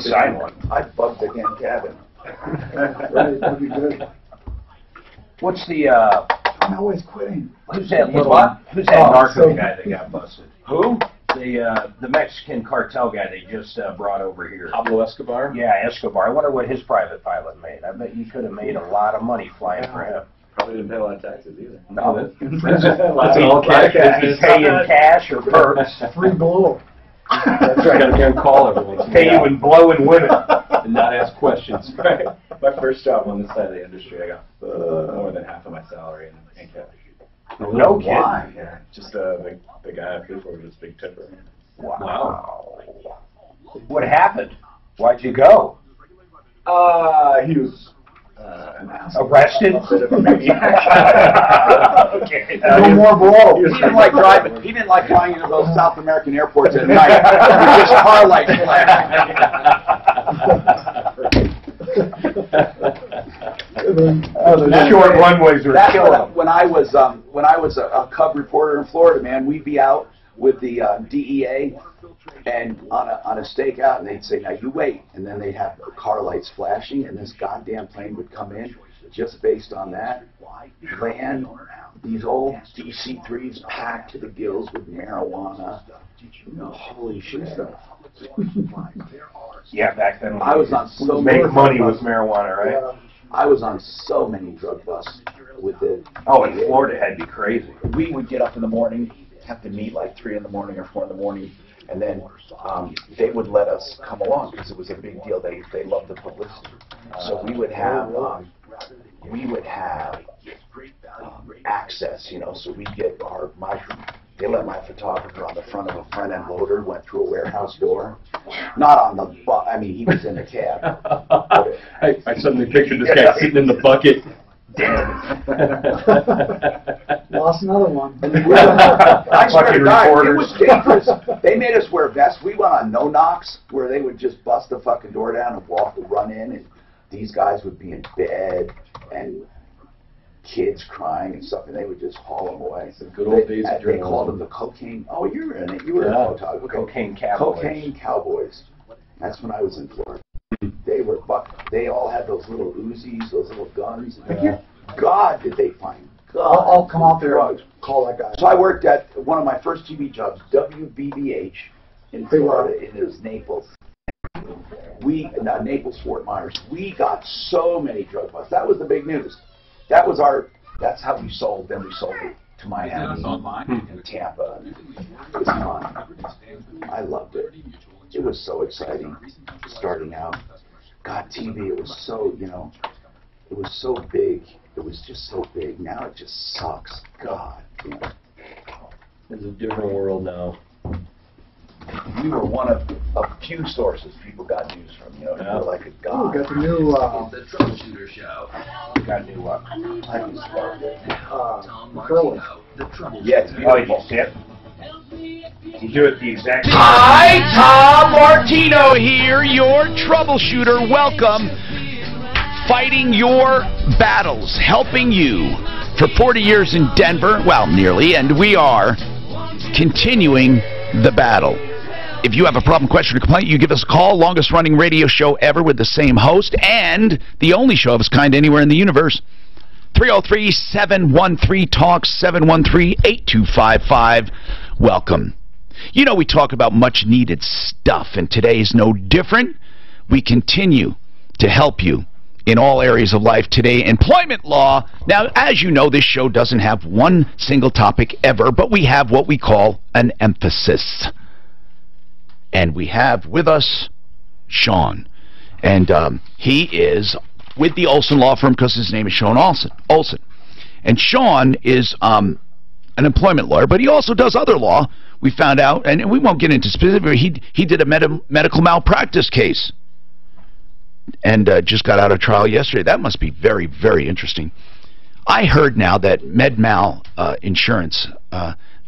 sign one. I'd bug the damn cabin. Right, that'd be good. What's the, I'm always quitting. who's that so- narco guy that got busted? Who? The Mexican cartel guy they just brought over here. Pablo Escobar? Yeah, Escobar. I wonder what his private pilot made. I bet you could have made a lot of money flying for him. Probably didn't pay a lot of taxes either. No, That's an all cash business. pay in cash or perks. Free blow. That's right. Gotta go and call everyone. Pay you in blow and win it. And not ask questions. Right. My first job on this side of the industry, I got more than half of my salary in cash. No kidding. Yeah, just the guy I flew for was a big tipper. Wow. What happened? Why'd you go? He was an asshole. Arrested? A bit of a maniac. Okay. No more blow. He didn't like driving. He didn't like flying into those South American airports at night with just car lights The short runways are That's killing them. when I was a cub reporter in Florida, man. We'd be out with the DEA and on a stakeout, and they'd say, "Now you wait," and then they'd have car lights flashing, and this goddamn plane would come in just based on that. Land these old DC-3s packed to the gills with marijuana. Holy shit! Yeah, back then I was on so many make money with marijuana, right? Yeah. I was on so many drug busts with it. Oh, in Florida, had to be crazy. We would get up in the morning, have to meet like 3 in the morning or 4 in the morning, and then they would let us come along because it was a big deal. They loved the publicity. So we would have access, you know. So we get they let my photographer on the front of a front end loader, went through a warehouse door, not on the I mean, he was in the cab. I suddenly pictured this guy sitting in the bucket. Lost another one. I swear to Fucking God, it reporters. was dangerous. They made us wear vests. We went on no knocks where they would just bust the fucking door down and run in, and these guys would be in bed and kids crying and stuff, and they would just haul them away. It's the good old days of They journalism. called them the cocaine. Oh, you were in it. You were a photographer. Cocaine cowboys. Cocaine cowboys. That's when I was in Florida. They all had those little Uzis, those little guns. Yeah. God, did they find I'll come out there and drugs. call that guy. So I worked at one of my first TV jobs, WBBH, in Florida. It was Naples. Naples, Fort Myers. We got so many drug busts. That was the big news. That's how we sold. Then we sold it to Miami and Tampa. It was fun. I loved it. It was so exciting starting out. God, TV, it was so, it was so big. It was just so big. Now it just sucks. God, It's a different world now. We were one of a few sources people got news from, We were like a Oh, god. we got the new The Troubleshooter Show. Got a new one. I just loved it. Tom acrylic. Martino, The Troubleshooter. Yeah, it's Oh, you beautiful. see it? You do it the exact same. Hi, Tom Martino here, your troubleshooter. Welcome. Fighting your battles, helping you for 40 years in Denver, well, nearly, and we are continuing the battle. If you have a problem, question, or complaint, you give us a call. Longest running radio show ever with the same host and the only show of its kind anywhere in the universe. 303-713-TALK, 713-8255. Welcome. You know we talk about much needed stuff, and today is no different. We continue to help you in all areas of life today. Employment law. Now, as you know, this show doesn't have one single topic ever, but we have what we call an emphasis. And we have with us Sean. And he is with the Olson Law Firm because his name is Sean Olson. And Sean is an employment lawyer, but he also does other law. We found out, and we won't get into specifics, he did a medical malpractice case and just got out of trial yesterday. That must be very, very interesting. I heard now that MedMal insurance,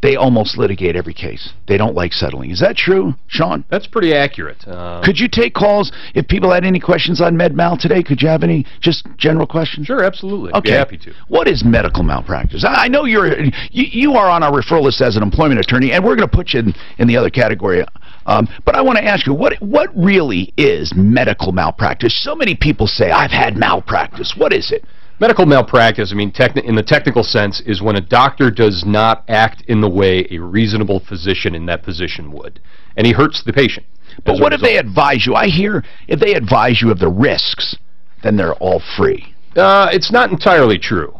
they almost litigate every case. They don't like settling. Is that true, Sean? That's pretty accurate. Could you take calls if people had any questions on med mal today? Could you have any just general questions? Sure, absolutely. I'd Okay. be happy to. What is medical malpractice? I know you are on our referral list as an employment attorney, and we're going to put you in the other category. But I want to ask you, what really is medical malpractice? So many people say, I've had malpractice. What is it? Medical malpractice, I mean, in the technical sense, is when a doctor does not act in the way a reasonable physician in that position would, and he hurts the patient. But what if they advise you? I hear if they advise you of the risks, then they're all free. It's not entirely true.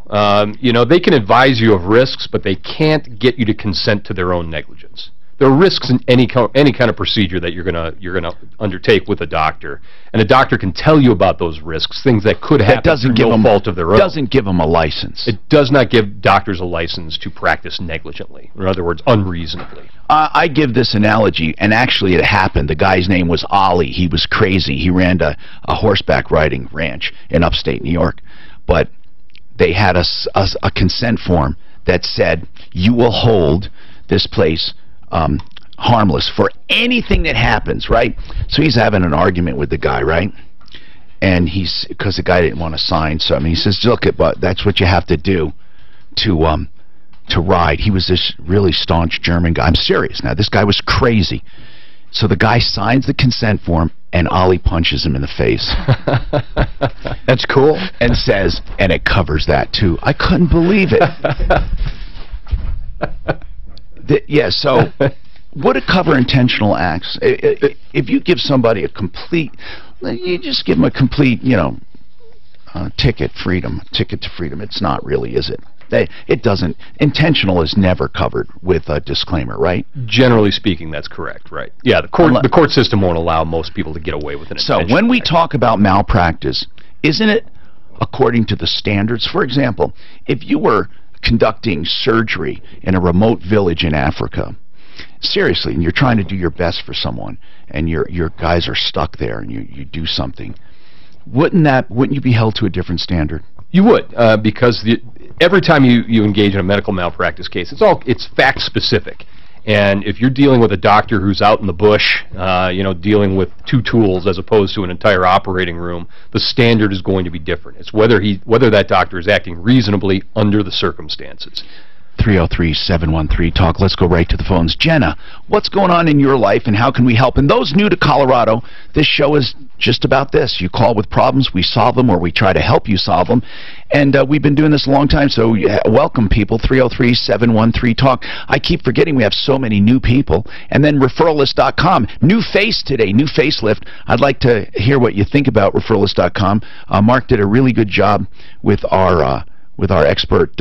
You know, they can advise you of risks, but they can't get you to consent to their own negligence. There are risks in any kind of procedure that you're gonna undertake with a doctor, and a doctor can tell you about those risks, things that could happen through no fault of their own. Doesn't give them a license. It does not give doctors a license to practice negligently, or in other words, unreasonably. I give this analogy, and actually it happened. The guy's name was Ollie. He was crazy. He ran a horseback riding ranch in upstate New York, but they had a consent form that said, you will hold this place harmless for anything that happens, right? So he's having an argument with the guy, right? And because the guy didn't want to sign something, he says, look, but that's what you have to do to ride. He was this really staunch German guy. I'm serious now. This guy was crazy. So the guy signs the consent form, and Ollie punches him in the face. That's cool. And says, and it covers that too. I couldn't believe it. Yeah, so would it cover intentional acts? If you give somebody you just give them a complete, ticket to freedom. It's not really, is it? It doesn't. Intentional is never covered with a disclaimer, right? Generally speaking, that's correct, right? Yeah, the court system won't allow most people to get away with an intentional So when we act. talk about malpractice, isn't it according to the standards? For example, if you were conducting surgery in a remote village in Africa, seriously, and you're trying to do your best for someone, and your guys are stuck there, and you do something, wouldn't you be held to a different standard? You would, because every time you engage in a medical malpractice case, it's fact specific. And if you're dealing with a doctor who's out in the bush, dealing with 2 tools as opposed to an entire operating room, the standard is going to be different. It's whether that doctor is acting reasonably under the circumstances. 303-713-TALK. Let's go right to the phones. Jenna, what's going on in your life, and how can we help? And those new to Colorado, this show is just about this. You call with problems, we solve them, or we try to help you solve them. And we've been doing this a long time, so welcome, people. 303-713-TALK. I keep forgetting we have so many new people. And then referralist.com. New face today, new facelift. I'd like to hear what you think about referralist.com. Mark did a really good job with our expert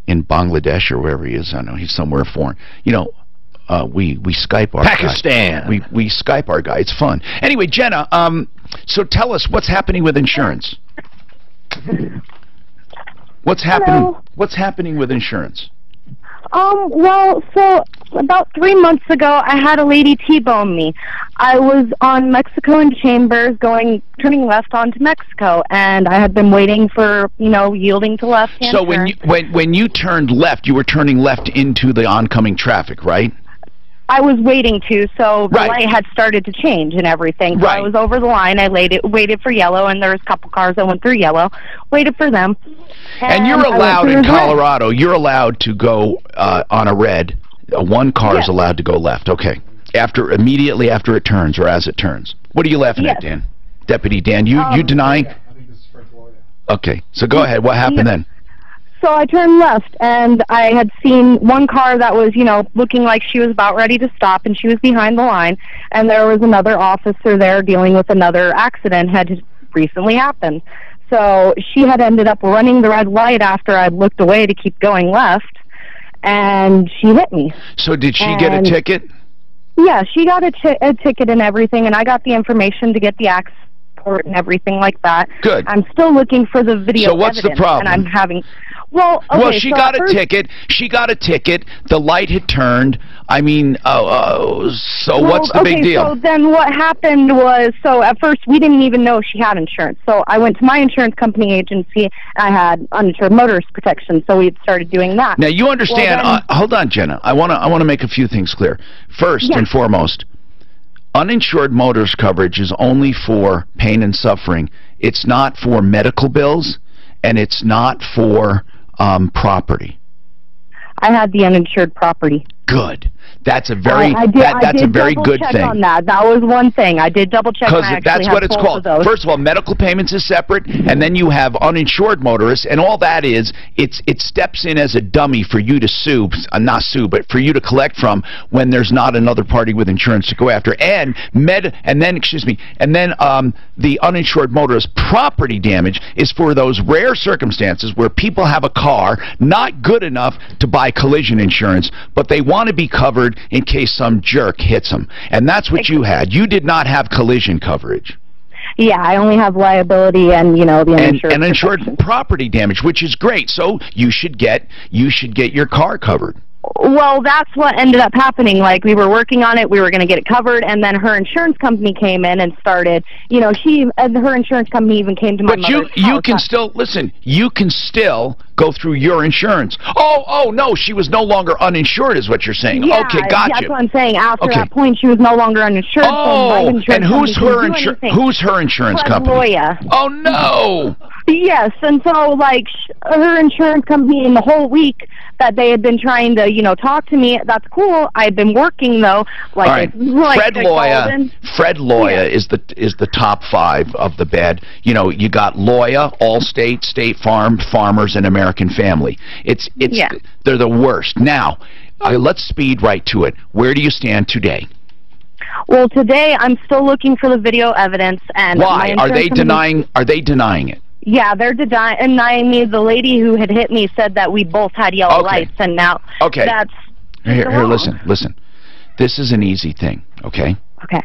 in Bangladesh or wherever he is. I don't know, he's somewhere foreign. We Skype our Pakistan. Guy. We Skype our guy. It's fun. Anyway, Jenna, so tell us what's happening with insurance. What's happening? Hello. What's happening with insurance? Well, so about 3 months ago, I had a lady T-bone me. I was on Mexico and Chambers turning left onto Mexico, and I had been waiting for, yielding to left-hand So turn. when you turned left, you were turning left into the oncoming traffic, right? I was waiting to, so the Right. light had started to change and everything. So Right. I was over the line. I waited for yellow, and there was a couple cars that went through yellow. Waited for them. And you're I went allowed through in red. Colorado, you're allowed to go on a red. One car is Yes. allowed to go left. Okay. Immediately after it turns or as it turns. What are you laughing at, Yes. Dan? Deputy Dan, you denying? Okay. So go ahead. What happened then? So I turned left, and I had seen one car that was, looking like she was about ready to stop, and she was behind the line, and there was another officer there dealing with another accident had recently happened. So she had ended up running the red light after I'd looked away to keep going left, and she hit me. So did she get a And- ticket? Yeah, she got a ticket and everything, and I got the information to get the accident report and everything like that. Good. I'm still looking for the video So what's the evidence, problem? and I'm having... Well, okay, Well, she so got at a first- ticket. She got a ticket. The light had turned. I mean, so Well, what's the big okay, deal? So then what happened was, so at first we didn't even know she had insurance. So I went to my insurance company agency. I had uninsured motorist protection, so we started doing that. Now you understand. Well, then- Hold on, Jenna. I want to make a few things clear. First Yeah. and foremost, uninsured motorist coverage is only for pain and suffering. It's not for medical bills, and it's not for property. I had the uninsured property. Good. That's a very I did, that's a very good check thing. on that. That was one thing. I did double check. Because and I actually that's have what it's both called. of those. First of all, medical payments is separate, and then you have uninsured motorists, and all that is, it steps in as a dummy for you to sue, not sue, but for you to collect from when there's not another party with insurance to go after. And the uninsured motorist property damage is for those rare circumstances where people have a car not good enough to buy collision insurance, but they want to be covered in case some jerk hits them. And that's what you had. You did not have collision coverage. Yeah, I only have liability and the uninsured. And insured protection. property damage, which is great. So you should get your car covered. Well, that's what ended up happening. Like, we were working on it, we were going to get it covered, and then her insurance company came in and started, her insurance company even came to my But mother's you house. can still, listen, you can still go through your insurance. Oh, no, she was no longer uninsured is what you're saying. Yeah, Okay, gotcha. that's what I'm saying. After Okay. that point, she was no longer uninsured. so my Oh, insurance and who's company her couldn't do anything. who's her insurance Fred company? Loya. Oh, no. Yes, and so, her insurance company, in the whole week that they had been trying to, talk to me, that's cool. I've been working, though. All right. Fred they called Loya. in. Fred Loya is the top 5 of the bad. You got Loya, Allstate, State Farm, Farmers, and American Family. They're the worst. Now, let's speed right to it. Where do you stand today? Well, today I'm still looking for the video evidence, and Why my are they insurance company- denying it? Yeah, they're denying me. The lady who had hit me said that we both had yellow Okay. lights, and now Okay. that's Here, wrong. listen. This is an easy thing, okay? Okay.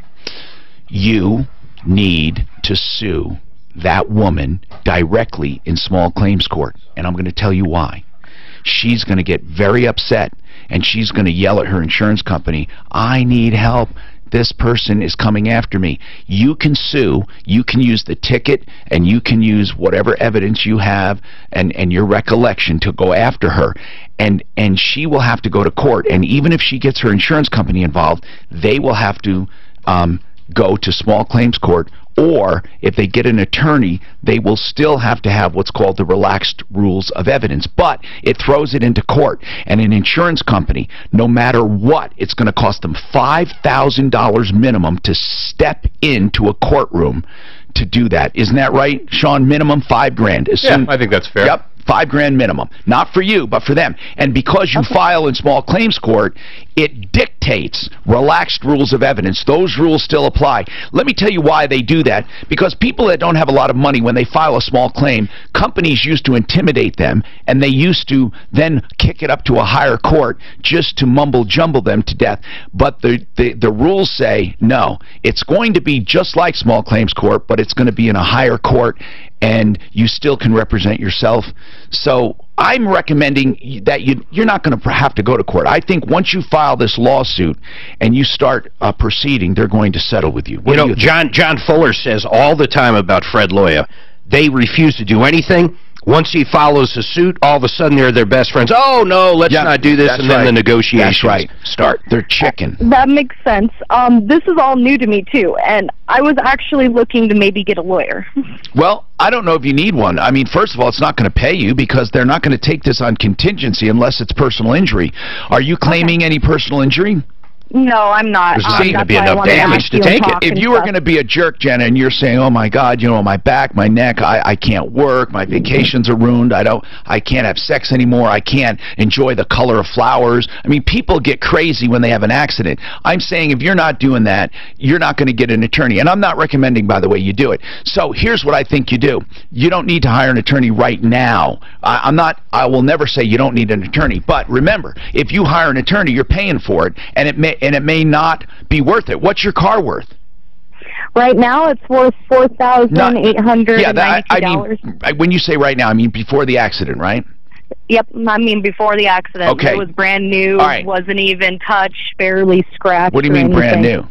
You need to sue that woman directly in small claims court, and I'm going to tell you why. She's going to get very upset, and she's going to yell at her insurance company, I need help. This person is coming after me. You can sue. You can use the ticket, and you can use whatever evidence you have and your recollection to go after her. And she will have to go to court. And even if she gets her insurance company involved, they will have to go to small claims court, or if they get an attorney, they will still have to have what's called the relaxed rules of evidence. But it throws it into court, and an insurance company, no matter what, it's going to cost them $5,000 minimum to step into a courtroom to do that. Isn't that right, Sean? Minimum $5,000. Yeah, I think that's fair. Yep. $5,000 minimum. Not for you, but for them. And because you file in small claims court, it dictates relaxed rules of evidence. Those rules still apply. Let me tell you why they do that. Because people that don't have a lot of money, when they file a small claim, companies used to intimidate them, and they used to then kick it up to a higher court just to mumble-jumble them to death. But the rules say, no, it's going to be just like small claims court, but it's going to be in a higher court, and you still can represent yourself. So I'm recommending that you're not going to have to go to court. I think once you file this lawsuit and you start proceeding, they're going to settle with you. What do you think? John Fuller says all the time about Fred Loya, they refuse to do anything. Once he follows a suit, all of a sudden they're their best friends. Oh, no, let's not do this, and then the negotiations start. They're chicken. That makes sense. This is all new to me, too, and I was actually looking to maybe get a lawyer. Well, I don't know if you need one. I mean, first of all, it's not going to pay you because they're not going to take this on contingency unless it's personal injury. Are you claiming any personal injury? No, I'm not. There's not going to That's be why I enough wanted damage ask to you take and it. talk If and you were stuff. going to be a jerk, Jenna, and you're saying, oh my God, my back, my neck, I can't work, my vacations are ruined, I can't have sex anymore, I can't enjoy the color of flowers. I mean, people get crazy when they have an accident. I'm saying if you're not doing that, you're not going to get an attorney. And I'm not recommending, by the way, you do it. So here's what I think you do. You don't need to hire an attorney right now. I will never say you don't need an attorney. But remember, if you hire an attorney, you're paying for it, and it may not be worth it. What's your car worth? Right now, it's worth $4,892. Yeah, I mean, when you say right now, I mean before the accident, right? Yep, I mean before the accident. Okay. It was brand new, All right. wasn't even touched, barely scratched. What do you or mean brand anything. new?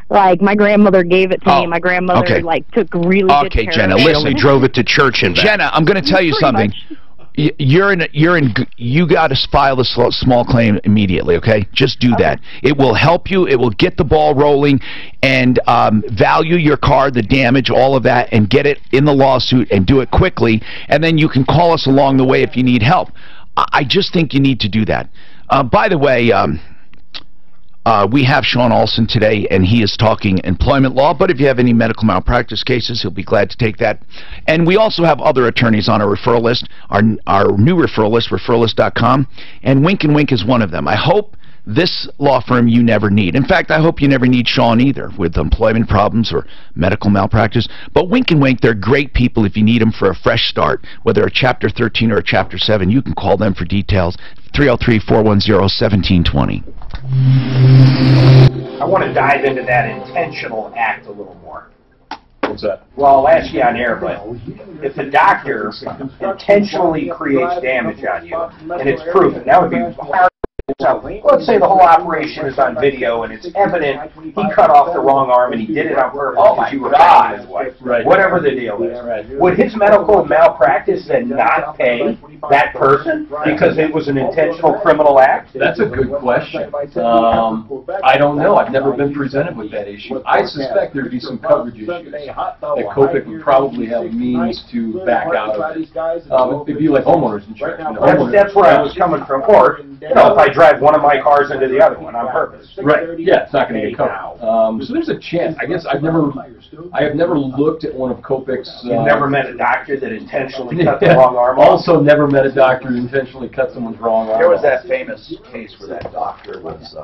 Like, my grandmother gave it to Oh, me. My grandmother, okay. like, took really good Okay, care Jenna, of it. She only drove it to church and back. Jenna, I'm going to tell you Pretty something. much. You got to file the small claim immediately, okay? Just do that. It will help you. It will get the ball rolling and value your car, the damage, all of that, and get it in the lawsuit and do it quickly. And then you can call us along the way if you need help. I just think you need to do that. By the way, we have Sean Olson today, and he is talking employment law, but if you have any medical malpractice cases, he'll be glad to take that. And we also have other attorneys on our referral list, our new referral list, referralist.com, and Wink and Wink is one of them. I hope this law firm you never need. In fact, I hope you never need Sean either with employment problems or medical malpractice. But Wink and Wink, they're great people if you need them for a fresh start, whether a Chapter 13 or a Chapter 7. You can call them for details, 303-410-1720. I want to dive into that intentional act a little more. What's that? Well, I'll ask you on air, but if the doctor intentionally creates damage on you, and it's proven, that would be hard. So, let's say the whole operation is on video, and it's evident he cut off the wrong arm, and he did it on purpose because you were fighting his wife. Right. Whatever the deal is. Would his medical malpractice then not pay that person because it was an intentional criminal act? That's a good question. I don't know. I've never been presented with that issue. I suspect there'd be some coverage issues that COPIC would probably have means to back out of it. It'd be like homeowners insurance. You know, That's where I was coming from. Or, you know, if I drive one of my cars into the other one on purpose. Right. Yeah, it's not going to get covered. So there's a chance. I guess I have never looked at one of COPIC's. You've never met a doctor that intentionally cut the wrong arm off? Also, never met a doctor who intentionally cut someone's wrong arm. There was that famous case where that doctor was.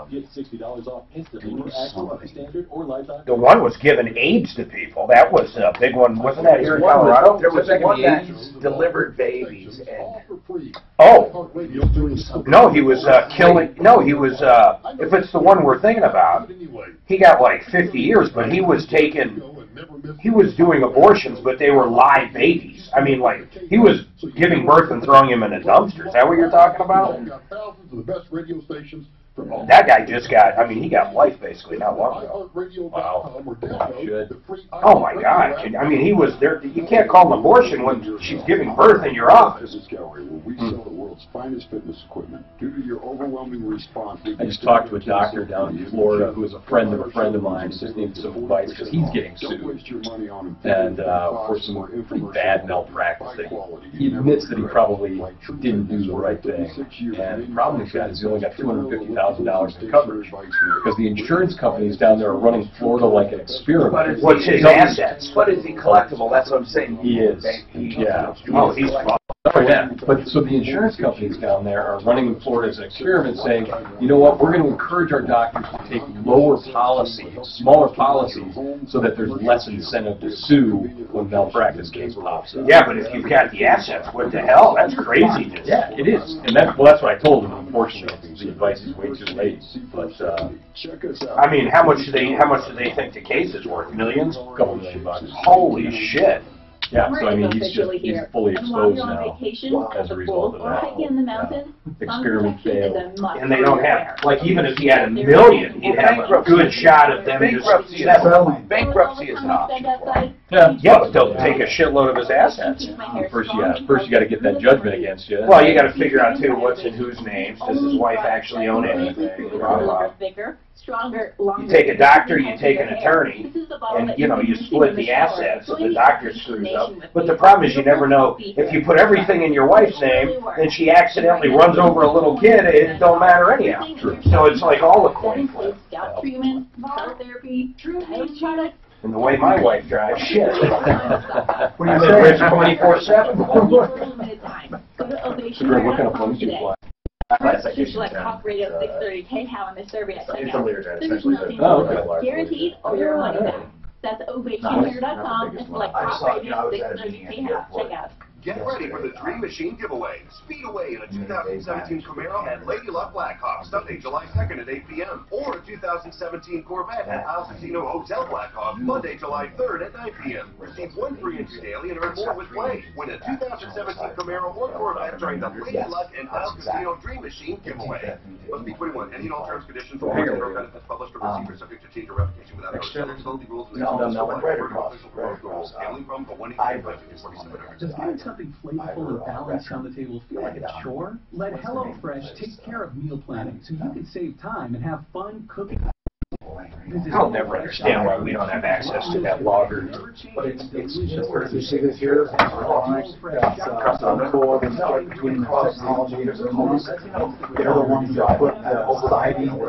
The one was giving AIDS to people. That was a big one. Wasn't that here in Colorado? There was one that delivered babies and. Oh. No, he was killing. No, he was. If it's the one we're thinking about, he got like 50 years, but he was taking. He was doing abortions, but they were live babies. I mean, like, he was giving birth and throwing him in a dumpster. Is that what you're talking about? That guy just got, I mean, he got life basically not long ago. Wow. Oh my God. I mean, he was there. You can't call an abortion when she's giving birth in your office. I just talked to a doctor down in Florida who is a friend of mine. He just needed some advice because he's getting sued. And for some pretty bad malpractice thing. He admits that he probably didn't do the right thing. And the problem he's got is he only got $250,000 in coverage because the insurance companies down there are running Florida like an experiment. What's his assets? But is he collectible? That's what I'm saying. He is. Yeah. Oh, he's Oh, yeah. But so the insurance companies down there are running Florida as an experiment saying, you know what, we're going to encourage our doctors to take lower policies, smaller policies, so that there's less incentive to sue when malpractice case pops up. Yeah, but if you've got the assets, what the hell? That's craziness. Yeah, it is. And that's what I told him. Unfortunately, the advice is way too late. But I mean, how much do they think the case is worth? Millions? a couple $1 million. Holy shit. Yeah, so I mean, he's fully exposed now as a result of that. In the mountains, experiment failed. And they don't have, like, even if he had $1 million, he'd have a good shot of them just settling. Bankruptcy is an option. Yeah, but they'll take a shitload of his assets. First you got to get that judgment against you. Well, you got to figure out too what's in whose names. Does his wife actually own anything? You take a doctor, you take an attorney, and you split the assets. So the doctor screws up. But the problem is you never know if you put everything in your wife's name, then she accidentally runs over a little kid. It don't matter anyhow. So it's like all a coin flip. And the way my wife drives, shit. What do you think? It's 24/7. What kind of planes do you fly? Like Talk Radio 630, hey, how on the survey at checkout. There's nothing guaranteed or your money back. That's ovation.com and select Talk Radio 630, hey, how at checkout. Get ready for the Dream Machine giveaway. Speed away in a 2017 Camaro at Lady Luck Blackhawk, Sunday, July 2nd at 8 p.m. Or a 2017 Corvette at House Casino Hotel Blackhawk, Monday, July 3rd at 9 p.m. Receive 1 free entry daily and earn more with play. Win a 2017 Camaro or Corvette during the Lady Luck and House Casino Dream Machine giveaway. Must be 21. Any and all terms, conditions, or benefits published or received are subject to change or revocation without notice. Eligibility rules and gambling problem for 1-800-522-4700. Does getting something flavorful and balanced on the table feel like a chore? Let HelloFresh take care of meal planning so you can save time and have fun cooking. I'll never understand why we don't have access to that logger. But it's just where you see this here, that's cool between the technology and the components. They're the ones that put the siding on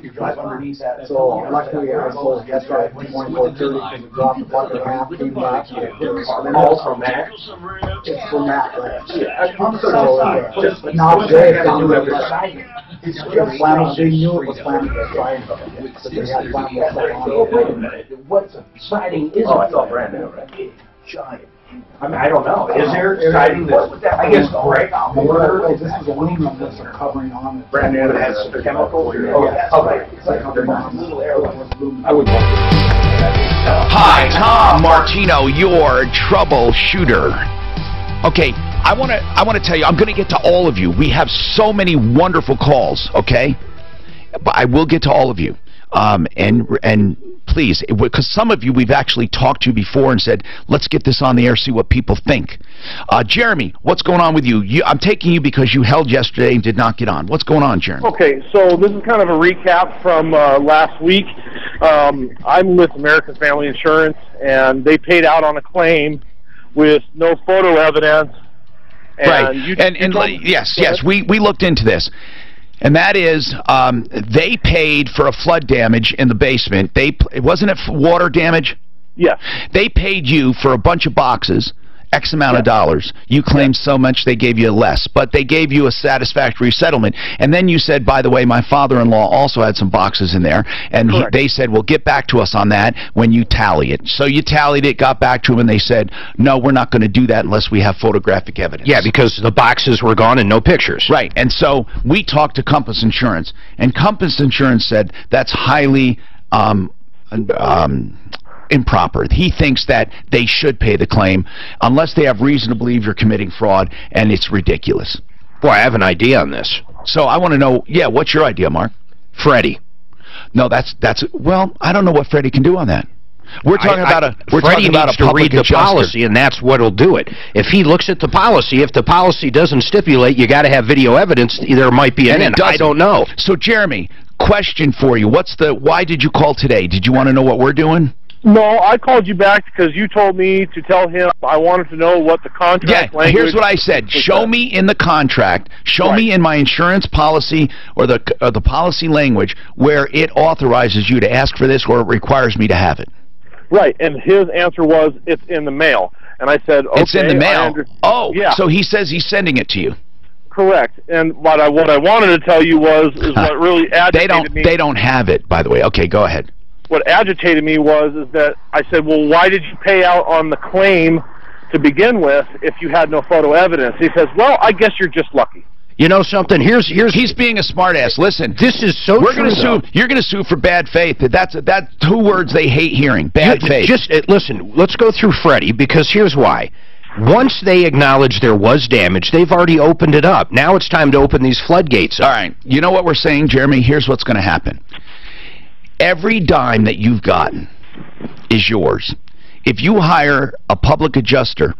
you drive underneath that. So luckily I sold yesterday for $24.30 and dropped the bucket in half, came back. All from that? It's from that. So just not today, they do it. It's flannel. They knew it was flannel. But they had flannel. Wait a minute. What siding is it? Oh, it's all brand new, right? Giant. I mean, I don't know. Is there siding that's, I guess, gray? This is aluminum that's covering on it. Brand new that has chemicals? Oh, yeah. Okay. It's like a little airline. I would want to. Hi, Tom Martino, your troubleshooter. Okay, I want to tell you, I'm going to get to all of you. We have so many wonderful calls, okay? But I will get to all of you. And please, because some of you we've actually talked to before and said, let's get this on the air, see what people think. Jeremy, what's going on with you? I'm taking you because you held yesterday and did not get on. What's going on, Jeremy? Okay, so this is kind of a recap from last week. I'm with American Family Insurance, and they paid out on a claim with no photo evidence. And right. Yes, we looked into this. And that is, they paid for a flood damage in the basement. Wasn't it water damage? Yes. They paid you for a bunch of boxes, X amount of dollars. You claimed so much, they gave you less. But they gave you a satisfactory settlement. And then you said, by the way, my father-in-law also had some boxes in there. And they said, well, get back to us on that when you tally it. So you tallied it, got back to them, and they said, no, we're not going to do that unless we have photographic evidence. Yeah, because the boxes were gone and no pictures. Right. And so we talked to Compass Insurance. And Compass Insurance said that's highly improper. He thinks that they should pay the claim unless they have reason to believe you're committing fraud, and it's ridiculous. Boy, I have an idea on this. So I want to know, what's your idea, Mark? Freddie. No, well, I don't know what Freddie can do on that. We're talking about a Freddie needs to read the policy, and that's what'll do it. If he looks at the policy, if the policy doesn't stipulate you got to have video evidence, there might be an end. I don't know. So, Jeremy, question for you. Why did you call today? Did you want to know what we're doing? No, I called you back because you told me to tell him I wanted to know what the contract language... Here's what I said. Show me in the contract, show me in my insurance policy or the policy language where it authorizes you to ask for this or it requires me to have it. Right, and his answer was, it's in the mail. And I said, okay... It's in the mail? Oh, yeah. So he says he's sending it to you. Correct. And what I wanted to tell you was what really agitated me... They don't have it, by the way. Okay, go ahead. What agitated me was that I said, well, why did you pay out on the claim to begin with if you had no photo evidence? He says, well, I guess you're just lucky. You know something? He's being a smartass. Listen, this is so we're going to sue. You're going to sue for bad faith. That's 2 words they hate hearing. Bad faith. Listen. Let's go through Freddie, because here's why. Once they acknowledge there was damage, they've already opened it up. Now it's time to open these floodgates up. All right. You know what we're saying, Jeremy? Here's what's going to happen. Every dime that you've gotten is yours. If you hire a public adjuster,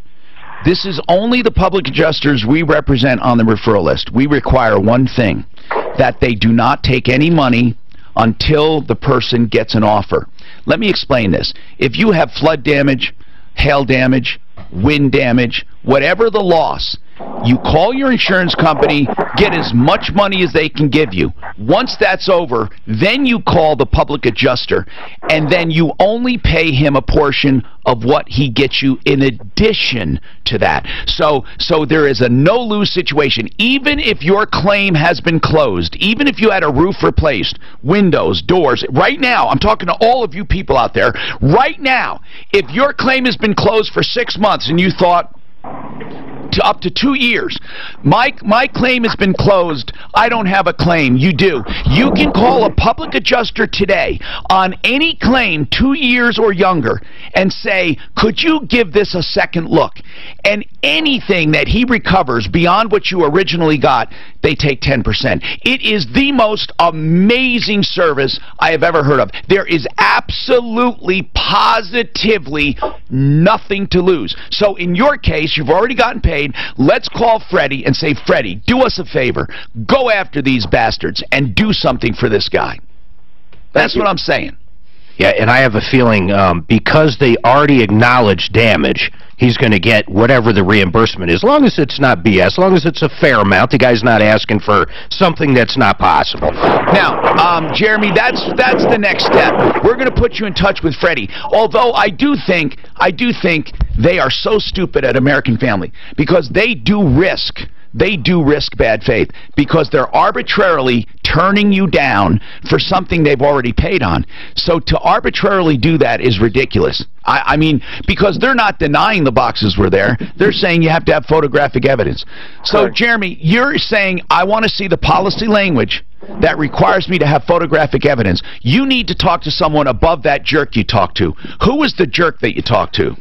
this is only the public adjusters we represent on the referral list. We require one thing, that they do not take any money until the person gets an offer. Let me explain this. If you have flood damage, hail damage, wind damage, whatever the loss, You call your insurance company, get as much money as they can give you. Once that's over, then you call the public adjuster, and then you only pay him a portion of what he gets you in addition to that. So there is a no-lose situation. Even if your claim has been closed, even if you had a roof replaced, windows, doors, right now, I'm talking to all of you people out there, right now, if your claim has been closed for 6 months and you thought, to up to 2 years. My claim has been closed. I don't have a claim. You do. You can call a public adjuster today on any claim 2 years or younger and say, could you give this a second look? And anything that he recovers beyond what you originally got, they take 10%. It is the most amazing service I have ever heard of. There is absolutely, positively nothing to lose. So in your case, you've already gotten paid. Let's call Freddie and say, Freddie, do us a favor. Go after these bastards and do something for this guy. That's what I'm saying. Yeah, and I have a feeling because they already acknowledged damage, he's going to get whatever the reimbursement is, as long as it's not BS, as long as it's a fair amount. The guy's not asking for something that's not possible. Now, Jeremy, that's the next step. We're going to put you in touch with Freddie. Although I do think they are so stupid at American Family because they do risk bad faith because they're arbitrarily turning you down for something they've already paid on. So to arbitrarily do that is ridiculous. I mean, because they're not denying the boxes were there. They're saying you have to have photographic evidence. So, Jeremy, you're saying, I want to see the policy language that requires me to have photographic evidence. You need to talk to someone above that jerk you talked to. Who was the jerk that you talked to?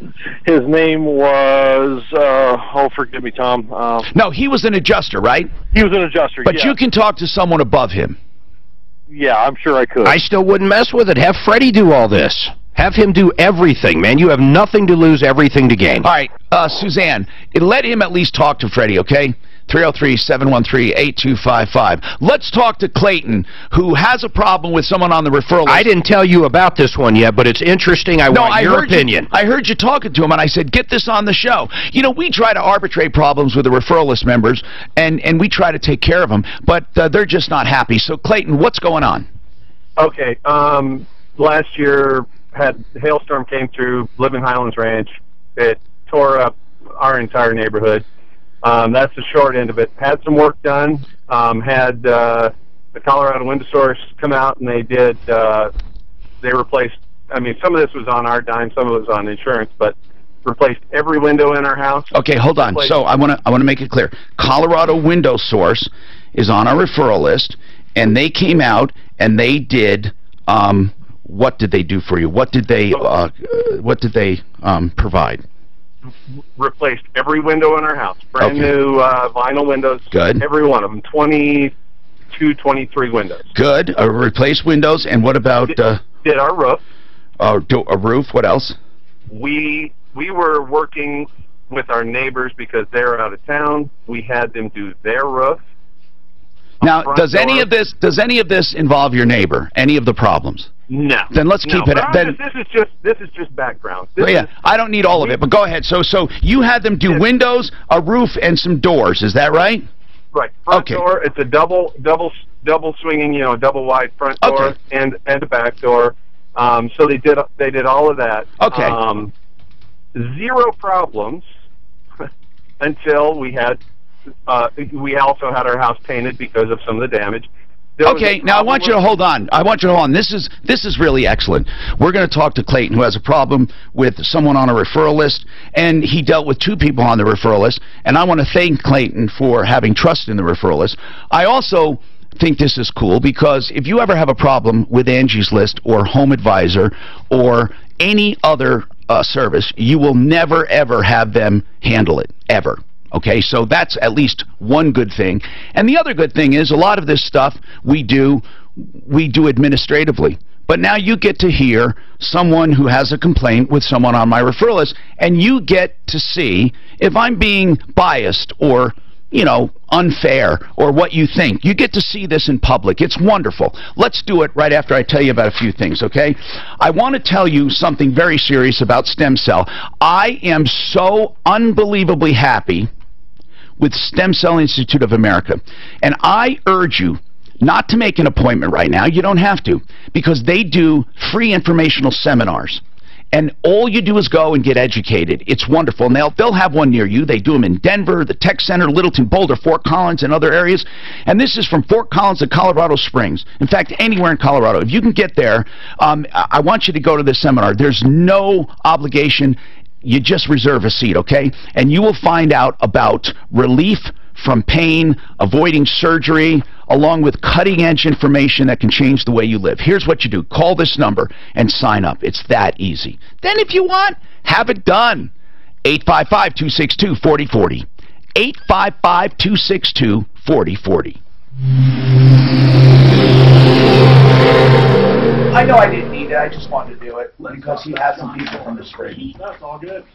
His name was, oh, forgive me, Tom. No, he was an adjuster, right? He was an adjuster, But you can talk to someone above him. Yeah, I'm sure I could. I still wouldn't mess with it. Have Freddie do all this. Have him do everything, man. You have nothing to lose, everything to gain. All right, Suzanne, let him at least talk to Freddie, okay? 303-713-8255. Let's talk to Clayton, who has a problem with someone on the referral list. I didn't tell you about this one yet, but it's interesting. I want your opinion. I heard you talking to him, and I said, get this on the show. You know, we try to arbitrate problems with the referral list members, and we try to take care of them, but they're just not happy. So, Clayton, what's going on? Okay, last year, hailstorm came through, live in Highlands Ranch. It tore up our entire neighborhood. That's the short end of it. Had some work done. Had the Colorado Window Source come out, and they replaced, I mean, some of this was on our dime, some of it was on insurance, but replaced every window in our house. Okay, hold on. So I want to make it clear. Colorado Window Source is on our referral list, and they came out and they did what did they do for you? What did they provide? Replaced every window in our house. Brand new vinyl windows. Good. Every one of them. 22, 23 windows. Good. Replaced windows. And what about... Did our roof. A roof. What else? We were working with our neighbors because they're out of town. We had them do their roof. Now, does any of this involve your neighbor? Any of the problems? No. Then let's keep it. Then this is just background. I don't need all of it, but go ahead. So you had them do windows, a roof, and some doors. Is that right? Right. Front door. It's a double swinging, double wide front door and a back door. So they did all of that. Okay. Zero problems until we also had our house painted because of some of the damage. Okay, now I want you to hold on. This is really excellent. We're going to talk to Clayton, who has a problem with someone on a referral list, and he dealt with 2 people on the referral list, and I want to thank Clayton for having trust in the referral list. I also think this is cool because if you ever have a problem with Angie's List or Home Advisor or any other service, you will never, ever have them handle it, ever. Okay, so that's at least one good thing. And the other good thing is a lot of this stuff we do administratively. But now you get to hear someone who has a complaint with someone on my referral list, and you get to see if I'm being biased or, unfair or what you think. You get to see this in public. It's wonderful. Let's do it right after I tell you about a few things, okay? I want to tell you something very serious about stem cell. I am so unbelievably happy with Stem Cell Institute of America. And I urge you not to make an appointment right now. You don't have to, because they do free informational seminars. And all you do is go and get educated. It's wonderful. And they'll have one near you. They do them in Denver, the Tech Center, Littleton, Boulder, Fort Collins, and other areas. And this is from Fort Collins to Colorado Springs. In fact, anywhere in Colorado. If you can get there, I want you to go to this seminar. There's no obligation. You just reserve a seat, okay? And you will find out about relief from pain, avoiding surgery, along with cutting-edge information that can change the way you live. Here's what you do. Call this number and sign up. It's that easy. Then if you want, have it done. 855-262-4040. 855-262-4040. I know I didn't need it. I just wanted to do it because he had some people from the spring. That's all good.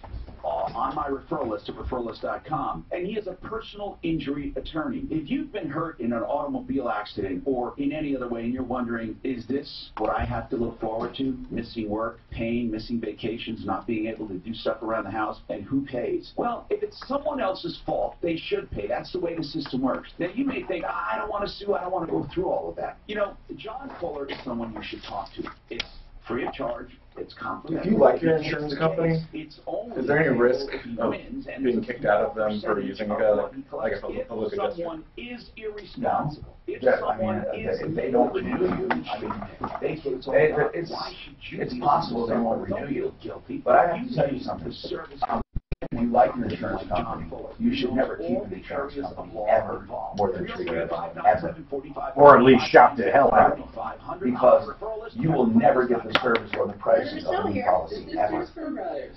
On my referral list at referralist.com, and he is a personal injury attorney. If you've been hurt in an automobile accident or in any other way and you're wondering, is this what I have to look forward to? Missing work, pain, missing vacations, not being able to do stuff around the house, and who pays? Well, if it's someone else's fault, they should pay. That's the way the system works. Now, you may think, I don't want to sue, I don't want to go through all of that. You know, John Fuller is someone you should talk to. It's free of charge. It's complimentary. If you like your insurance company, is there any risk of being kicked out of them for using like a public adjuster? Is irresponsible. If they don't renew you, it's possible they won't renew you. But I have to tell you something. If you like your insurance company, you should never keep an insurance company ever more than 3 years, ever. Or at least shop the hell out of them. Because you will never get the service or the prices of a new policy, ever.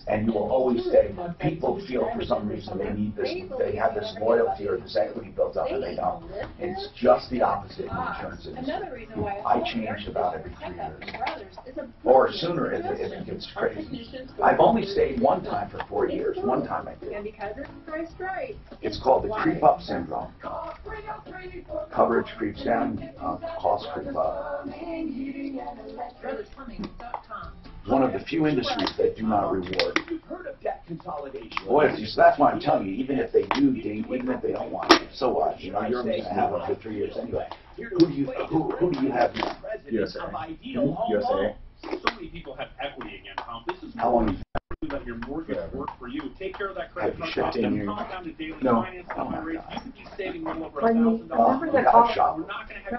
And you will always say, people feel for some reason they need this, they have this loyalty or this equity built up, and they don't. It's just the opposite in the insurance industry. I change about every 3 years. Or sooner if it gets crazy. I've only stayed one time for 4 years. One time I did. And because it's priced right. It's called the creep up syndrome. Coverage creeps down, costs creep up. One of the few industries that do not reward. Boy, so that's why I'm telling you, even if they do, even if they don't want it, so what? You know, you're going to have them for 3 years anyway. Who do you have now? USA. USA. So many people have equity again, Tom. This is how long? Let your mortgage work for you. Take care of that credit card cost. Have you Come down to daily No. finance rates. You could be saving well over Remember $1,000.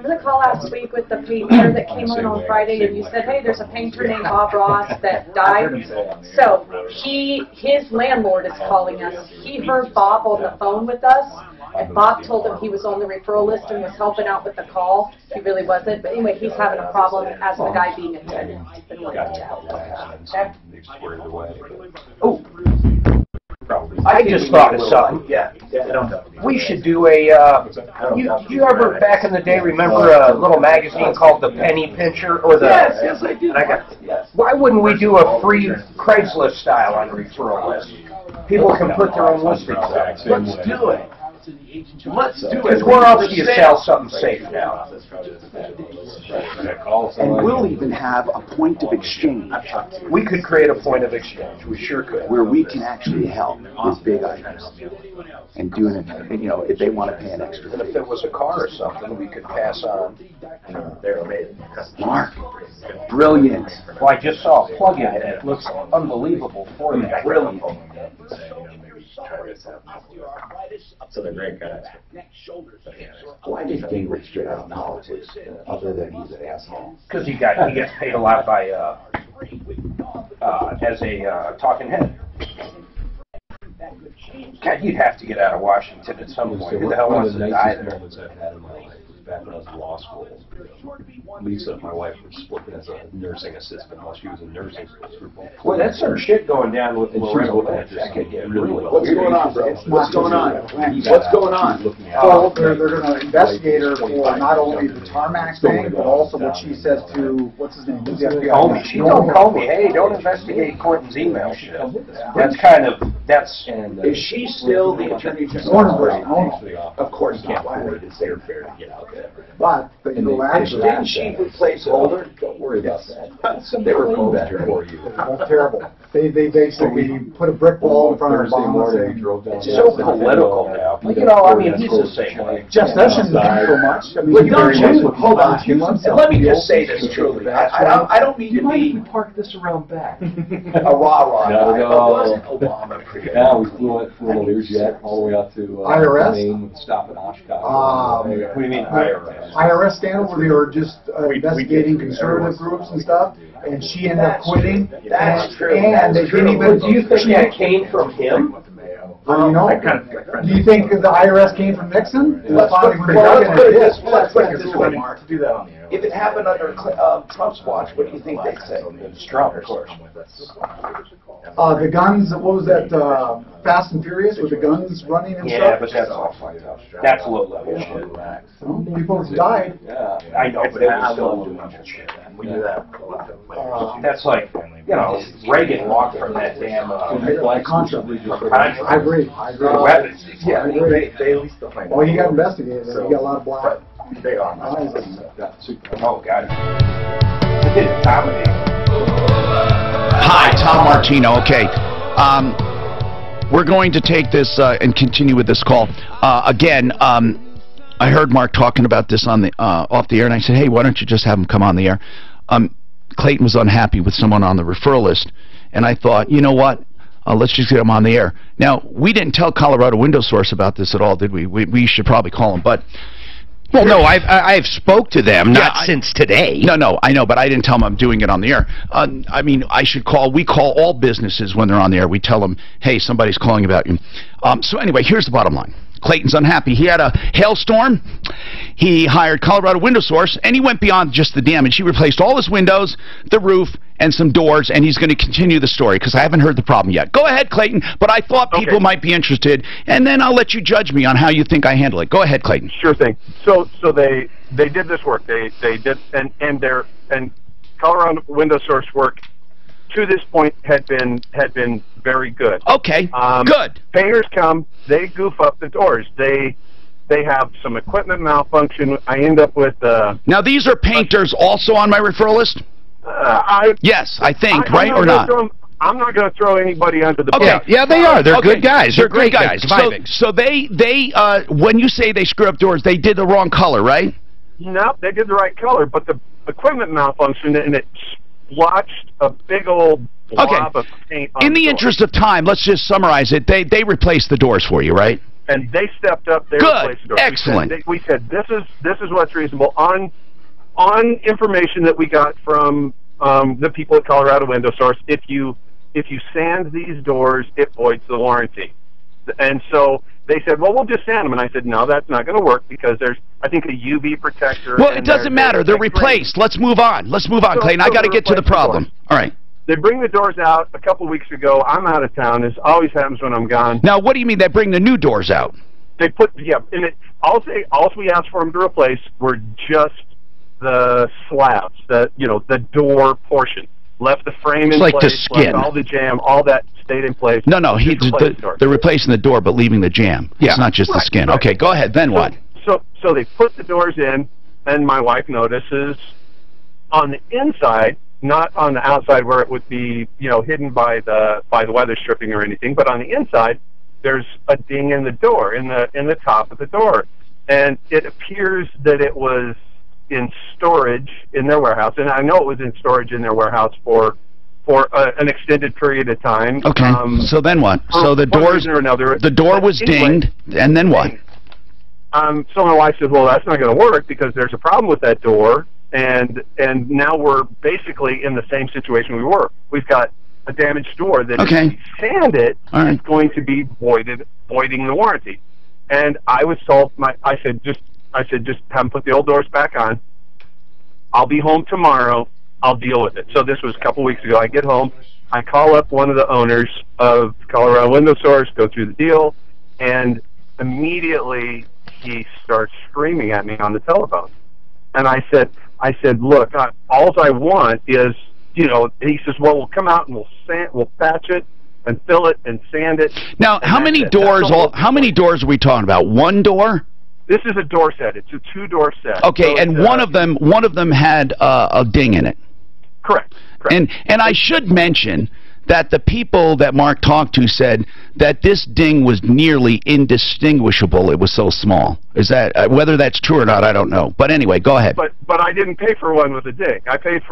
the call last week with the painter that came in on Friday and you said, hey, there's a painter named Bob Ross that died? So his landlord is calling us. He heard Bob on the phone with us, and Bob told him he was on the referral list and was helping out with the call. He really wasn't. But anyway, he's having a problem as the guy being attended. Oh, I just thought of something. Yeah. We should do a, you ever back in the day remember a little magazine called The Penny Pincher? Or the, Yes, I did. Why wouldn't we do a free Craigslist style on referral list? People can put their own listings up. Let's do it. Let's do it. Because where else do you sell something safe now? And we'll even have a point of exchange. We could create a point of exchange. We sure could. Where we can actually help with big items. And doing it, you know, if they want to pay an extra And if it was a car or something, we could pass on. Mark, brilliant. Well, I just saw a plug-in and it looks unbelievable for that. Brilliant. So they're great guys. Why did Gingrich straight out of politics, other than he's an asshole? Because he gets paid a lot by as a talking head. God, you'd have to get out of Washington at some point. Who the hell wants to die there? Moments I've had in my life was back when I was in law school. Lisa, my wife, was working as a nursing assistant while she was in nursing school. Boy, that's some shit going down with the What's going on, bro? What's going on? What's going on? Well, they're going to investigate her for not only the tarmac thing, but also what she said to, what's his name? Who's the FBI? Comey. She told Comey, hey, don't investigate Clinton's email shit. That's kind of That's Is she still the Attorney General? Of course not. Why would it say fair to get out there? But you go after that. Didn't she replace Holder? Don't worry about that. They were both for you. That's terrible. They basically put a brick wall in front of their bomb. It's so political now. You know, I mean, he's the same way. Jeff Sessions didn't so much. I mean, Hold on. And let me just say this truly. I don't mean to be park this around back. a rah-rah guy, but wasn't Obama pretty Yeah, we flew in a Learjet all the way out to IRS? Maine with a stop in Oshkosh. What do you mean IRS? IRS scandal where they were just investigating conservative groups and stuff, and she ended up quitting. That's true. And they didn't even. Do you think that came from him? You know, do you think the IRS came from Nixon? Let's put it this way, Mark. If it happened under Trump's watch, what do you think they'd say? It's Trump, of course. The guns, what was that, Fast and Furious with the guns running and stuff? Yeah, but that's all fucked up. That's low level shit. Well, people died. Yeah, I know, but it was still doing shit. We do that. That's like, you know, Reagan walked from that damn Contra. from I agree. weapons. Yeah, I agree. Well, he got investigated. He got a lot of black. They are. Oh, God. They did it comedy. Hi, Tom Martino. Okay. We're going to take this and continue with this call. Again, I heard Mark talking about this on the off the air, and I said, hey, why don't you just have him come on the air? Clayton was unhappy with someone on the referral list, and I thought, you know what? Let's just get him on the air. Now, we didn't tell Colorado Window Source about this at all, did we? We should probably call him, but... Well, no, I've spoke to them, not since today. No, I know, but I didn't tell them I'm doing it on the air. I mean, we call all businesses when they're on the air. We tell them, hey, somebody's calling about you. So anyway, here's the bottom line. Clayton's unhappy. He had a hailstorm. He hired Colorado Window Source, and he went beyond just the damage. He replaced all his windows, the roof, and some doors, and he's going to continue the story because I haven't heard the problem yet. Go ahead, Clayton, but I thought people might be interested, and then I'll let you judge me on how you think I handle it. Go ahead, Clayton. Sure thing. So they did this work. They did, and Colorado Window Source work to this point had been very good. Okay, good. Painters come, they goof up the doors. They have some equipment malfunction. I end up with Now these are painters also on my referral list? Yes, I think, right or not? I'm not going to throw anybody under the bus. Okay, yeah, they are. They're good guys. They're great guys. So they when you say they screw up doors, they did the wrong color, right? No, they did the right color, but the equipment malfunctioned and it splotched a big old blob of paint on In the interest of time, let's just summarize it. They replaced the doors for you, right? And they stepped up. They replaced the doors. Excellent. We said this is what's reasonable on information that we got from the people at Colorado Window Source. If you sand these doors, it voids the warranty. And so they said, well, we'll just sand them. And I said, no, that's not going to work because there's, I think, a UV protector. Well, it doesn't matter. They're replaced. Let's move on. Let's move on, Clayton. I got to get to the problem. All right. They bring the doors out a couple weeks ago. I'm out of town. This always happens when I'm gone. Now, what do you mean they bring the new doors out? They put, in it. All we asked for them to replace were just the slabs, the door portion. Left the frame in place, like the skin. Left all the jam, all that stayed in place. No, they're replacing the door, but leaving the jam. Yeah. It's not just the skin. Right. Okay, go ahead. Then what? So they put the doors in, and my wife notices on the inside, not on the outside where it would be, hidden by the weather stripping or anything, but on the inside, there's a ding in the door, in the top of the door, and it appears that it was in storage in their warehouse, and I know it was in storage in their warehouse for an extended period of time. Okay. So then what? So the door was dinged, and then what? So my wife said, well, that's not going to work because there's a problem with that door, and now we're basically in the same situation we were. We've got a damaged door that if we sand it, it's going to be voiding the warranty. And I was told, I said, just have them put the old doors back on. I'll be home tomorrow. I'll deal with it. So this was a couple weeks ago. I get home. I call up one of the owners of Colorado Window Source, go through the deal, and immediately he starts screaming at me on the telephone. And I said, look, all I want is, he says, well, we'll come out and we'll patch it, and fill it and sand it. Now, how many doors? How many doors are we talking about? One door? This is a door set. It's a 2-door set. Okay, so and one of them had a ding in it. Correct. And I should mention that the people that Mark talked to said that this ding was nearly indistinguishable. It was so small. Is that whether that's true or not? I don't know. But anyway, go ahead. But I didn't pay for one with a ding. I paid.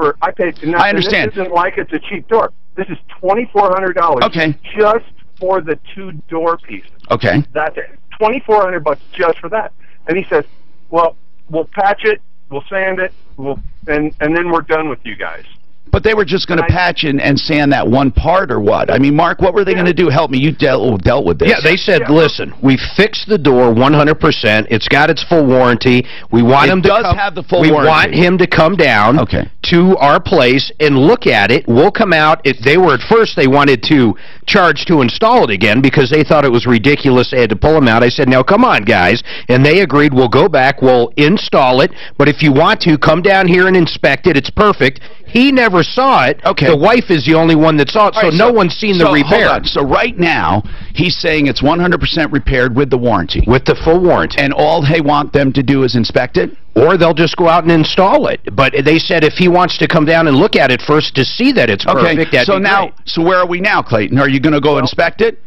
Now, I understand. This isn't like it's a cheap door. This is $2,400. Okay. Just for the 2-door pieces. Okay. That's it. $2,400 just for that. And he says, "Well, we'll patch it, we'll sand it, and then we're done with you guys." But they were just going to patch and sand that one part, or what? I mean, Mark, what were they going to do? Help me. You dealt with this. Yeah, they said, listen, we fixed the door 100%. It's got its full warranty. We want him to have the full warranty. We want him to come down to our place and look at it. We'll come out. They were, at first, they wanted to charge to install it again because they thought it was ridiculous. They had to pull them out. I said, now, come on, guys. And they agreed, we'll go back, we'll install it. But if you want to, come down here and inspect it. It's perfect. He never saw it. Okay. The wife is the only one that saw it, so no one's seen the repair. Hold on. So right now, he's saying it's 100% repaired with the warranty. With the full warranty. And all they want them to do is inspect it? Or they'll just go out and install it. But they said if he wants to come down and look at it first to see that it's perfect, that'd be great. So where are we now, Clayton? Are you going to go inspect it?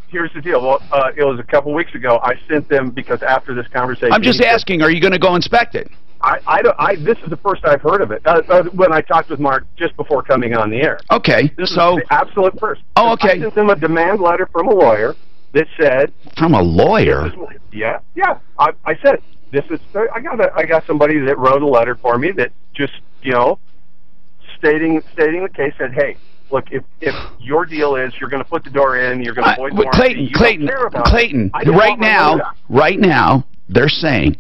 Here's the deal. Well, it was a couple weeks ago. I sent them, because after this conversation... I'm just asking, are you going to go inspect it? This is the first I've heard of it, when I talked with Mark just before coming on the air. Okay, This is the absolute first. Oh, okay. I sent them a demand letter from a lawyer that said... From a lawyer? Yeah. I said, this is... I got somebody that wrote a letter for me that just, stating the case, said, hey, look, if your deal is you're going to put the door in, you're going to void the warranty, Clayton, right now, they're saying...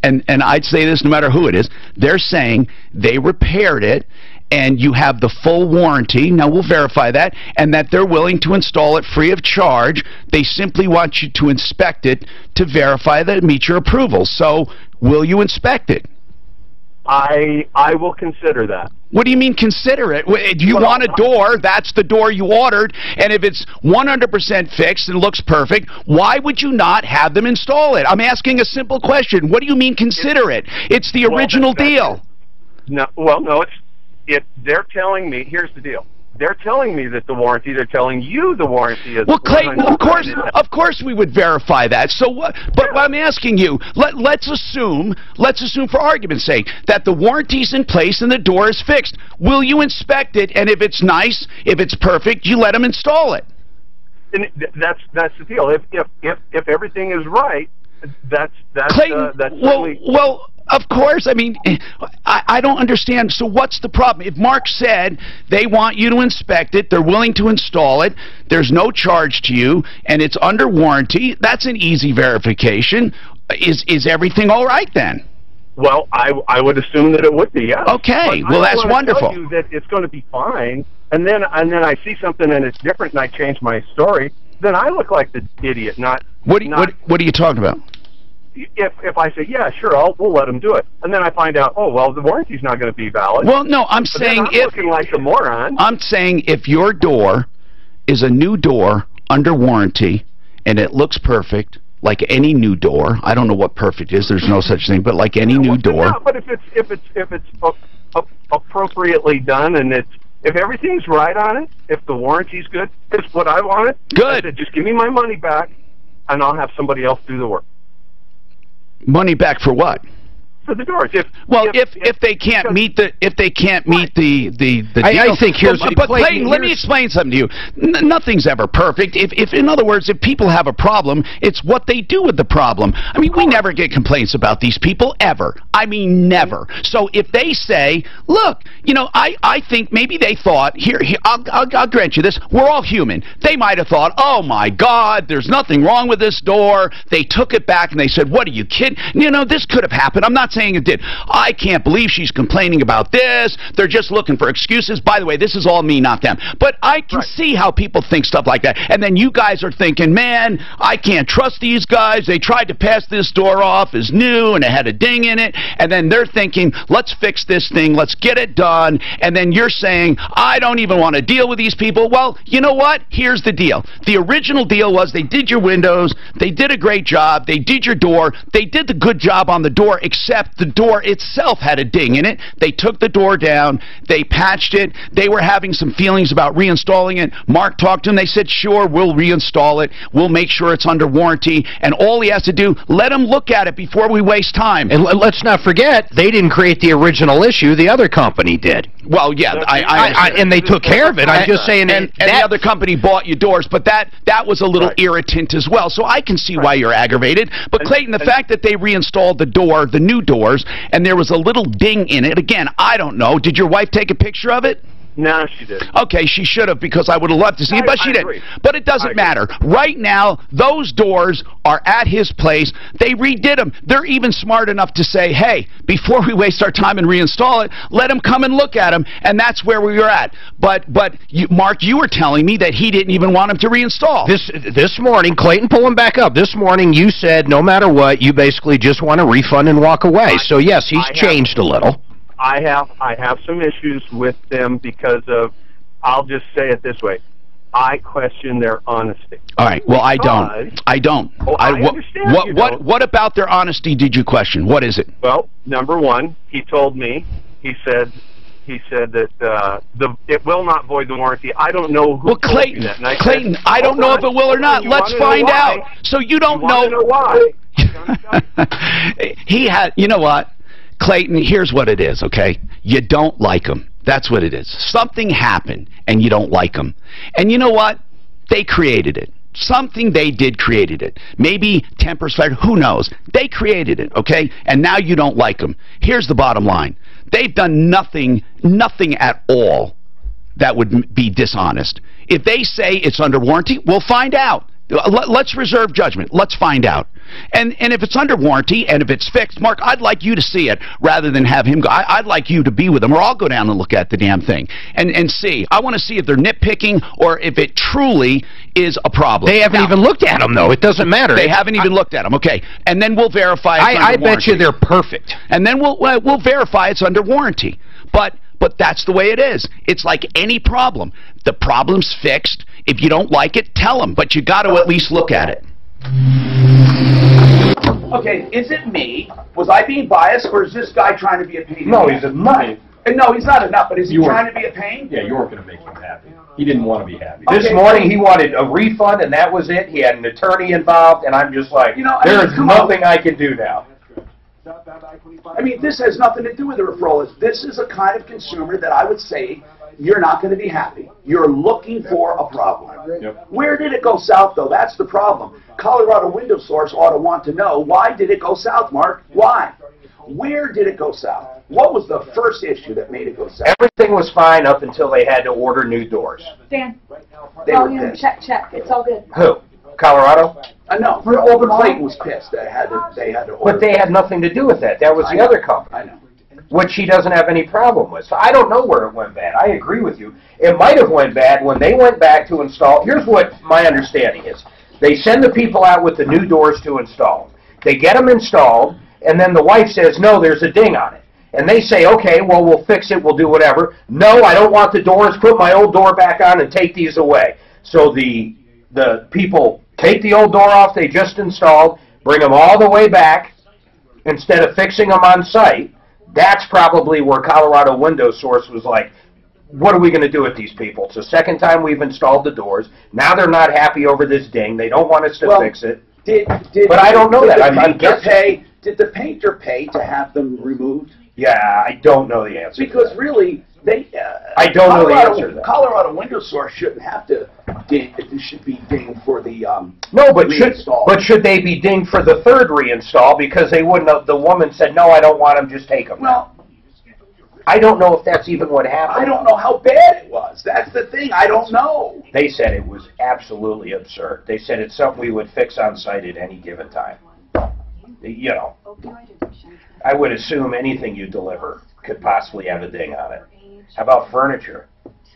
And I'd say this no matter who it is, they're saying they repaired it and you have the full warranty, now we'll verify that, and that they're willing to install it free of charge. They simply want you to inspect it to verify that it meets your approval. So, will you inspect it? I will consider that. What do you mean consider it? Do you want a door? That's the door you ordered. And if it's 100% fixed and looks perfect, why would you not have them install it? I'm asking a simple question. What do you mean consider it? It's the original deal. No, they're telling me, here's the deal. They're telling me that the warranty, they're telling you the warranty is... Well, Clayton, of course we would verify that. So what? But I'm asking you, let's assume for argument's sake that the warranty's in place and the door is fixed. Will you inspect it? And if it's nice, if it's perfect, you let them install it. And that's the deal. If everything is right, that's Clayton, well, of course. I mean, I don't understand. So what's the problem? If Mark said they want you to inspect it, they're willing to install it, there's no charge to you, and it's under warranty, that's an easy verification. Is everything all right then? Well, I would assume that it would be, yeah. Okay, well, that's wonderful. I tell you that it's going to be fine, and then I see something and it's different, and I change my story. Then I look like the idiot. What are you talking about? If I say, yeah, sure, we'll let them do it, and then I find out, oh, well, the warranty's not going to be valid. Well, no, I'm saying I'm looking like a moron. I'm saying if your door is a new door under warranty and it looks perfect, like any new door, I don't know what perfect is. There's no such thing, but like any new door. Yeah, but if it's appropriately done and if everything's right on it, if the warranty's good, it's what I wanted. Good. I said, just give me my money back, and I'll have somebody else do the work. Money back for what? For the doors. If they can't meet the deal. I think here's but Clayton, let me explain something to you. Nothing's ever perfect. If in other words, if people have a problem, it's what they do with the problem. I mean, we never get complaints about these people ever. I mean, never. So if they say, look, I think maybe they thought here I'll grant you this. We're all human. They might have thought, oh my God, there's nothing wrong with this door. They took it back and they said, what are you kidding? This could have happened. I'm not saying saying it did. I can't believe she's complaining about this. They're just looking for excuses. By the way, this is all me, not them. But I can see how people think stuff like that. And then you guys are thinking, man, I can't trust these guys. They tried to pass this door off as new, and it had a ding in it. And then they're thinking, let's fix this thing. Let's get it done. And then you're saying, I don't even want to deal with these people. Well, you know what? Here's the deal. The original deal was they did your windows. They did a great job. They did your door. They did the good job on the door, except the door itself had a ding in it. They took the door down. They patched it. They were having some feelings about reinstalling it. Mark talked to them. They said, sure, we'll reinstall it. We'll make sure it's under warranty. And all he has to do, let him look at it before we waste time. And let's not forget, they didn't create the original issue. The other company did. Well, yeah, and they took care of it. I'm just saying, and the other company bought you doors, but that was a little irritant as well. So I can see why you're aggravated. But Clayton, the fact that they reinstalled the door, the new doors, and there was a little ding in it. Again, I don't know. Did your wife take a picture of it? No, she didn't. Okay, she should have, because I would have loved to see it, but she didn't. But it doesn't matter. Right now, those doors are at his place. They redid them. They're even smart enough to say, hey, before we waste our time and reinstall it, let him come and look at them, and that's where we were at. But Mark, you were telling me that he didn't even want him to reinstall. This morning, Clayton, pull him back up. This morning, you said no matter what, you basically just want a refund and walk away. So yes, he's changed a little. I have some issues with them because of, I'll just say it this way, I question their honesty. All right. Well, I don't. Oh, I understand. What about their honesty did you question? What is it? Well, number one, he told me, he said that it will not void the warranty. I don't know who told you that. And Clayton, I don't know if it will or not. Let's find out. So you don't know why. He had, you know what? Clayton, here's what it is, okay? You don't like him. That's what it is. Something happened, and you don't like him. And you know what? They created it. Something they did created it. Maybe tempers flared. Who knows? They created it, okay? And now you don't like them. Here's the bottom line. They've done nothing at all that would be dishonest. If they say it's under warranty, we'll find out. Let's reserve judgment. Let's find out. And if it's under warranty and if it's fixed, Mark, I'd like you to see it rather than have him go. I'd like you to be with him, or I'll go down and look at the damn thing and see. I want to see if they're nitpicking or if it truly is a problem. They haven't even looked at them, though. It doesn't matter. They haven't even looked at them. Okay. And then we'll verify it's under warranty. I bet you they're perfect. And then we'll verify it's under warranty. But that's the way it is. It's like any problem. The problem's fixed. If you don't like it, tell them. But you got to at least look at it. Okay, is it me? Was I being biased, or is this guy trying to be a pain? No, he's a nut. No, he's not a nut, but is he trying to be a pain? Yeah, you weren't going to make him happy. He didn't want to be happy. This morning he wanted a refund, and that was it. He had an attorney involved, and I'm just like, there's nothing I can do now. I mean, this has nothing to do with the referral. This is a kind of consumer that I would say you're not going to be happy. You're looking for a problem. Yep. Where did it go south, though? That's the problem. Colorado Window Source ought to want to know, why did it go south, Mark? Why? Where did it go south? What was the first issue that made it go south? Everything was fine up until they had to order new doors. Dan, They were pissed. check. It's all good. Who? Colorado? No, Auburn Clayton was pissed. They had to order. But they had nothing to do with that. That was the other company. I know. Which he doesn't have any problem with. So I don't know where it went bad. I agree with you. It might have went bad when they went back to install. Here's what my understanding is. They send the people out with the new doors to install. They get them installed, and then the wife says, no, there's a ding on it. And they say, okay, well, we'll fix it, we'll do whatever. No, I don't want the doors. Put my old door back on and take these away. So the people take the old door off they just installed, bring them all the way back instead of fixing them on site. That's probably where Colorado Window Source was like, what are we going to do with these people? It's the second time we've installed the doors. Now they're not happy over this ding. They don't want us to fix it. But I don't know that. Did the painter pay to have them removed? Yeah, I don't know the answer. Because really, I don't know the answer to that. Colorado Window Source shouldn't have to ding. It should be dinged for the no, but should they be dinged for the third reinstall because they wouldn't have? The woman said, "No, I don't want them. Just take them." Well, I don't know if that's even what happened. I don't know how bad it was. That's the thing. I don't know. They said it was absolutely absurd. They said it's something we would fix on site at any given time. You know. I would assume anything you deliver could possibly have a ding on it. How about furniture?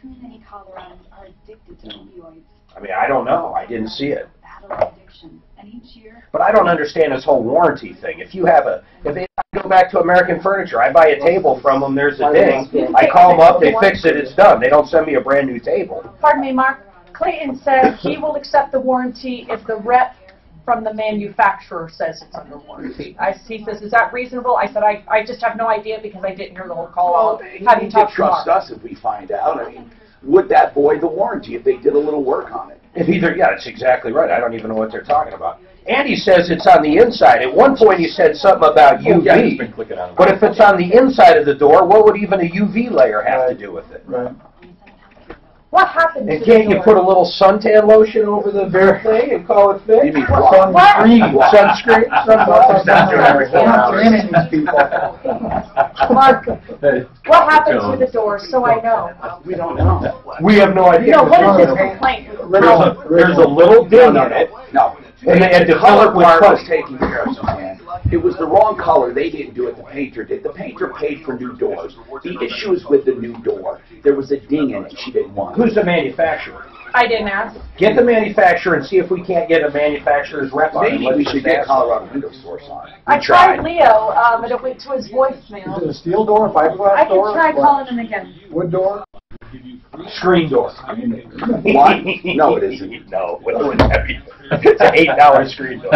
Too many Coloradans are addicted to opioids. I mean, I don't know. I didn't see it. Battle addiction. And each year... But I don't understand this whole warranty thing. If you have if I go back to American Furniture, I buy a table from them, there's a ding. I call them up, they fix it, it's done. They don't send me a brand new table. Pardon me, Mark. Clayton said he will accept the warranty if the rep from the manufacturer says it's under warranty. He says, is that reasonable? I said, I just have no idea because I didn't hear the whole call. Well, he could trust us if we find out. I mean, would that void the warranty if they did a little work on it? If either, yeah, that's exactly right. I don't even know what they're talking about. Andy says it's on the inside. At one point he said something about UV. Yeah, he's been clicking on it. But if it's on the inside of the door, what would even a UV layer have to do with it? Right. What happened And to can't the you put a little suntan lotion over the thing and call it fixed? You mean Sunscreen? Sunscreen? Mark, what happened to the door so I know? We don't know. We have no idea. No, what is his complaint? There's a little ding in it. No. And they had the to fill color it with part color. was taken care of, Suzanne. It was the wrong color. They didn't do it. The painter did. The painter paid for new doors. The issue is with the new door. There was a ding in it. She didn't want it. Who's the manufacturer? I didn't ask. Get the manufacturer and see if we can't get a manufacturer's rep on it. Maybe we should get Colorado Window Source on it. I tried Leo, and it went to his voicemail. Is it a steel door, fiberglass I can door? try calling him again. Wood door? Screen door. What? No, it isn't. No, it's heavy. It's an $8 screen door.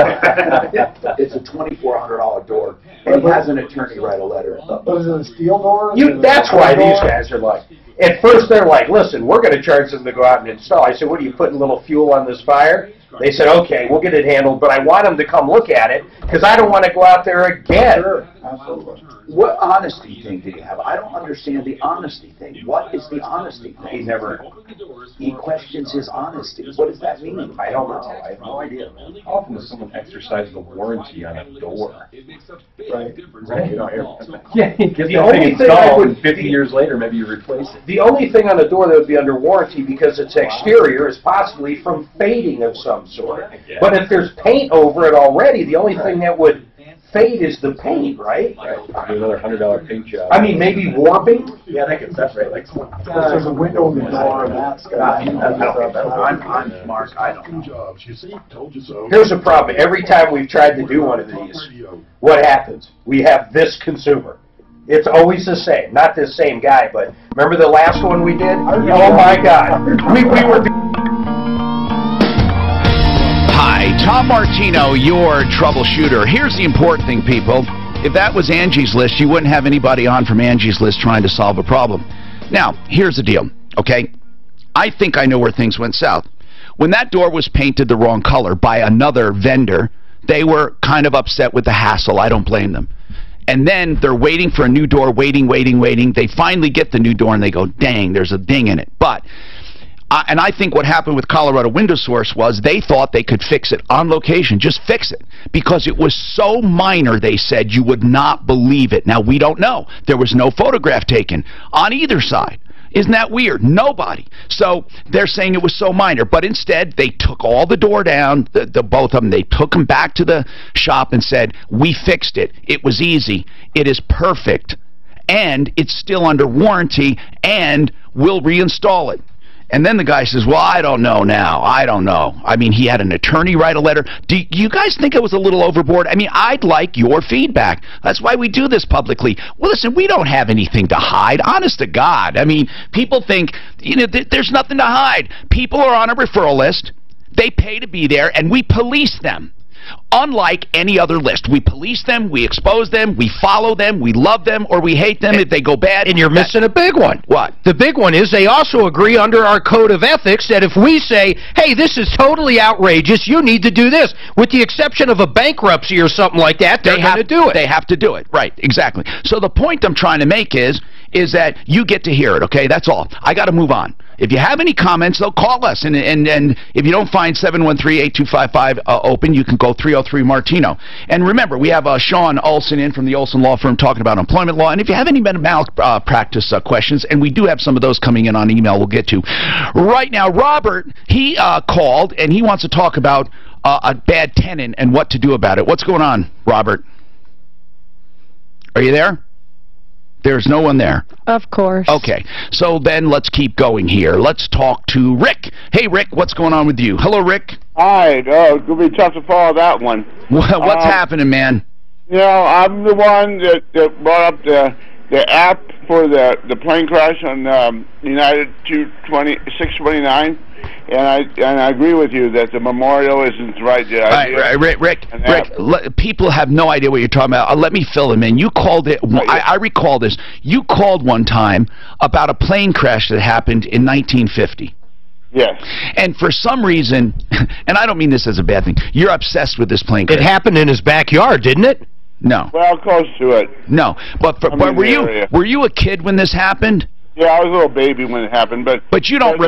It's a $2,400 door. And he has an attorney write a letter. Was it a steel door? That's why these guys are like, at first they're like, listen, we're going to charge them to go out and install. I said, what, are you putting a little fuel on this fire? They said, okay, we'll get it handled, but I want them to come look at it because I don't want to go out there again. Sure, absolutely. What honesty thing did he have? I don't understand the honesty thing. What is the honesty thing? He questions his honesty. What does that mean? I don't know. I have no idea, man. How often does someone exercise the warranty on a door? Right. Yeah, get The the only thing thing I installed, would- and 50 years later, maybe you replace it. The only thing on the door that would be under warranty because it's exterior is possibly from fading of some sort. Yeah. But if there's paint over it already, the only thing that would fade is the paint, right? Do another $100 paint job. I mean, maybe warping? Yeah, that can separate. Like, There's a window in the door, and that's got... I'm Mark. I don't know. Here's the problem. Every time we've tried to do one of these, what happens? We have this consumer. It's always the same. Not this same guy, but remember the last one we did? Oh, my God. We were... Hi, Tom Martino, your troubleshooter. Here's the important thing, people. If that was Angie's List, you wouldn't have anybody on from Angie's List trying to solve a problem. Now, here's the deal, okay? I think I know where things went south. When that door was painted the wrong color by another vendor, they were kind of upset with the hassle. I don't blame them. And then they're waiting for a new door, waiting. They finally get the new door, and they go, dang, there's a ding in it. But... and I think what happened with Colorado Window Source was they thought they could fix it on location, just fix it, because it was so minor, they said, you would not believe it. Now, we don't know. There was no photograph taken on either side. Isn't that weird? Nobody. So they're saying it was so minor, but instead they took all the door down, the both of them. They took them back to the shop and said, we fixed it. It was easy. It is perfect, and it's still under warranty, and we'll reinstall it. And then the guy says, well, I don't know now. I don't know. I mean, he had an attorney write a letter. Do you guys think it was a little overboard? I mean, I'd like your feedback. That's why we do this publicly. Well, listen, we don't have anything to hide. Honest to God. I mean, people think, you know, there's nothing to hide. People are on a referral list. They pay to be there, and we police them. Unlike any other list. We police them, we expose them, we follow them, we love them, or we hate them if they go bad. And you're missing a big one. What? The big one is they also agree under our code of ethics that if we say, hey, this is totally outrageous, you need to do this, with the exception of a bankruptcy or something like that, they're going to do it. They have to do it. Right, exactly. So the point I'm trying to make is that you get to hear it, okay? That's all. I got to move on. If you have any comments, they'll call us. And if you don't find 713-8255 open, you can go 303-Martino. And remember, we have Sean Olson in from the Olson Law Firm talking about employment law. And if you have any malpractice questions, and we do have some of those coming in on email we'll get to. Right now, Robert, he called, and he wants to talk about a bad tenant and what to do about it. What's going on, Robert? Are you there? There's no one there. Of course. Okay, so then let's keep going here. Let's talk to Rick. Hey, Rick, what's going on with you? Hello, Rick. Hi. It's going to be tough to follow that one. What's happening, man? You know, I'm the one that brought up the app for the plane crash on United 629, and I agree with you that the memorial isn't the right idea. Rick, people have no idea what you're talking about. Let me fill them in. You called it, I recall this, you called one time about a plane crash that happened in 1950. Yes. And for some reason, and I don't mean this as a bad thing, you're obsessed with this plane crash. It happened in his backyard, didn't it? No. Well, close to it. No, but were you a kid when this happened? Yeah, I was a little baby when it happened, but you don't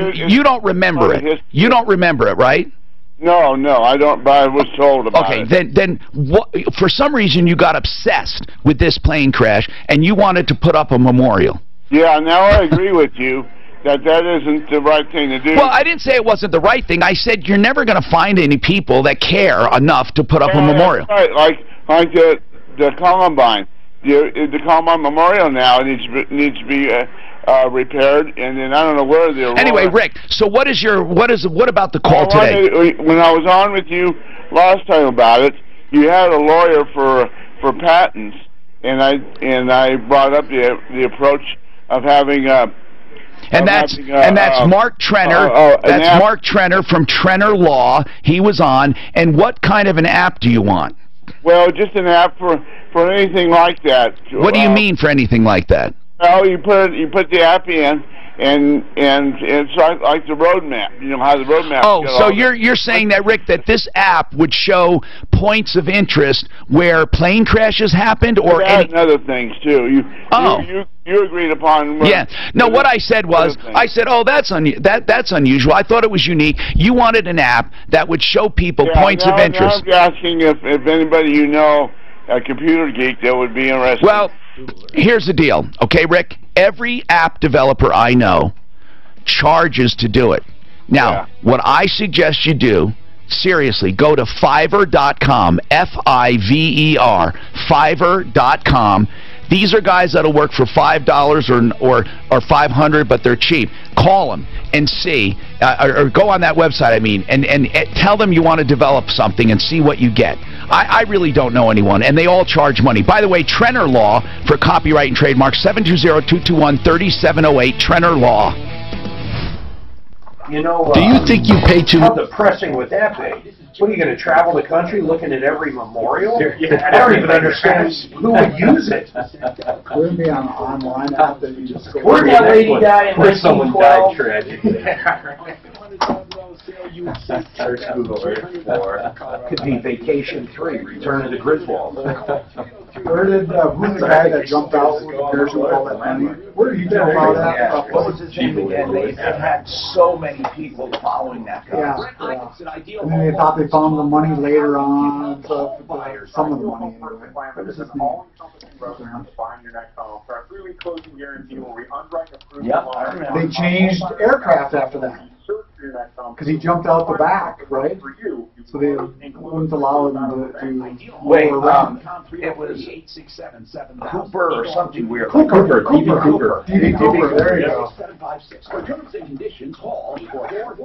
remember it. You don't remember it, right? No, I don't. But I was told about it. Okay, then what, for some reason you got obsessed with this plane crash and you wanted to put up a memorial. Yeah, now I agree with you that isn't the right thing to do. Well, I didn't say it wasn't the right thing. I said you're never going to find any people that care enough to put up a memorial. Right, like the Columbine. The Columbine Memorial now needs to be repaired, and then I don't know where they're. Anyway, Rick, so what about the call today? When I was on with you last time about it, you had a lawyer for patents, and I brought up the approach of having and that's Mark Trenner. That's Mark Trenner from Trenner Law. He was on. And what kind of an app do you want? Well, just an app for anything like that. What do you mean for anything like that? Well, you put the app in, and it's like the road map. You know how the road map. Oh, so you're saying that, Rick, that this app would show points of interest where plane crashes happened, or any other things too. You agreed upon. Yeah. No, what I said was, oh, that's unusual. I thought it was unique. You wanted an app that would show people points of interest. Now I'm asking if anybody you know, a computer geek, that would be interested. Well, here's the deal, okay, Rick? Every app developer I know charges to do it. Now, what I suggest you do, seriously, go to Fiverr.com, F-I-V-E-R, Fiverr.com. These are guys that'll work for $5 or $500, but they're cheap. Call them and see, or go on that website, I mean, and tell them you want to develop something and see what you get. I really don't know anyone, and they all charge money. By the way, Trenner Law for copyright and trademark, 720-221-3708, Trenner Law. You know, do you think you pay too much? How depressing would that be? What, are you going to travel the country looking at every memorial? I don't even understand who would use it. Wouldn't be an online app that you just go. Where'd that lady die in 1912? Someone died tragically. Search Google Earth for could be Vacation 3, Return of the Griswold. Where did who's the guy that jumped out with the parachute with all that money? Where did he jump out at? What was his name again? They had so many people following that guy. Yeah. And then they thought they found the money later on. Some of the money anyway. What is his name? They changed aircraft after that. Because he jumped out the back, right? So they wouldn't allow him to wait, it was Cooper or something weird. Cooper. D.B. Cooper, there you go.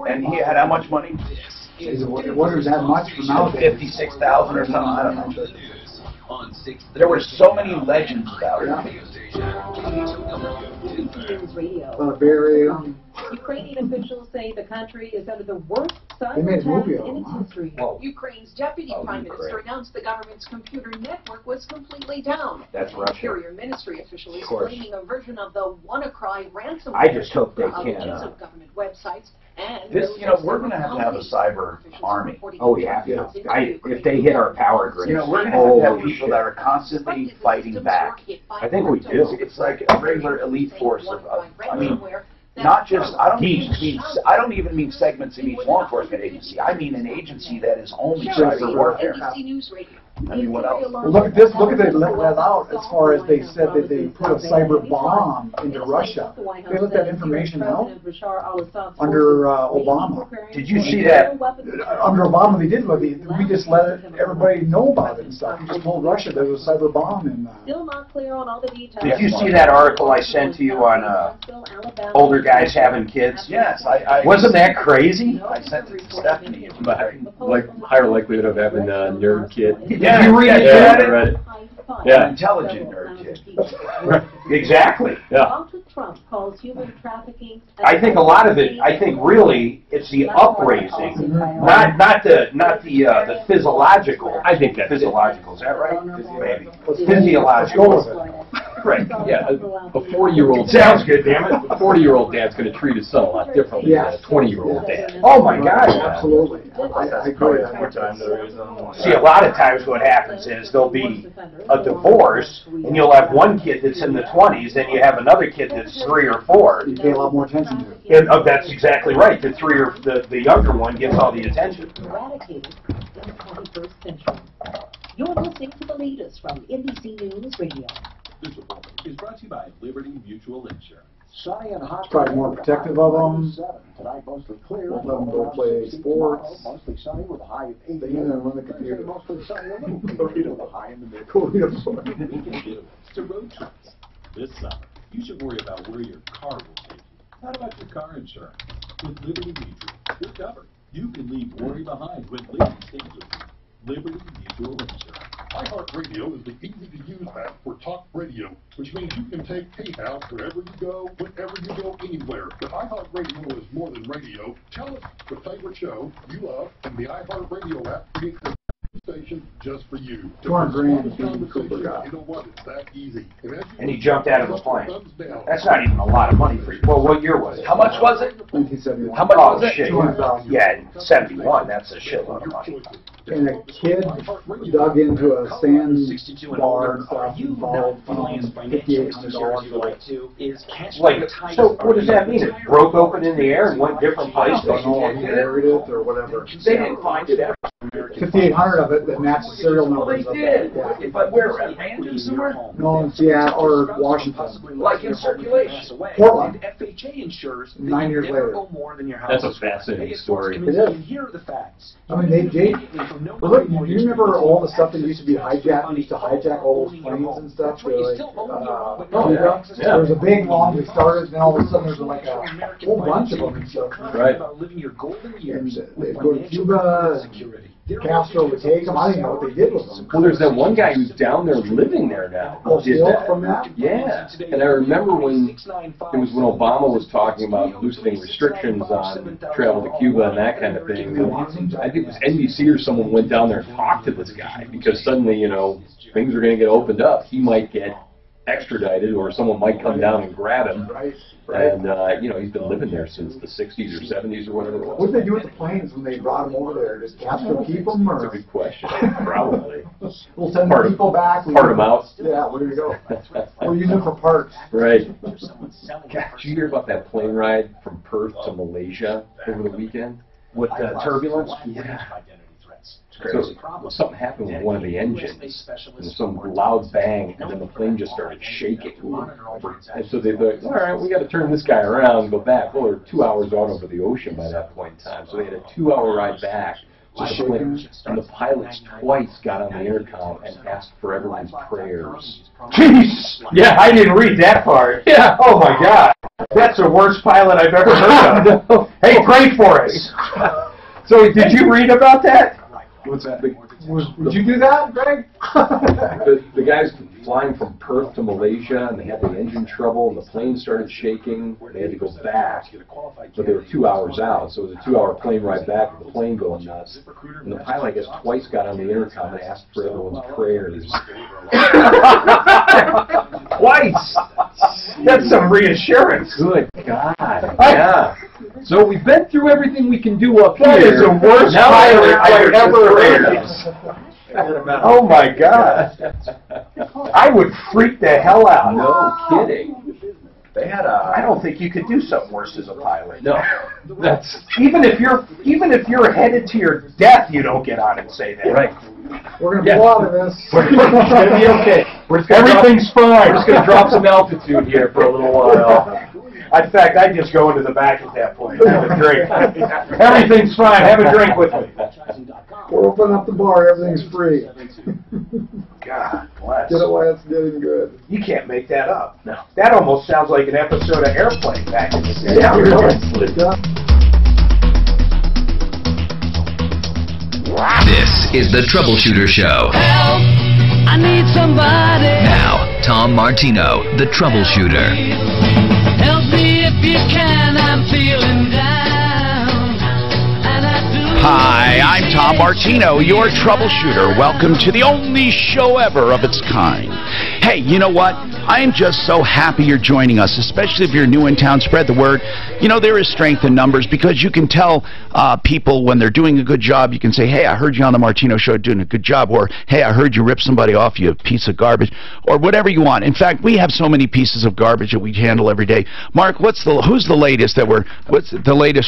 And he had how much money? It wasn't that much for nowadays. 56,000 or something, I don't know. There were so many legends about it. Ukrainian officials say the country is under the worst They made a movie cyber attack of in it, its history. Ukraine's deputy prime minister announced the government's computer network was completely down. That's Russia. Interior ministry officials claiming a version of the WannaCry ransomware. I just hope they can. Of government websites and this, you know, we're going to have a cyber army. Oh, we have to. If they hit our power grids. You know, we're going to have people that are constantly fighting back. I think we do. It's like a regular elite force of I mean, not just, I don't even mean segments in each law enforcement agency. I mean an agency that is only cyber warfare. I mean, what else? Well, look at this. Look at they let that out as far as they said that they put a cyber bomb into Russia. They let that information out under Obama. Did you see that? Under Obama, they did. We just let everybody know about it and stuff. We just told Russia there was a cyber bomb in. Still not clear on all the details. Did you see that article I sent to you on older guys having kids? Yes, Wasn't that crazy? I sent it to Stephanie. Like higher likelihood of having a nerd kid. Yeah, did you read it? Yeah, I read it. Yeah. Intelligent nerd kid. Exactly. Yeah. Trump calls human trafficking. I think a lot of it. I think really it's the upraising, not the physiological. I think that's physiological. Is that right? Maybe Let's physiological. go with it. Right. Yeah. A 40-year-old. Sounds good, damn it. A 40-year-old dad's going to treat his son a lot differently Yeah. than a 20-year-old dad. Oh my God. Absolutely. I agree. See, a lot of times what happens is there'll be a divorce, and you'll have one kid that's in the 20s, and you have another kid that's 3 or 4. You pay a lot more attention to it. And, that's exactly right. The 3 or the younger one gets all the attention. Eradicated in the 21st century. You're listening to the latest from NBC News Radio. This report is brought to you by Liberty Mutual Insurance. Sunny and hot. Probably more protective of them. Won't let them go play sports. Mostly sunny with a high of 8. They even run the computer. Mostly sunny with a high in the mid. Go read a book. To road trips. This summer, you should worry about where your car will take you. Not about your car insurance. With Liberty Mutual, you're covered. You can leave worry behind when Liberty stands with you. Liberty Mutual Insurance. iHeartRadio is the easy-to-use app for talk radio, which means you can take PayPal wherever you go, whenever you go, anywhere. But iHeartRadio is more than radio. Tell us the favorite show you love, and the iHeartRadio app creates a station just for you. $200,000 being Cooper guy. You know what? It's that easy. And he jumped out of the plane. That's not even a lot of money for you. Well, what year was it? How much was it? 1971. How much was it? Shit. 200,000. Yeah, in 71, that's a shitload of money. And a kid dug into a sandbar and stuff and found $5,800. Like, so what does that mean? It broke open in the air and went different places? I don't know, he buried it or whatever. They didn't find it ever. 5,800 of it that matched the serial numbers. Well, they did. Yeah. But where? At Random somewhere? No, in Seattle or Washington. Like in circulation. Portland. FHA insures 9 years later. more than your house. That's a fascinating story. It is. Here are the facts. I mean, they well, look, do you remember all the stuff that used to be hijacked? We used to hijack all those planes and stuff. Like, there was a big long that started, and then all of a sudden there's like a whole bunch of them and stuff. Right. And they'd go to Cuba, Castro would take them. I didn't know what they did with them. Well, there's that one guy who's down there living there now. Oh, Did still that. from that? Yeah. And I remember when it was when Obama was talking about loosening restrictions on travel to Cuba and that kind of thing. And I think it was NBC or someone went down there and talked to this guy because suddenly, you know, things are going to get opened up. He might get extradited or someone might come down and grab him. Right. And, you know, he's been living there since the 60s or 70s or whatever it was. What did they do with the planes when they brought them over there? Did Castro keep them? Or? That's a good question. Probably. We'll send the people back. Part them out. Yeah, there you go. We'll use them for parts. Right. God, did you hear about that plane ride from Perth to Malaysia over the weekend? With turbulence? Yeah. So something happened with one of the engines, and some loud bang, and then the plane just started shaking. And so they thought, all right, we got to turn this guy around and go back. Well, they're 2 hours out over the ocean by that point in time, so they had a 2-hour ride back to the plane, and the pilots twice got on the intercom and asked for everyone's prayers. Jeez! Yeah, I didn't read that part. Yeah. Oh my God, that's the worst pilot I've ever heard of. Hey, pray for us. So, did you read about that? What's that? Would you do that, Greg? The guys flying from Perth to Malaysia, and they had the engine trouble, and the plane started shaking. They had to go back, but they were 2 hours out, so it was a 2-hour plane ride back with the plane going nuts. And the pilot, I guess, twice got on the intercom and asked for everyone's prayers. Twice! That's some reassurance. Good God. Yeah. So we've been through everything we can do up That here. is the worst pilot I've ever heard of. Oh my God. I would freak the hell out. No kidding. They had I don't think you could do something worse as a pilot. No, that's even if you're headed to your death, you don't get on and say that. right. We're going to pull out of this. It's going to be okay. Everything's fine. We're just going to drop some altitude here for a little while. In fact, I'd just go into the back at that point and have a drink. Everything's fine. Have a drink with me. We're opening up the bar. Everything's free. God bless. Get it while it's getting good. You can't make that up. No. That almost sounds like an episode of Airplane back in the day. Yeah, really. This is the Troubleshooter Show. Help! I need somebody. Now, Tom Martino, the Troubleshooter. Help me if you can. I'm feeling down. And I do. Hi, I'm Tom Martino, your troubleshooter. Welcome to the only show ever of its kind. Hey, you know what? I am just so happy you're joining us, especially if you're new in town. Spread the word. You know, there is strength in numbers because you can tell people when they're doing a good job. You can say, hey, I heard you on the Martino Show doing a good job, or hey, I heard you rip somebody off, you piece of garbage, or whatever you want. In fact, we have so many pieces of garbage that we handle every day. Mark, what's the latest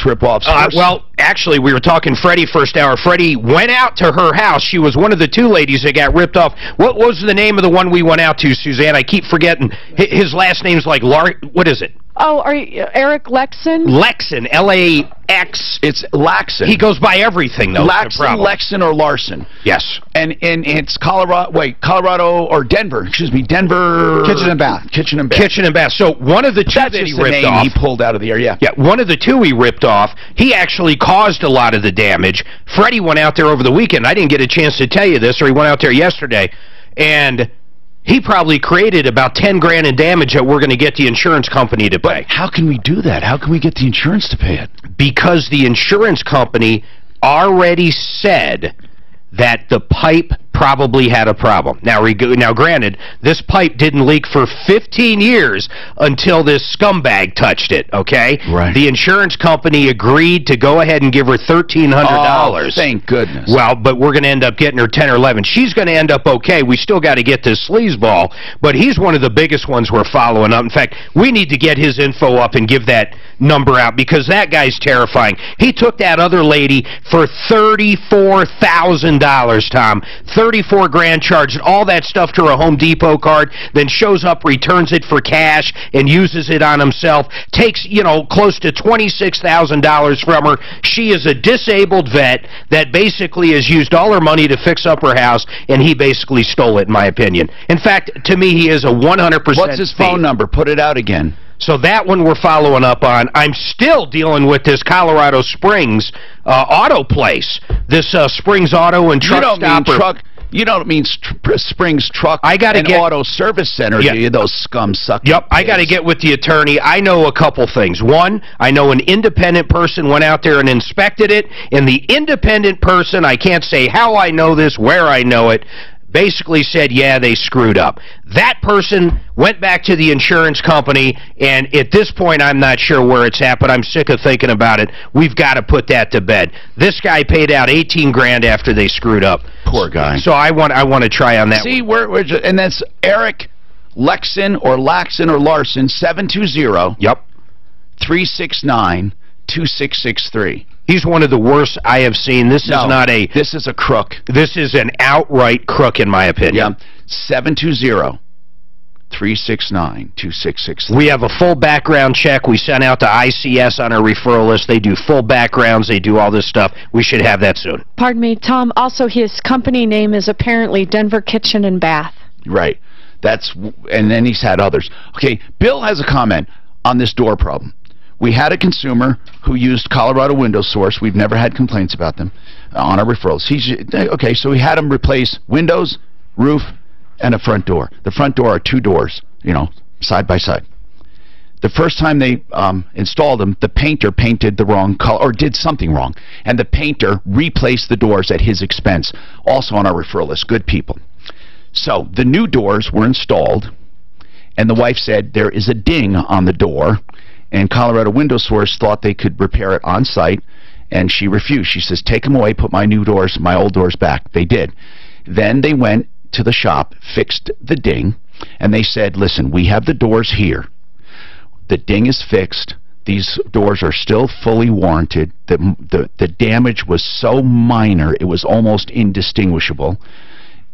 rip-offs? Well, actually, we were talking Freddie first hour. Freddie went out to her house. She was one of the two ladies that got ripped off. What was the name of the one we went out to, Suzanne? I keep forgetting. His last name's like what is it? Oh, are you Eric Lexon? Lexon, L-A-X. It's Laxon. He goes by everything, though. Laxon, Lexon, or Larson. Yes. And it's Colorado or Denver. Excuse me, Denver. Kitchen and Bath. Kitchen and Bath. Kitchen and Bath. So one of the two that he ripped off. He pulled out of the air, yeah. Yeah, one of the two he ripped off. He actually caused a lot of the damage. Freddie went out there over the weekend. I didn't get a chance to tell you this, or he went out there yesterday, and he probably created about 10 grand in damage that we're going to get the insurance company to pay. But how can we do that? How can we get the insurance to pay it? Because the insurance company already said that the pipe probably had a problem. Now, granted, this pipe didn't leak for 15 years until this scumbag touched it, okay? Right. The insurance company agreed to go ahead and give her $1,300. Oh, thank goodness. Well, but we're going to end up getting her 10 or 11. She's going to end up okay. We still got to get this sleazeball, but he's one of the biggest ones we're following up. In fact, we need to get his info up and give that number out because that guy's terrifying. He took that other lady for $34,000, Tom. 34 grand, charged all that stuff to a Home Depot card, then shows up, returns it for cash, and uses it on himself. Takes, you know, close to $26,000 from her. She is a disabled vet that basically has used all her money to fix up her house, and he basically stole it, in my opinion. In fact, to me, he is a 100% What's his phone number? Put it out again. So that one we're following up on. I'm still dealing with this Colorado Springs auto place. This Springs Auto and Truck Stopper. You don't mean Springs Truck and Auto Service Center, do you, those scum suckers? Yep, I got to get with the attorney. I know a couple things. One, I know an independent person went out there and inspected it, and the independent person, I can't say how I know this, where I know it, basically said, yeah, they screwed up. That person went back to the insurance company, and at this point, I'm not sure where it's at, but I'm sick of thinking about it. We've got to put that to bed. This guy paid out 18 grand after they screwed up. Poor guy. So I want to try on that. See, and that's Eric Lexon or Laxon or Larson, 720. Yep. 369-2663. He's one of the worst I have seen. This is not a... This is a crook. This is an outright crook, in my opinion. Yeah. 720-369-2663. We have a full background check. We sent out to ICS on our referral list. They do full backgrounds. They do all this stuff. We should have that soon. Pardon me, Tom. Also, his company name is apparently Denver Kitchen and Bath. Right. And then he's had others. Okay, Bill has a comment on this door problem. We had a consumer who used Colorado Window Source. We've never had complaints about them on our referrals. Okay, so we had him replace windows, roof, and a front door. The front door are two doors, you know, side by side. The first time they installed them, the painter painted the wrong color, or did something wrong, and the painter replaced the doors at his expense, also on our referral list. Good people. So the new doors were installed, and the wife said there is a ding on the door, and Colorado Window Source thought they could repair it on site, and she refused. She says, take them away, put my new doors, my old doors back. They did. Then they went to the shop, fixed the ding, and they said, listen, we have the doors here. The ding is fixed. These doors are still fully warranted. The damage was so minor, it was almost indistinguishable.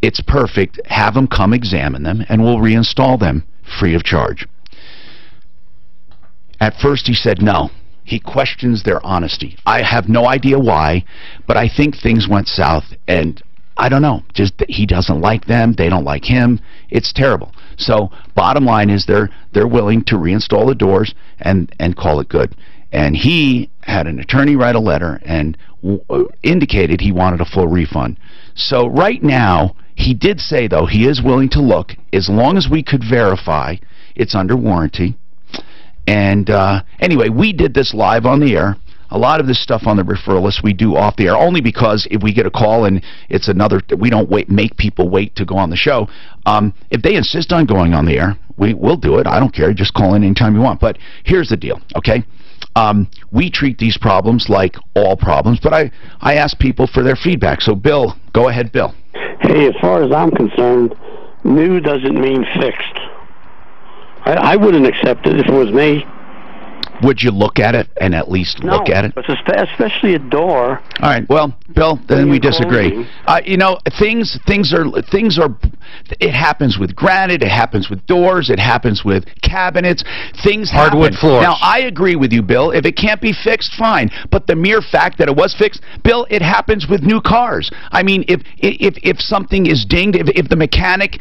It's perfect. Have them come examine them, and we'll reinstall them free of charge. At first he said no. He questions their honesty. I have no idea why, but I think things went south, and I don't know. Just he doesn't like them. They don't like him. It's terrible. So bottom line is they're willing to reinstall the doors and call it good. And he had an attorney write a letter and indicated he wanted a full refund. So right now, he did say, though, he is willing to look as long as we could verify it's under warranty. And anyway, we did this live on the air. A lot of this stuff on the referral list we do off the air, only because if we get a call and it's another, we don't make people wait to go on the show. If they insist on going on the air, we'll do it. I don't care. Just call in anytime you want. But here's the deal, okay? We treat these problems like all problems, but I ask people for their feedback. So, Bill, go ahead, Bill. Hey, as far as I'm concerned, new doesn't mean fixed. I wouldn't accept it if it was me. Would you look at it and at least look at it? Especially a door. All right. Well, Bill, then we disagree. You know, things are. It happens with granite. It happens with doors. It happens with cabinets. Things hardwood happen. floors. Now, I agree with you, Bill. If it can't be fixed, fine. But the mere fact that it was fixed, Bill, it happens with new cars. I mean, if something is dinged, if the mechanic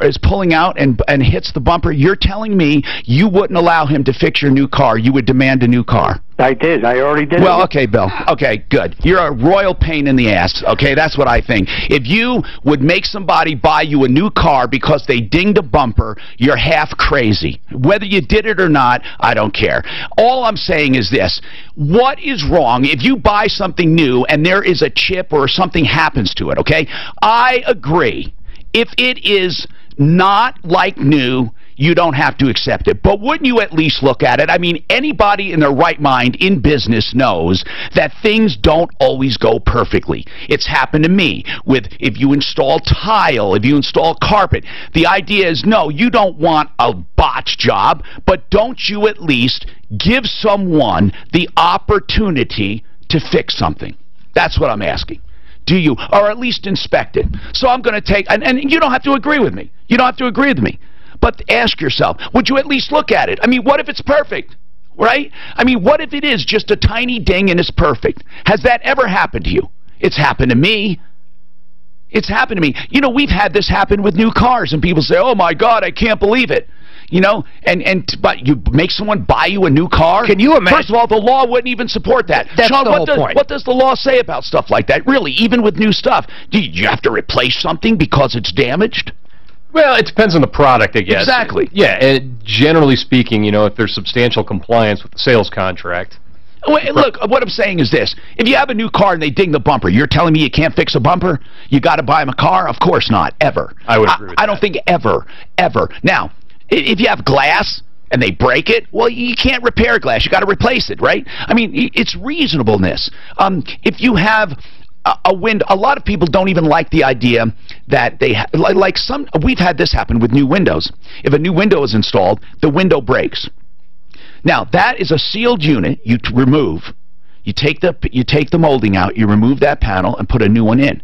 is pulling out and hits the bumper, you're telling me you wouldn't allow him to fix your new car. You would demand a new car. I did. I already did. Well, okay, Bill. Okay, good. You're a royal pain in the ass, okay? That's what I think. If you would make somebody buy you a new car because they dinged a bumper, you're half crazy. Whether you did it or not, I don't care. All I'm saying is this. What is wrong if you buy something new and there is a chip or something happens to it, okay? I agree. If it is not like new, you don't have to accept it. But wouldn't you at least look at it? I mean, anybody in their right mind in business knows that things don't always go perfectly. It's happened to me with if you install tile, if you install carpet. The idea is, no, you don't want a botch job, but don't you at least give someone the opportunity to fix something? That's what I'm asking. Do you? Or at least inspect it. So I'm going to take, and you don't have to agree with me. You don't have to agree with me. But ask yourself, would you at least look at it? I mean, what if it's perfect, right? I mean, what if it is just a tiny ding and it's perfect? Has that ever happened to you? It's happened to me. It's happened to me. You know, we've had this happen with new cars, and people say, oh, my God, I can't believe it. You know, but you make someone buy you a new car? Can you imagine? First of all, the law wouldn't even support that. That's Sean, the whole point. What does the law say about stuff like that? Really, even with new stuff? Do you have to replace something because it's damaged? Well, it depends on the product, I guess. Exactly. Yeah, and generally speaking, you know, if there's substantial compliance with the sales contract. Wait, look, what I'm saying is this. If you have a new car and they ding the bumper, you're telling me you can't fix a bumper? You got to buy them a car? Of course not, ever. I would agree with that. I don't think ever. Now, if you have glass and they break it, well, you can't repair glass. You got to replace it, right? I mean, it's reasonableness. If you have a window, a lot of people don't even like the idea that they we've had this happen with new windows. If a new window is installed, the window breaks. Now, that is a sealed unit you remove. You take the molding out, you remove that panel and put a new one in.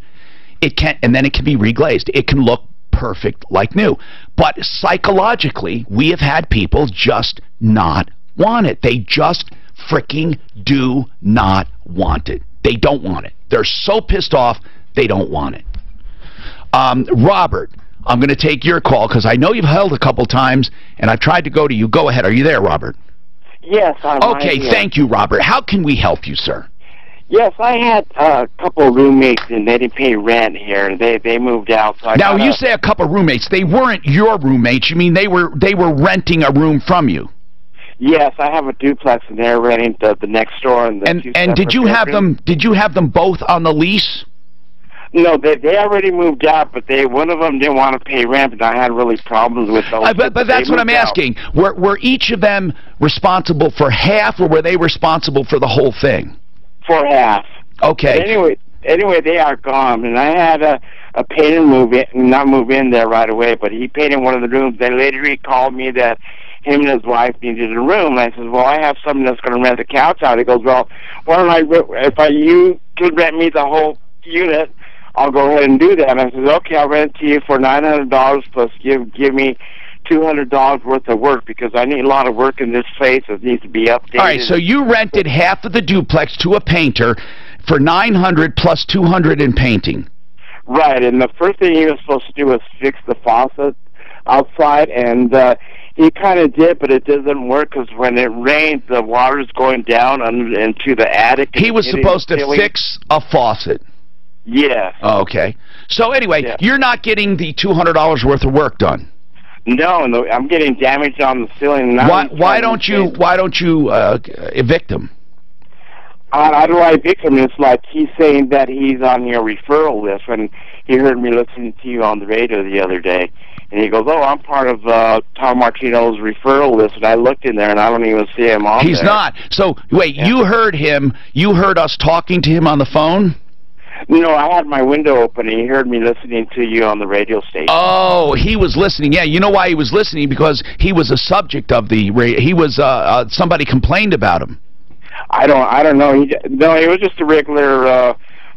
And then it can be reglazed. It can look perfect like new. But psychologically, we have had people just not want it. They just freaking do not want it. They don't want it. They're so pissed off, they don't want it. Robert, I'm going to take your call because I know you've held a couple times, and I tried to go to you. Go ahead. Are you there, Robert? Yes, I'm okay, thank you, Robert. How can we help you, sir? Yes, I had a couple of roommates, and they didn't pay rent here, and they moved out. So now, you say a couple of roommates. They weren't your roommates. You mean they were renting a room from you? Yes, I have a duplex, and they're renting the next door. And did you have them? Did you have them both on the lease? No, they already moved out, but one of them didn't want to pay rent, and I had really problems with those. But that's what I'm asking. Were each of them responsible for half, or were they responsible for the whole thing? For half. Okay. But anyway, they are gone, and I had a painter not move in there right away, but he painted one of the rooms. Then later he called me that him and his wife needed a room. And I said, well, I have someone that's going to rent the couch out. He goes, well, why don't you could rent me the whole unit, I'll go ahead and do that. And I said, okay, I'll rent it to you for $900 plus give me $200 worth of work because I need a lot of work in this place. It needs to be updated. All right, so you rented half of the duplex to a painter for $900 plus $200 in painting. Right, and the first thing he was supposed to do was fix the faucet outside, and he kind of did, but it doesn't work because when it rains, the water's going down into the attic. He was supposed to fix a faucet. Yes. Oh, okay. So anyway, you're not getting the $200 worth of work done. No, I'm getting damage on the ceiling. Why don't you evict him? How do I evict him? It's like he's saying that he's on your referral list when he heard me listening to you on the radio the other day. And he goes, oh, I'm part of Tom Martino's referral list. And I looked in there, and I don't even see him on there. He's not. So, wait, you heard him, you heard us talking to him on the phone? No, I had my window open, and he heard me listening to you on the radio station. Oh, he was listening. Yeah, you know why he was listening? Because he was a subject of the radio. He was, somebody complained about him. I don't know. It was just a regular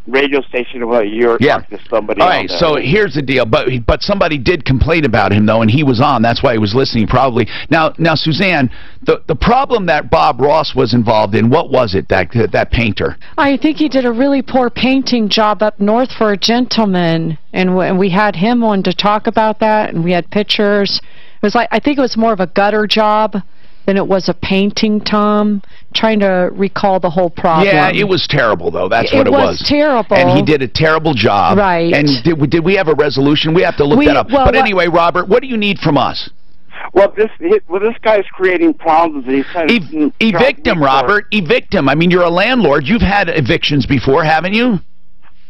radio station about you're talking to somebody. All right, so here's the deal. But somebody did complain about him, though, and he was on. That's why he was listening, probably. Now, Suzanne, the problem that Bob Ross was involved in, what was it, that painter? I think he did a really poor painting job up north for a gentleman, and we had him on to talk about that, and we had pictures. It was like, I think it was more of a gutter job than it was a painting, Tom. Trying to recall the whole problem. Yeah, it was terrible, though. That's what it was. It was terrible. And he did a terrible job. Right. And did we have a resolution? We have to look that up. Well, but anyway, Robert, what do you need from us? Well, this guy's creating problems. He's trying to evict him, Robert. Evict him. I mean, you're a landlord. You've had evictions before, haven't you?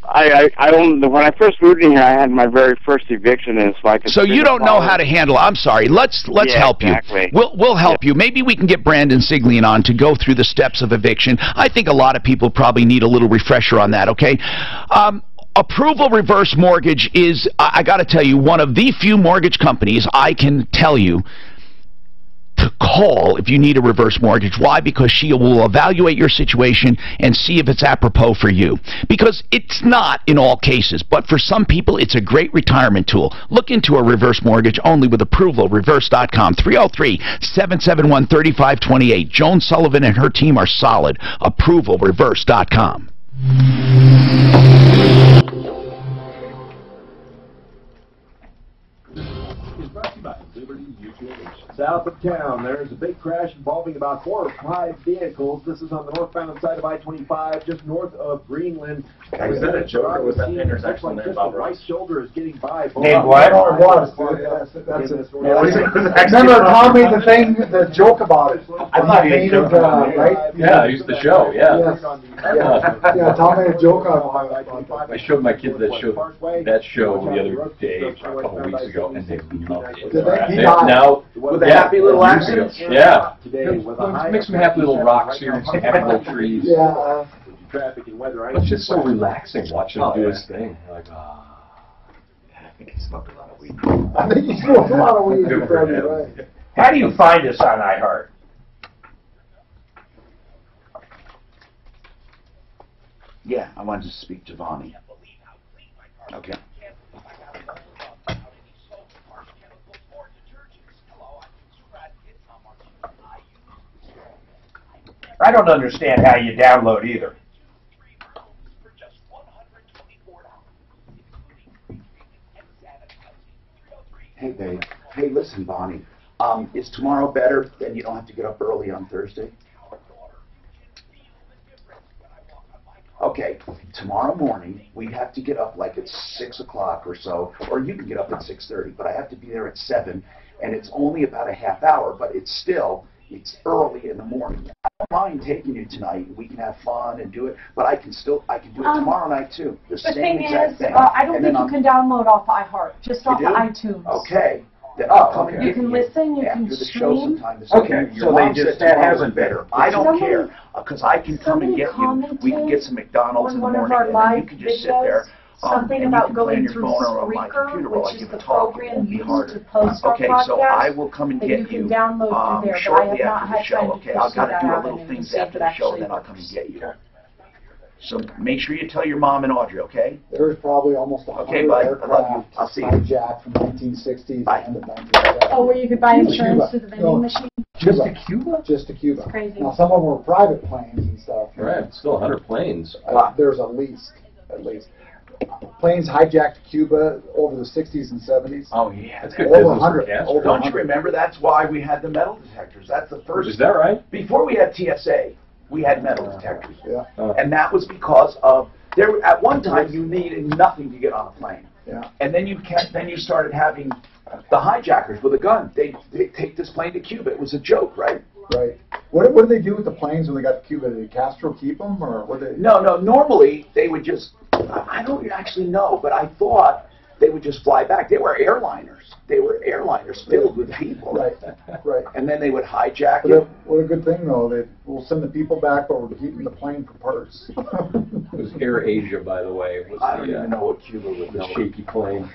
I don't. When I first moved in here, I had my very first eviction, and it's like. So you don't know how to handle it. I'm sorry. Let's help you. We'll help you. Maybe we can get Brandon Siglian on to go through the steps of eviction. I think a lot of people probably need a little refresher on that. Okay. Approval Reverse Mortgage is, I got to tell you, one of the few mortgage companies I can tell you to call if you need a reverse mortgage. Why? Because she will evaluate your situation and see if it's apropos for you. Because it's not in all cases, but for some people, it's a great retirement tool. Look into a reverse mortgage only with approval. Reverse.com. 303-771-3528. Joan Sullivan and her team are solid. Approval. Reverse.com. South of town, there's a big crash involving about 4 or 5 vehicles. This is on the northbound side of I-25, just north of Greenland. Was that a joke or was that an intersection there, Bob Ross? Right shoulder is getting by. Name what? Oh, it was. That's it. Remember Tom made the joke about it. I thought he painted, right? Yeah, he used the show, yeah. Yes. Yeah, Tom made a joke on it. I showed my kids that show the other day, a couple weeks ago, and they loved it. Now, with a happy little accident? Yeah. Make some happy little rocks here and some happy little trees. Yeah. Traffic and weather. It's just so relaxing watching him do his thing. Like, I think he smoked a lot of weed. I think he smoked a lot of weed. You're probably right. How do you find us on iHeart? Yeah, I wanted to speak to Vonnie. Okay. I don't understand how you download either. Hey, babe. Hey, listen, Bonnie. Is tomorrow better? Then you don't have to get up early on Thursday? Okay, tomorrow morning, we'd have to get up like at 6 o'clock or so, or you can get up at 6:30, but I have to be there at 7, and it's only about a half hour, but it's early in the morning. I don't mind taking you tonight, and we can have fun and do it, but I can do it tomorrow night, too. The same exact thing. I don't think you can download off iHeart, just off of iTunes. Okay. Then I'll come and you can listen, you can stream. Okay, so that hasn't been. I don't care, because I can come and get you. We can get some McDonald's in the morning, and then you can just sit there. Something and about you can play on going your through phone or on my Spreaker, computer while I which give is a the talk. It program won't be used hard. to post our Okay, so podcast I will come and that get you can download through there, but I shortly have not after the had show. time to Okay, I've pursue got to that do a avenue little and things see if after it the show, actually then I'll come and works. get you. So make sure you tell your mom and Audrey, okay? There's probably almost 100 Okay, bud. I love you. aircraft I'll see you. hijacked from 1960 to end of 1970. Oh, where you could buy insurance Cuba. through the vending No, machine? Just to Cuba? Just to Cuba. It's crazy. Now, some of them were private planes and stuff. Right, still 100 planes. There's at least. Planes hijacked to Cuba over the 60s and 70s. Oh, yeah. That's good. Over 100. Over Don't you 100. remember? That's why we had the metal detectors. That's the first. Is that right? Before we had TSA, we had metal detectors. Yeah. And that was because of, at one time, you needed nothing to get on a plane. Yeah. And then you started having the hijackers with a gun. They take this plane to Cuba. It was a joke, right? Right. What did they do with the planes when they got to Cuba? Did Castro keep them, or what? No. Normally they would just. I don't actually know, but I thought they would just fly back. They were airliners. They were airliners filled with people. Right. Right. And then they would hijack But it. what a good thing though. They will send the people back, but we're keeping the plane for parts. It was Air Asia, by the way. Was I don't even know what Cuba would the know. shaky plane.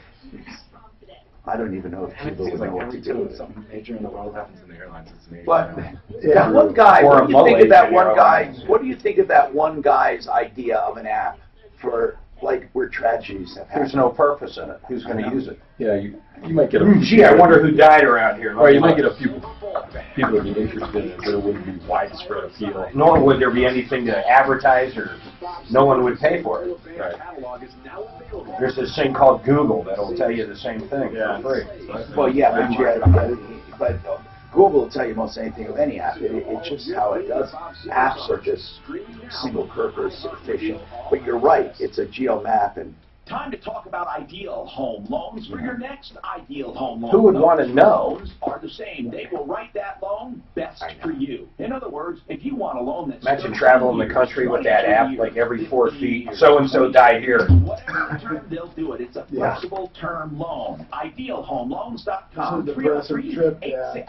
I don't even know if Cuba would know what to do. Something major in the world happens in the airlines. It's major. But that one guy, Or what a do you think of that one Malaysian guy? airlines. What do you think of that one guy's idea of an app for like where tragedies have happened? There's no purpose in it. Who's going to use it? Yeah, you might get a Gee, I wonder who died around here. Or you might get a few people would be interested in it, but it wouldn't be widespread appeal. Nor would there be anything to advertise, or no one would pay for it. Right. There's this thing called Google that'll tell you the same thing for free. Well, yeah, but Google will tell you most anything of any app. It's just how it does. Apps are just single purpose, efficient. But you're right, it's a geomap. And time to talk about ideal home loans for your next ideal home loan. Who would want to know? Loans are the same. They will write that loan best for you. In other words, if you want a loan that's Imagine traveling the country with that app, like every 4 feet, so-and-so died here. Whatever term they'll do it. It's a flexible term loan. Idealhomeloans.com.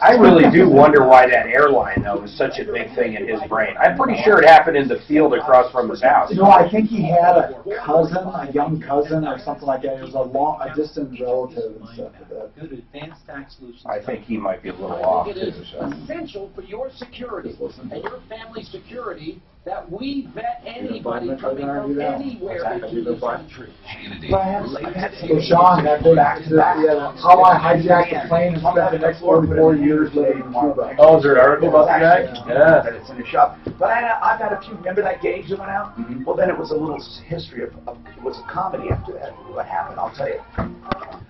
I really do wonder why that airline, though, is such a big thing in his brain. I'm pretty sure it happened in the field across from his house. No, I think he had a cousin, a young cousin, or something like that. It was a distant relative and stuff like that. Go to Advanced Tax Solutions. I think he might be a little off, It too. is essential for your security and your family's security that we vet anybody coming from anywhere into the country. So Sean, that goes back to how I hijacked the plane and spent the next 44 years living in Cuba. Oh, is there an article about the guy? Yeah. That it's in the shop. But I've had a few. Remember that gauge that went out? Well, then it was a little history of it was a comedy after that. What happened? I'll tell you.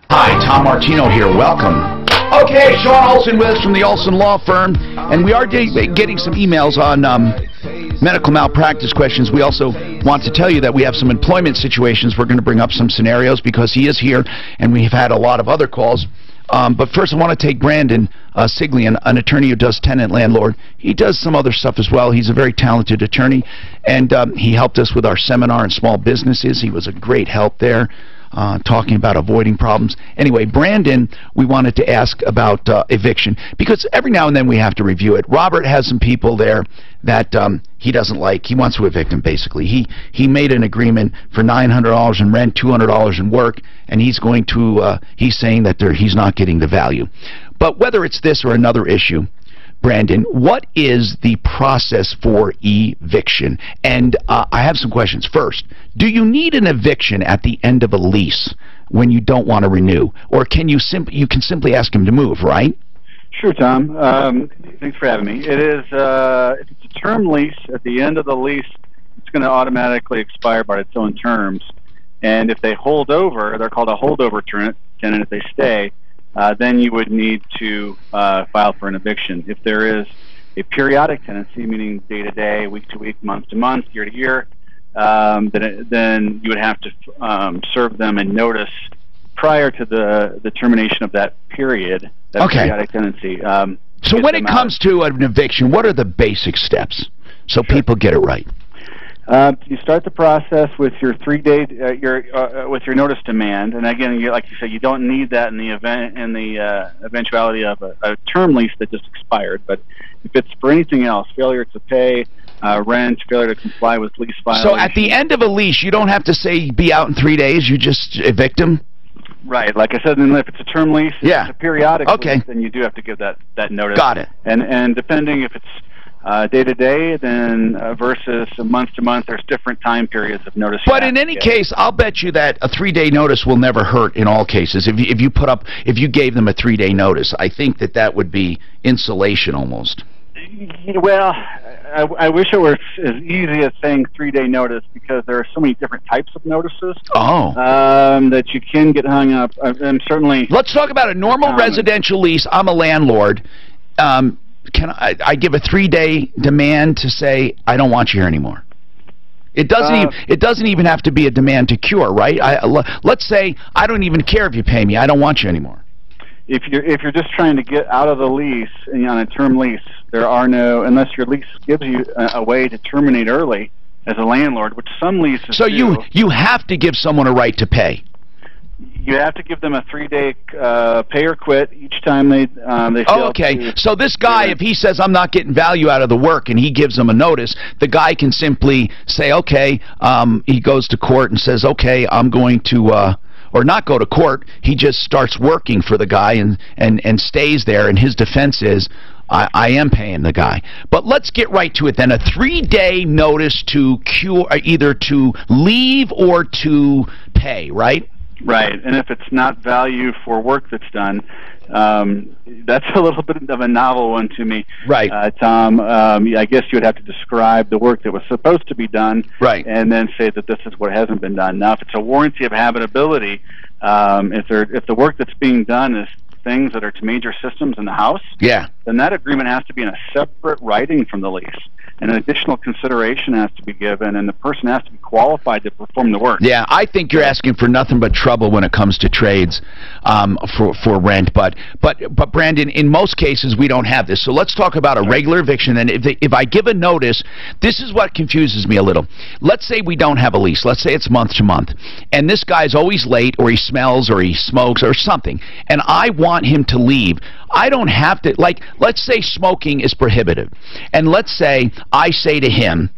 Hi, Tom Martino here. Welcome. Okay, Sean Olson with us from the Olson Law Firm, and we are getting some emails on medical malpractice questions. We also want to tell you that we have some employment situations. We're going to bring up some scenarios because he is here, and we've had a lot of other calls. But first, I want to take Brandon Siglian, an attorney who does tenant landlord. He does some other stuff as well. He's a very talented attorney, and he helped us with our seminar on small businesses. He was a great help there. Talking about avoiding problems. Anyway, Brandon, we wanted to ask about eviction, because every now and then we have to review it. Robert has some people there that he doesn't like. He wants to evict them, basically. He made an agreement for $900 in rent, $200 in work, and he's going to, he's saying that he's not getting the value. But whether it's this or another issue, Brandon, what is the process for eviction? And I have some questions. First, do you need an eviction at the end of a lease when you don't want to renew? Or can you can simply ask him to move, right? Sure, Tom. Thanks for having me. It is, if it's a term lease, at the end of the lease, it's going to automatically expire by its own terms. And if they hold over, they're called a holdover tenant if they stay, then you would need to file for an eviction. If there is a periodic tenancy, meaning day to day, week to week, month to month, year to year, then you would have to serve them a notice prior to the termination of that period, that periodic tenancy. So when it comes to an eviction, what are the basic steps so people get it right? You start the process with your 3-day with your notice demand, and again, like you said, you don't need that in the eventuality of a term lease that just expired. But if it's for anything else, failure to pay, rent, failure to comply with lease violations. So at the end of a lease, you don't have to say be out in 3 days. You just evict them. Right, like I said, and if it's a term lease, if it's a periodic lease, then you do have to give that notice. Got it. And depending if it's day to day, then versus month to month, there's different time periods of notice. But in any case, I'll bet you that a 3-day notice will never hurt in all cases. If you gave them a 3-day notice, I think that would be insulation almost. Well, I wish it were as easy as saying 3-day notice, because there are so many different types of notices. That you can get hung up. I'm certainly. Let's talk about a normal residential lease. I'm a landlord. Can I give a 3-day demand to say I don't want you here anymore? It doesn't even have to be a demand to cure, right? Let's say I don't even care if you pay me. I don't want you anymore. If you're just trying to get out of the lease on a term lease, there are no, unless your lease gives you a way to terminate early as a landlord, which some leases So do. you have to give someone a right to pay. You have to give them a 3-day pay or quit each time they fail. Okay. So this guy, if he says I'm not getting value out of the work and he gives them a notice, the guy can simply say, okay, he goes to court and says, okay, I'm going to or not go to court. He just starts working for the guy and stays there, and his defense is, I am paying the guy. But let's get right to it then. A 3-day notice to cure, either to leave or to pay, right? Right, and if it's not value for work that's done, that's a little bit of a novel one to me. Right. Tom, I guess you would have to describe the work that was supposed to be done, right, and then say that this is what hasn't been done. Now, if it's a warranty of habitability, if the work that's being done is things that are to major systems in the house, then that agreement has to be in a separate writing from the lease. And an additional consideration has to be given, and the person has to be qualified to perform the work. Yeah, I think you're asking for nothing but trouble when it comes to trades for rent. But Brandon, in most cases we don't have this. So let's talk about a regular eviction. And if I give a notice, this is what confuses me a little. Let's say we don't have a lease. Let's say it's month to month, and this guy's always late, or he smells, or he smokes, or something, and I want him to leave. I don't have to, like, let's say smoking is prohibited, and let's say I say to him,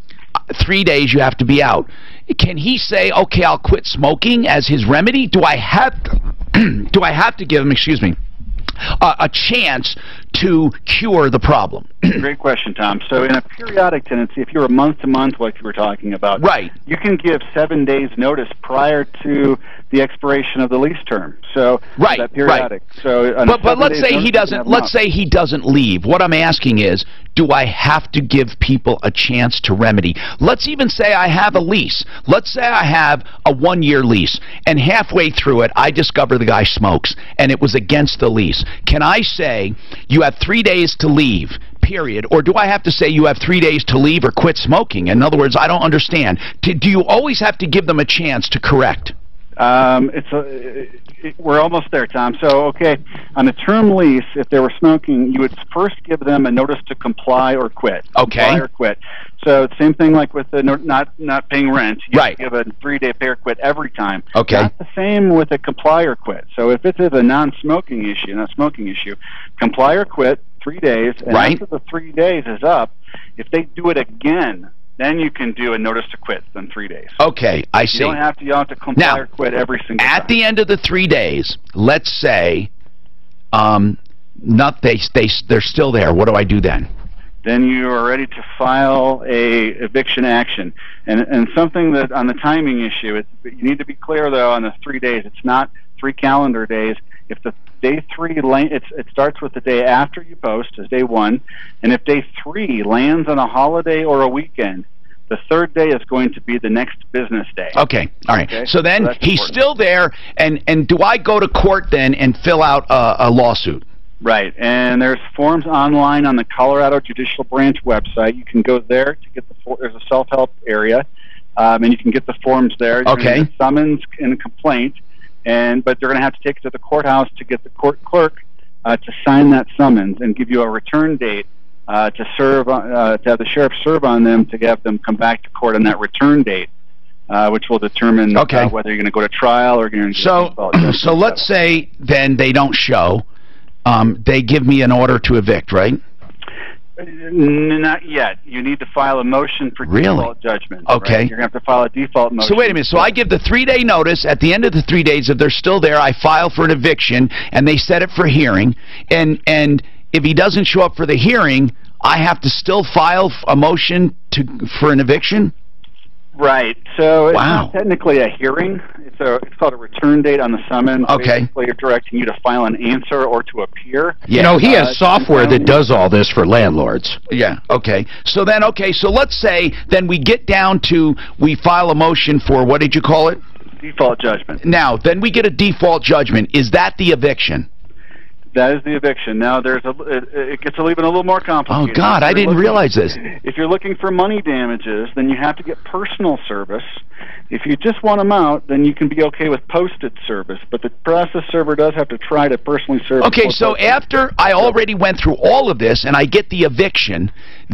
3 days you have to be out. Can he say, okay, I'll quit smoking as his remedy? Do I have to give him, excuse me, a chance to cure the problem? Great question, Tom. So in a periodic tenancy, if you're a month-to-month, like you were talking about, right, you can give 7 days notice prior to the expiration of the lease term. So that periodic. Right. So but let's say he doesn't. Let's say he doesn't leave. What I'm asking is, do I have to give people a chance to remedy? Let's even say I have a lease. Let's say I have a 1-year lease, and halfway through it, I discover the guy smokes, and it was against the lease. Can I say you have 3 days to leave, period, or do I have to say you have 3 days to leave or quit smoking? In other words, I don't understand. Do you always have to give them a chance to correct? We're almost there, Tom. So, okay, on a term lease, if they were smoking, you would first give them a notice to comply or quit. Okay. Comply or quit. So, same thing like with the not paying rent. You have to give a 3-day pay or quit every time. Okay. Not the same with a comply or quit. So, if it is a non-smoking issue, not smoking issue, comply or quit 3 days, and after the 3 days is up, if they do it again, then you can do a notice to quit in 3 days. Okay, I see. You don't have to comply or quit every single time. At the end of the 3 days, let's say they're still there. What do I do then? Then you are ready to file a eviction action. And something that on the timing issue, you need to be clear though on the 3 days. It's not 3 calendar days. If the day 3 it starts with the day after you post as day 1, and if day 3 lands on a holiday or a weekend, the 3rd day is going to be the next business day. Okay, all right. Okay? So then he's still there, and do I go to court then and fill out a lawsuit? Right, and there's forms online on the Colorado Judicial Branch website. You can go there to get there's a self-help area, and you can get the forms there. You're Okay. gonna get a summons and a complaint. But they're going to have to take it to the courthouse to get the court clerk to sign that summons and give you a return date to serve to have the sheriff serve on them to have them come back to court on that return date, which will determine whether you're going to go to trial or going to. So let's say then they don't show. They give me an order to evict, right? Not yet. You need to file a motion for default judgment. Okay. Right? You're going to have to file a default motion. So wait a minute. So I give the 3-day notice. At the end of the 3 days, if they're still there, I file for an eviction, and they set it for hearing. And if he doesn't show up for the hearing, I have to still file a motion for an eviction? Right. So it's not technically a hearing. It's called a return date on the summons. Okay. Basically, you're directing you to file an answer or to appear. You know, he has software that does all this for landlords. Yeah, okay. So let's say then we get down to, we file a motion for, what did you call it? Default judgment. Now, then we get a default judgment. Is that the eviction? That is the eviction. Now, it gets even a little more complicated. Oh, God, I didn't realize this. If you're looking for money damages, then you have to get personal service. If you just want them out, then you can be okay with posted service. But the process server does have to try to personally serve. Okay, so after I already went through all of this and I get the eviction,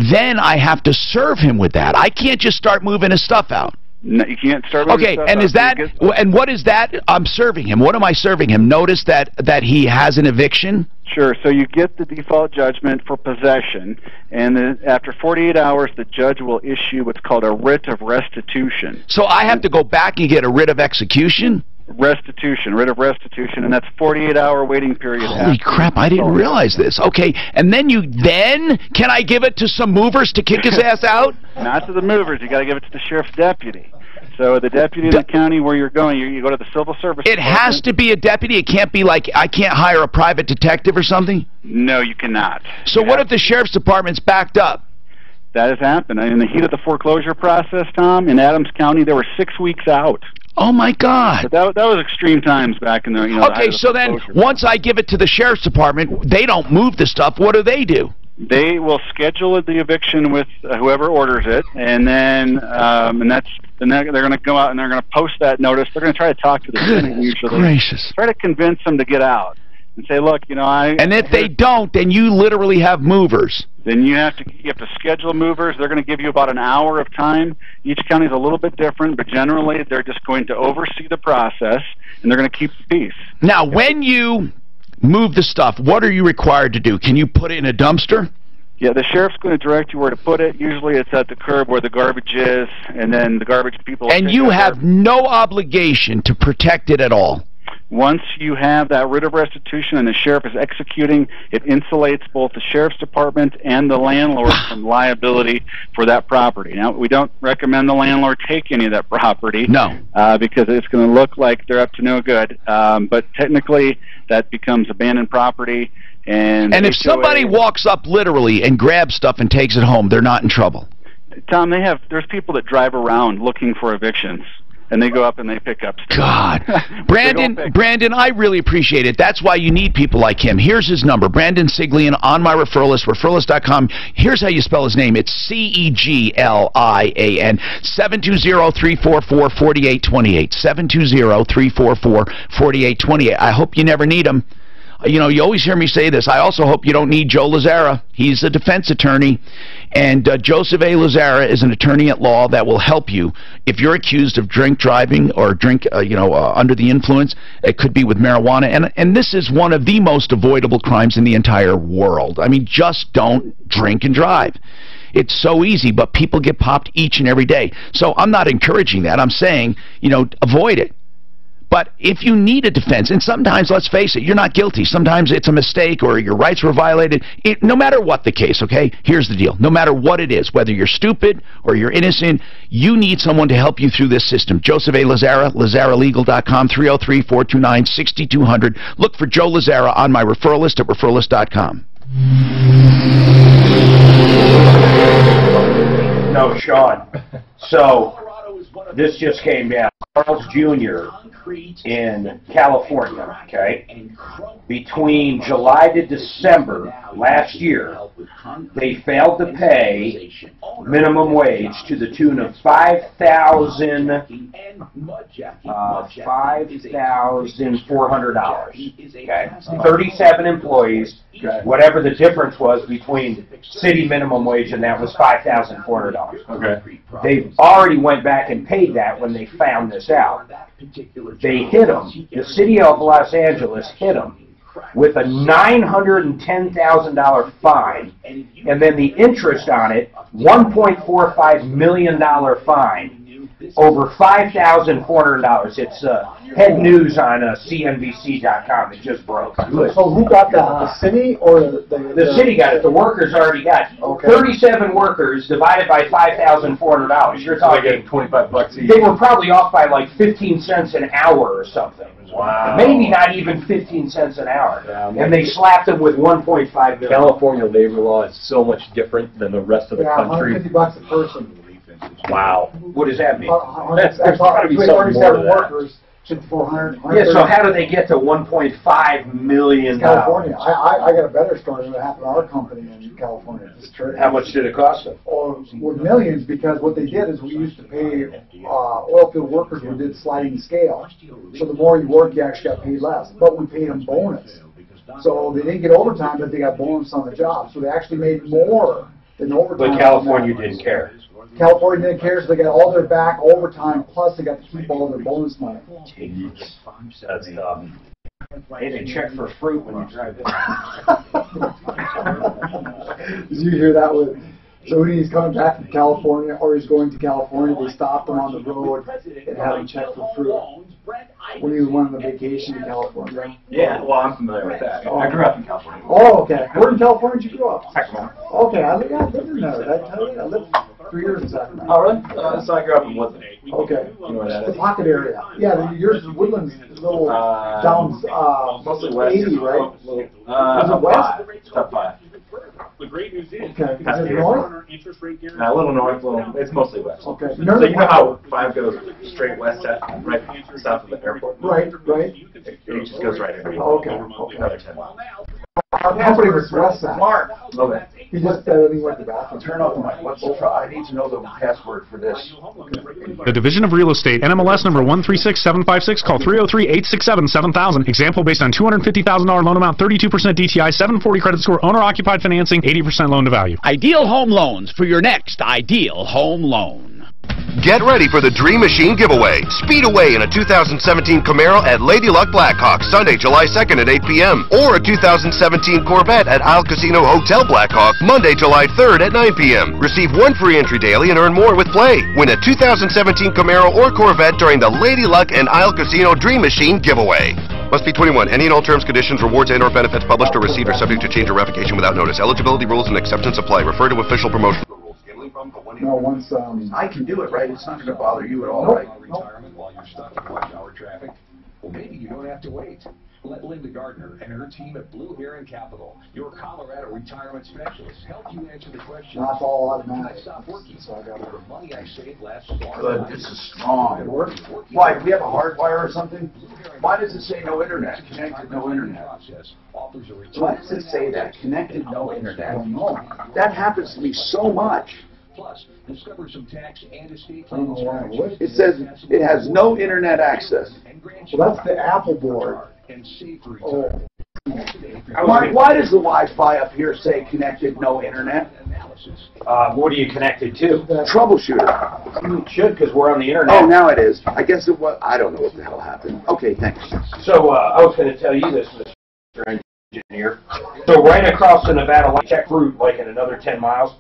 then I have to serve him with that. I can't just start moving his stuff out. No, you can't start moving Okay, stuff and out. is that, and what is that I'm serving him? What am I serving him? Notice that he has an eviction? Sure. So you get the default judgment for possession, and then after 48 hours, the judge will issue what's called a writ of restitution. So I have to go back and get a writ of execution? Writ of restitution, and that's 48-hour waiting period. Holy crap, I didn't realize this. Okay, and then can I give it to some movers to kick his ass out? Not to the movers. You got to give it to the sheriff's deputy. So the deputy in the county where you're going, you go to the civil service. It has to be a deputy. It can't be like, I can't hire a private detective or something? No, you cannot. So what if the sheriff's department's backed up? That has happened. In the heat of the foreclosure process, Tom, in Adams County, they were 6 weeks out. Oh, my God. But that was extreme times back in the, Okay, so then once I give it to the sheriff's department, they don't move the stuff. What do? They will schedule the eviction with whoever orders it, and then they're going to go out and they're going to post that notice. They're going to try to talk to the tenant usually. Gracious. Try to convince them to get out and say, look, And if they don't, then you literally have movers. Then you have to schedule movers. They're going to give you about an hour of time. Each county is a little bit different, but generally they're just going to oversee the process, and they're going to keep the peace. Now, when you move the stuff, what are you required to do? Can you put it in a dumpster? Yeah, the sheriff's going to direct you where to put it. Usually it's at the curb where the garbage is, and then the garbage people... And you have no obligation to protect it at all? Once you have that writ of restitution and the sheriff is executing, it insulates both the sheriff's department and the landlord from liability for that property. Now, we don't recommend the landlord take any of that property. No. Because it's going to look like they're up to no good. But technically, that becomes abandoned property. And if somebody walks up literally and grabs stuff and takes it home, they're not in trouble? Tom, there's people that drive around looking for evictions. And they go up and they pick up stuff. God. Brandon, I really appreciate it. That's why you need people like him. Here's his number, Brandon Siglian, on my referral list, referralist.com. Here's how you spell his name. It's Ceglian, 720-344-4828. 720-344-4828. I hope you never need him. You always hear me say this. I also hope you don't need Joe Lazzara. He's a defense attorney, and Joseph A. Lazzara is an attorney at law that will help you if you're accused of drink driving or under the influence. It could be with marijuana, and this is one of the most avoidable crimes in the entire world. I mean, just don't drink and drive. It's so easy, but people get popped each and every day. So I'm not encouraging that. I'm saying, avoid it. But if you need a defense, and sometimes, let's face it, you're not guilty. Sometimes it's a mistake or your rights were violated. No matter what the case, okay, here's the deal. No matter what it is, whether you're stupid or you're innocent, you need someone to help you through this system. Joseph A. Lazzara, LazzaraLegal.com, 303-429-6200. Look for Joe Lazzara on my referral list at referralist.com. No, Sean. So, this just came down. Charles Jr. in California, okay? Between July to December last year, they failed to pay minimum wage to the tune of $5,400. Okay? 37 employees, whatever the difference was between city minimum wage and that was $5,400. Okay. They've already went back and paid that when they found this out. They hit them. The city of Los Angeles hit them with a $910,000 fine, and then the interest on it, $1.45 million fine, over $5,400. It's head news on CNBC.com. It just broke. So who got that? The city or the city got it. The workers already got it. Okay. 37 workers divided by $5,400. You're talking $25 each. They were probably off by like 15 cents an hour or something. Wow. Maybe not even 15 cents an hour. And they slapped them with $1.5 million. California labor law is so much different than the rest of the country. $150 a person. Wow. What does that mean? There's got to be something more to that. Workers, 400. Yeah, so how do they get to $1.5 million? California. I got a better story than what happened to our company in California. How much did it cost them? Well, millions, because what they did is we used to pay oil field workers. We did sliding scale. So the more you work, you actually got paid less. But we paid them bonus. So they didn't get overtime, but they got bonus on the job. So they actually made more than overtime. But California didn't care. California didn't care, so they got all their back overtime, plus they got to keep all their bonus money. That's tough. Hey, they check for fruit when you drive in. Did you hear that? So when he's coming back from California, or he's going to California, they stopped him on the road and had him check for fruit. When he was on the vacation in California. Yeah, well, I'm familiar with that. I grew up in California. Oh, okay. Where in California did you grow up? Sacramento. Okay, I lived in there. Did I tell you? I lived 3 years in Sacramento. Oh, really? So I grew up in Woodland. Okay. You know where that The is? pocket area. Yeah, yours is Woodland's little down, mostly west. 80, right? Is it west? Top 5. The great news is, Okay. Is it north? A little north, it's mostly west. Okay. So you know how 5 goes straight west, right south of the airport? Right. It just goes right in. Okay. Another 10 miles. Our company was Westside. Mark, Okay. He just he went to the bathroom. turn off the mic. What's the I need to know the password for this. The Division of Real Estate, NMLS number 136756, call 303-867-7000. Example based on $250,000 loan amount, 32% DTI, 740 credit score, owner-occupied financing, 80% loan to value. Ideal Home Loans for your next ideal home loan. Get ready for the Dream Machine giveaway. Speed away in a 2017 Camaro at Lady Luck Blackhawk, Sunday, July 2nd at 8 p.m. Or a 2017 Corvette at Isle Casino Hotel Blackhawk, Monday, July 3rd at 9 p.m. Receive 1 free entry daily and earn more with play. Win a 2017 Camaro or Corvette during the Lady Luck and Isle Casino Dream Machine giveaway. Must be 21. Any and all terms, conditions, rewards, and/or benefits published or received are subject to change or revocation without notice. Eligibility rules and acceptance apply. Refer to official promotion. No, once I can do it, right? It's not going to bother you at all, right? Retirement while you're stuck in rush hour traffic? Well, maybe you don't have to wait. Let Linda Gardner and her team at Blue Heron Capital, your Colorado retirement specialists, help you answer the question. Not all automatic. Stop working. So I got the money I saved last fall. Good. This is strong. Why? Do we have a hard wire or something? Why does it say no internet? Connected, no internet. Why does it say that? Connected, no internet. That happens to me so much. Plus, discover some tax and estate planning strategies. It says it has no internet access. Well, that's the Apple board. Oh. Why does the Wi-Fi up here say connected, no internet? What are you connected to? Troubleshooter. It should, because we're on the internet. Oh, now it is. I guess it was. I don't know what the hell happened. Okay, thanks. So I was going to tell you this, Mr. Engineer. So right across the Nevada line, check route, like in another 10 miles,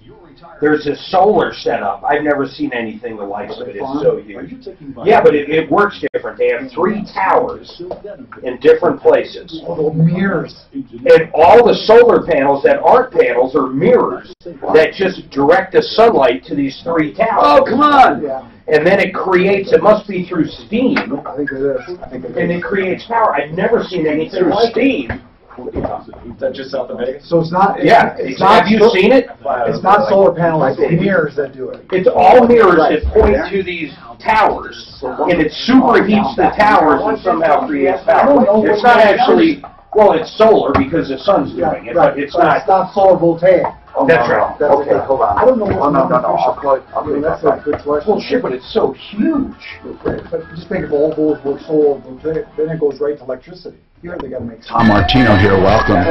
there's this solar setup. I've never seen anything the likes of it. It's so huge. Yeah, but it works different. They have 3 towers in different places. Oh, mirrors. And all the solar panels that aren't panels are mirrors that just direct the sunlight to these 3 towers. Oh, come on! Yeah. And then it creates, it must be through steam. I think it is. And it creates power. I've never seen anything through steam. Is that just south of Vegas? So it's not. It's not. Have you seen it? It's not solar panels. It's mirrors that do it. It's all mirrors that point to these towers, and it superheats the towers and somehow creates power. It's not actually. Well, it's solar because the sun's doing it, but it's not. It's not solar voltaic. Oh, That's right. Okay, hold on. I don't know what. No. I'll call it. That's a good question. Well, shit, but it's so huge. But just think if all those were solar voltaic, then it goes right to electricity. Here they got to make. Tom Martino here. Welcome.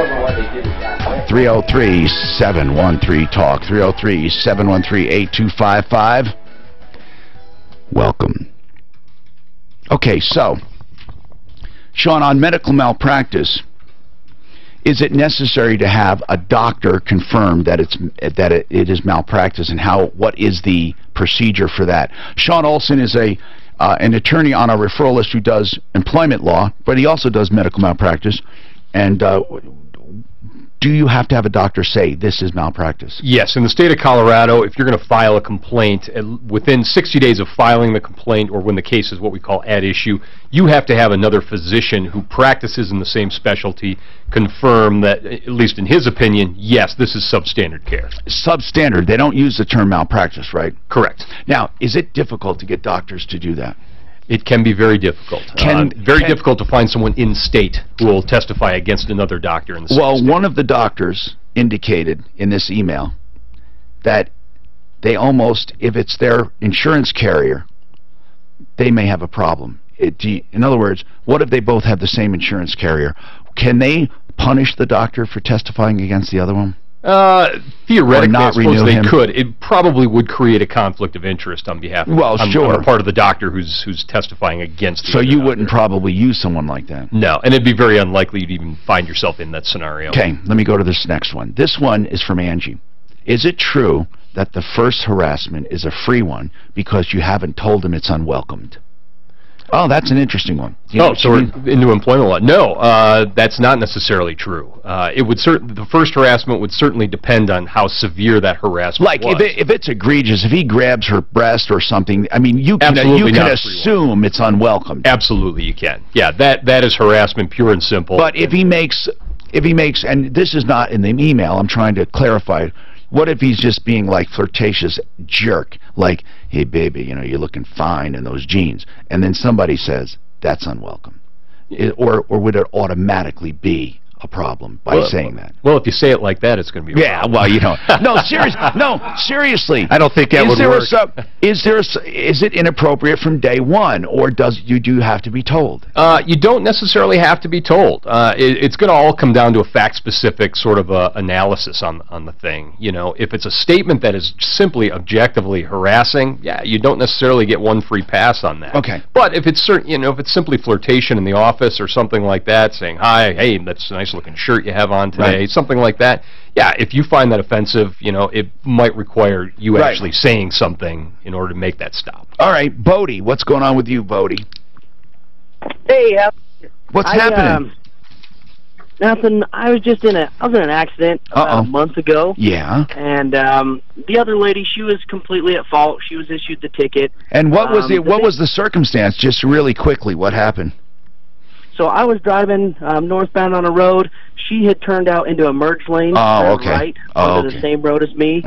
303-713-TALK. 303-713-8255. Welcome. Okay, so Sean, on medical malpractice, is it necessary to have a doctor confirm that it is malpractice, and what is the procedure for that? Sean Olson is an attorney on our referral list who does employment law, but he also does medical malpractice. And do you have to have a doctor say this is malpractice? Yes, in the state of Colorado, if you're going to file a complaint, within 60 days of filing the complaint, or when the case is what we call at issue, you have to have another physician who practices in the same specialty confirm that, at least in his opinion, yes, this is substandard care. Substandard. They don't use the term malpractice, right? Correct. Now, is it difficult to get doctors to do that? It can be very difficult. Very difficult to find someone in state who will testify against another doctor in the state. Well, one of the doctors indicated in this email that they almost, if it's their insurance carrier, they may have a problem. In other words, what if they both have the same insurance carrier? Can they punish the doctor for testifying against the other one? Theoretically, I suppose they could. It probably would create a conflict of interest on behalf of on the part of the doctor who's testifying against the So you doctor. wouldn't probably use someone like that? No, and it'd be very unlikely you'd even find yourself in that scenario. Okay, let me go to this next one. This one is from Angie. Is it true that the first harassment is a free one because you haven't told them it's unwelcomed? Oh, that's an interesting one. So we're into employment law. No, that's not necessarily true. The first harassment would certainly depend on how severe that harassment was. If it's egregious, if he grabs her breast or something, I mean, you can assume it's unwelcomed. Absolutely, you can. Yeah, that is harassment, pure and simple. But if he makes, and this is not in the email, I'm trying to clarify. What if he's just being like flirtatious jerk, like, hey baby, you know, you're looking fine in those jeans, and then somebody says that's unwelcome, or would it automatically be a problem by saying that? Well, if you say it like that, it's going to be a problem. Well, you know, seriously. I don't think that would work. Is it inappropriate from day one, or do you have to be told? You don't necessarily have to be told. It's going to all come down to a fact-specific sort of analysis on the thing. You know, if it's a statement that is simply objectively harassing, yeah, you don't necessarily get one free pass on that. Okay. But if it's if it's simply flirtation in the office or something like that, saying, hi, hey, that's a nice looking shirt you have on today, something like that, yeah, if you find that offensive, you know, it might require you actually saying something in order to make that stop. All right, Bodie, what's going on with you, Bodie? Hey, what's happening? Nothing. I was in an accident about a month ago. Yeah. And the other lady, she was completely at fault. She was issued the ticket. And what was what was the circumstance? Just really quickly, what happened? So I was driving northbound on a road. She had turned out into a merge lane, right onto the same road as me.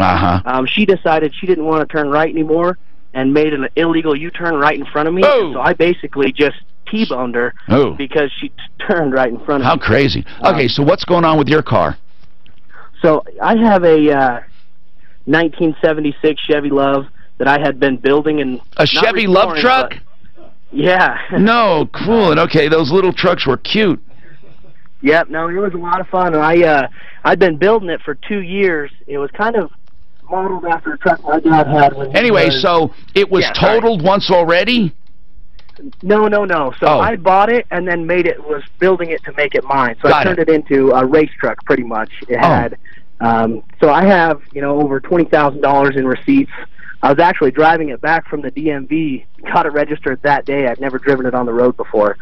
She decided she didn't want to turn right anymore and made an illegal U-turn right in front of me. So I basically just T-boned her because she turned right in front of me. How crazy. Okay, so what's going on with your car? So I have a 1976 Chevy Love that I had been building. A Chevy Love truck? Yeah. No, cool. And okay, those little trucks were cute. Yep, no, it was a lot of fun. And I'd been building it for 2 years. It was kind of modeled after a truck my dad had when so it was totaled once already? No. So I bought it and then was building it to make it mine. So I turned it into a race truck pretty much. It had so I have, over $20,000 in receipts. I was actually driving it back from the DMV, got it registered that day. I've never driven it on the road before.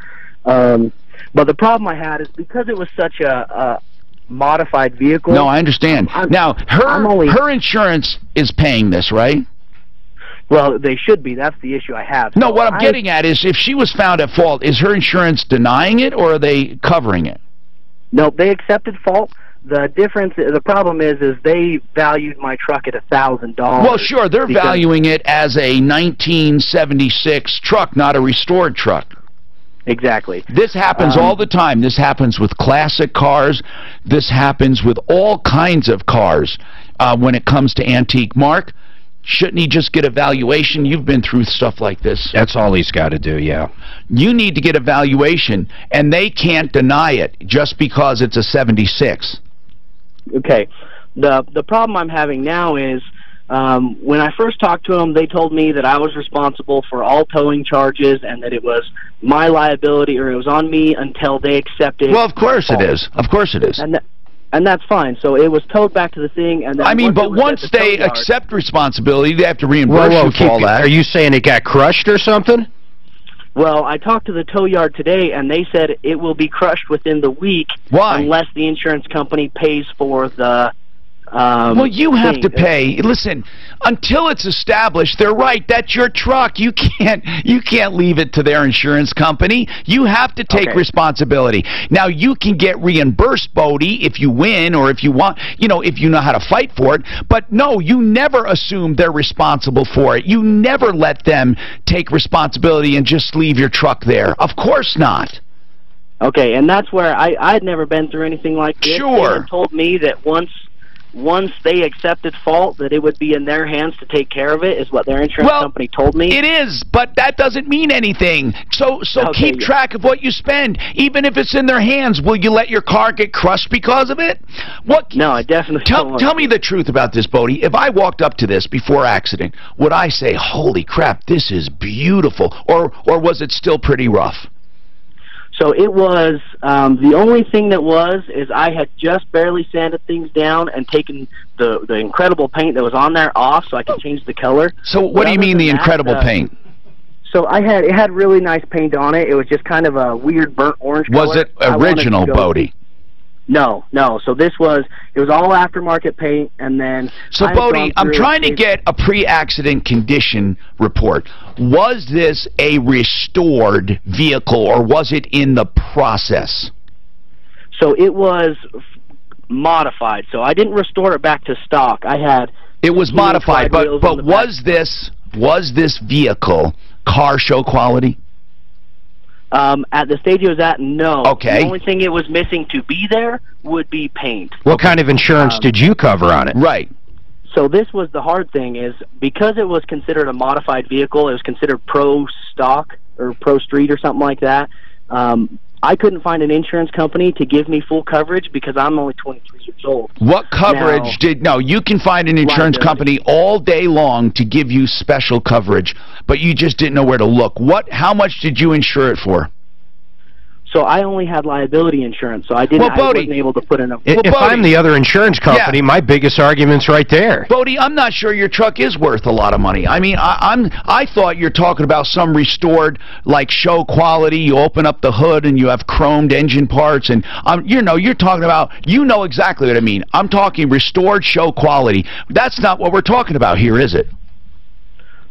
But the problem I had is because it was such a modified vehicle. No, I understand. Now, her insurance is paying this, right? Well, they should be. That's the issue I have. No, what I'm getting at is if she was found at fault, is her insurance denying it or are they covering it? No, they accepted fault. The problem is they valued my truck at $1,000. Well, sure, they're valuing it as a 1976 truck, not a restored truck. Exactly. This happens all the time. This happens with classic cars. This happens with all kinds of cars when it comes to antique. Mark, shouldn't he just get a valuation? You've been through stuff like this. That's all he's got to do, yeah. You need to get a valuation, and they can't deny it just because it's a 76. Okay. The problem I'm having now is When I first talked to them, they told me that I was responsible for all towing charges and that it was my liability, or it was on me until they accepted. Well, of course it is. Of course it is. And that's fine. So it was towed back to the thing, and then I mean, but once they accept responsibility, they have to reimburse you for all that. Are you saying it got crushed or something? Well, I talked to the tow yard today, and they said it will be crushed within the week. Why? Unless the insurance company pays for the. Well, you have to pay. Listen, until it's established, they're right. That's your truck. You can't leave it to their insurance company. You have to take responsibility. Now, you can get reimbursed, Bodie, if you win or if you want, if you know how to fight for it. But no, you never assume they're responsible for it. You never let them take responsibility and just leave your truck there. Of course not. Okay, and that's where I'd never been through anything like this. Sure. They had told me that once they accepted fault, that it would be in their hands to take care of it, is what their insurance company told me. It is, but that doesn't mean anything. So keep track of what you spend. Even if it's in their hands, will you let your car get crushed because of it? No, I definitely don't. Tell me the truth about this, Bodie. If I walked up to this before accident, would I say, holy crap, this is beautiful? Or was it still pretty rough? So it was, the only thing that is I had just barely sanded things down and taken the incredible paint that was on there off so I could change the color. So what do you mean the incredible paint? So it had really nice paint on it. It was just kind of a weird burnt orange color. Was it original, Bodie? No. So it was all aftermarket paint, and then. So Bodie, I'm trying to get a pre-accident condition report. Was this a restored vehicle, or was it in the process? So it was modified. So I didn't restore it back to stock. It was modified, but was this vehicle car show quality? At the stage it was at, no. Okay. The only thing it was missing to be there would be paint. What kind of insurance did you cover on it? Right. So this was the hard thing, is because it was considered a modified vehicle, it was considered pro stock or pro street or something like that. I couldn't find an insurance company to give me full coverage because I'm only 23 years old. What coverage you can find an insurance company all day long to give you special coverage, but you just didn't know where to look. How much did you insure it for? So I only had liability insurance, so I wasn't able to put in a... If I'm the other insurance company, my biggest argument's right there. Bodie, I'm not sure your truck is worth a lot of money. I mean, I thought you're talking about some restored, like, show quality. You open up the hood and you have chromed engine parts, and you're talking about, exactly what I mean. I'm talking restored show quality. That's not what we're talking about here, is it?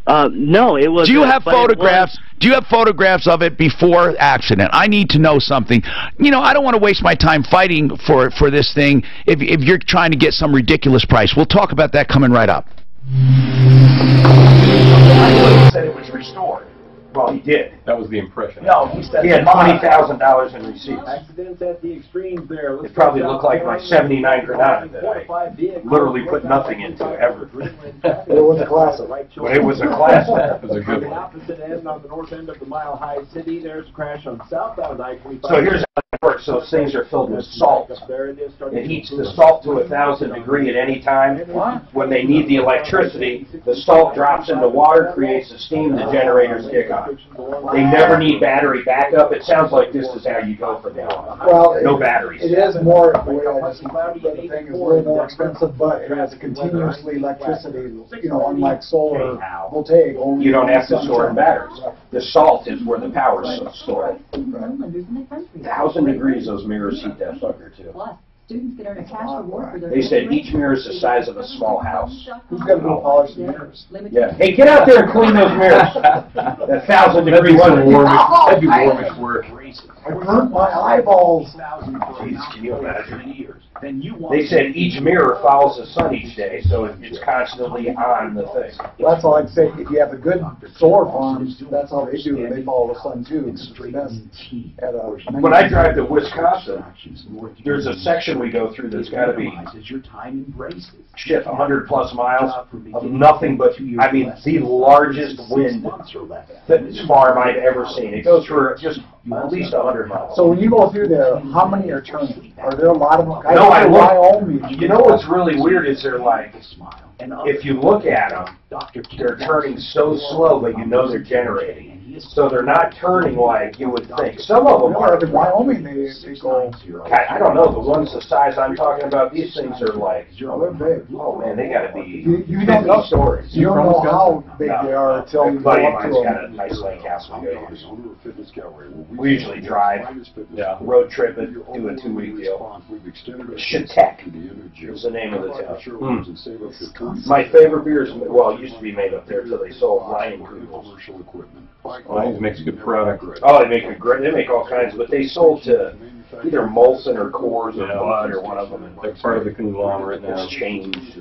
No, it was. Do you have photographs? Do you have photographs of it before accident? I need to know something. I don't want to waste my time fighting for this thing if you're trying to get some ridiculous price. We'll talk about that coming right up. I said it was restored. Well, he did. That was the impression. No, he said he had $20,000 in receipts. Accidents at the extremes there. It probably looked like my '79 Granada that I literally put nothing into ever. It was a classic. But it was a classic. That was a good one. Opposite end on the north end of the Mile High City, there's a crash on southbound I-25. So here's how it works. Those things are filled with salt. It heats the salt to 1,000 degrees at any time. When they need the electricity, the salt drops into water, creates a steam, the generators kick on. They never need battery backup. It sounds like this is how you go for now. Well, no batteries. It is more, the thing is a little more expensive, but it has continuously electricity, unlike solar voltaic. You don't have to store in batteries. The salt is where the power is stored. 1,000 degrees, those mirrors heat that sucker too. Students get earned a cash reward for their... They said each mirror is the size of a small house. Who's got to go polish the mirrors? Yeah. Hey, get out there and clean those mirrors. That 1,000 degrees. That'd be warmish work. I burnt my eyeballs. Jeez, can you imagine? They said each mirror follows the sun each day, so it's constantly on the thing. Well, that's all I'd say. If you have a good solar farms, that's how they do it. They follow the sun too. It's the best. When I drive to Wisconsin, there's a section we go through that's got to be your time embraces. shit 100+ miles of nothing but, I mean, the largest wind that farm I've ever seen. It goes for just at least 100 miles. So when you go through there, how many are turning? Are there a lot of them? No, I look. You know what's really weird is they're like, if you look at them, they're turning so slow, but you know they're generating. So they're not turning like you would think. Some of them are. In Wyoming, they go. I don't know. The ones the size I'm talking about, these things are like. They're big. Oh man, they got to be. You don't know stories. You don't know how big they are until you go buddy of up to mine's them. got a nice lake house we go to. We usually drive, road trip it, do a 2-week deal. Shatek is the name of the town. My favorite beer is, well, it used to be made up there until they sold Lion Kugels. Well, it makes a good product. Oh, they make a great. They make all kinds, but they sold to either Molson or Coors or Bud or one of them. They're part of the conglomerate now. It's changed.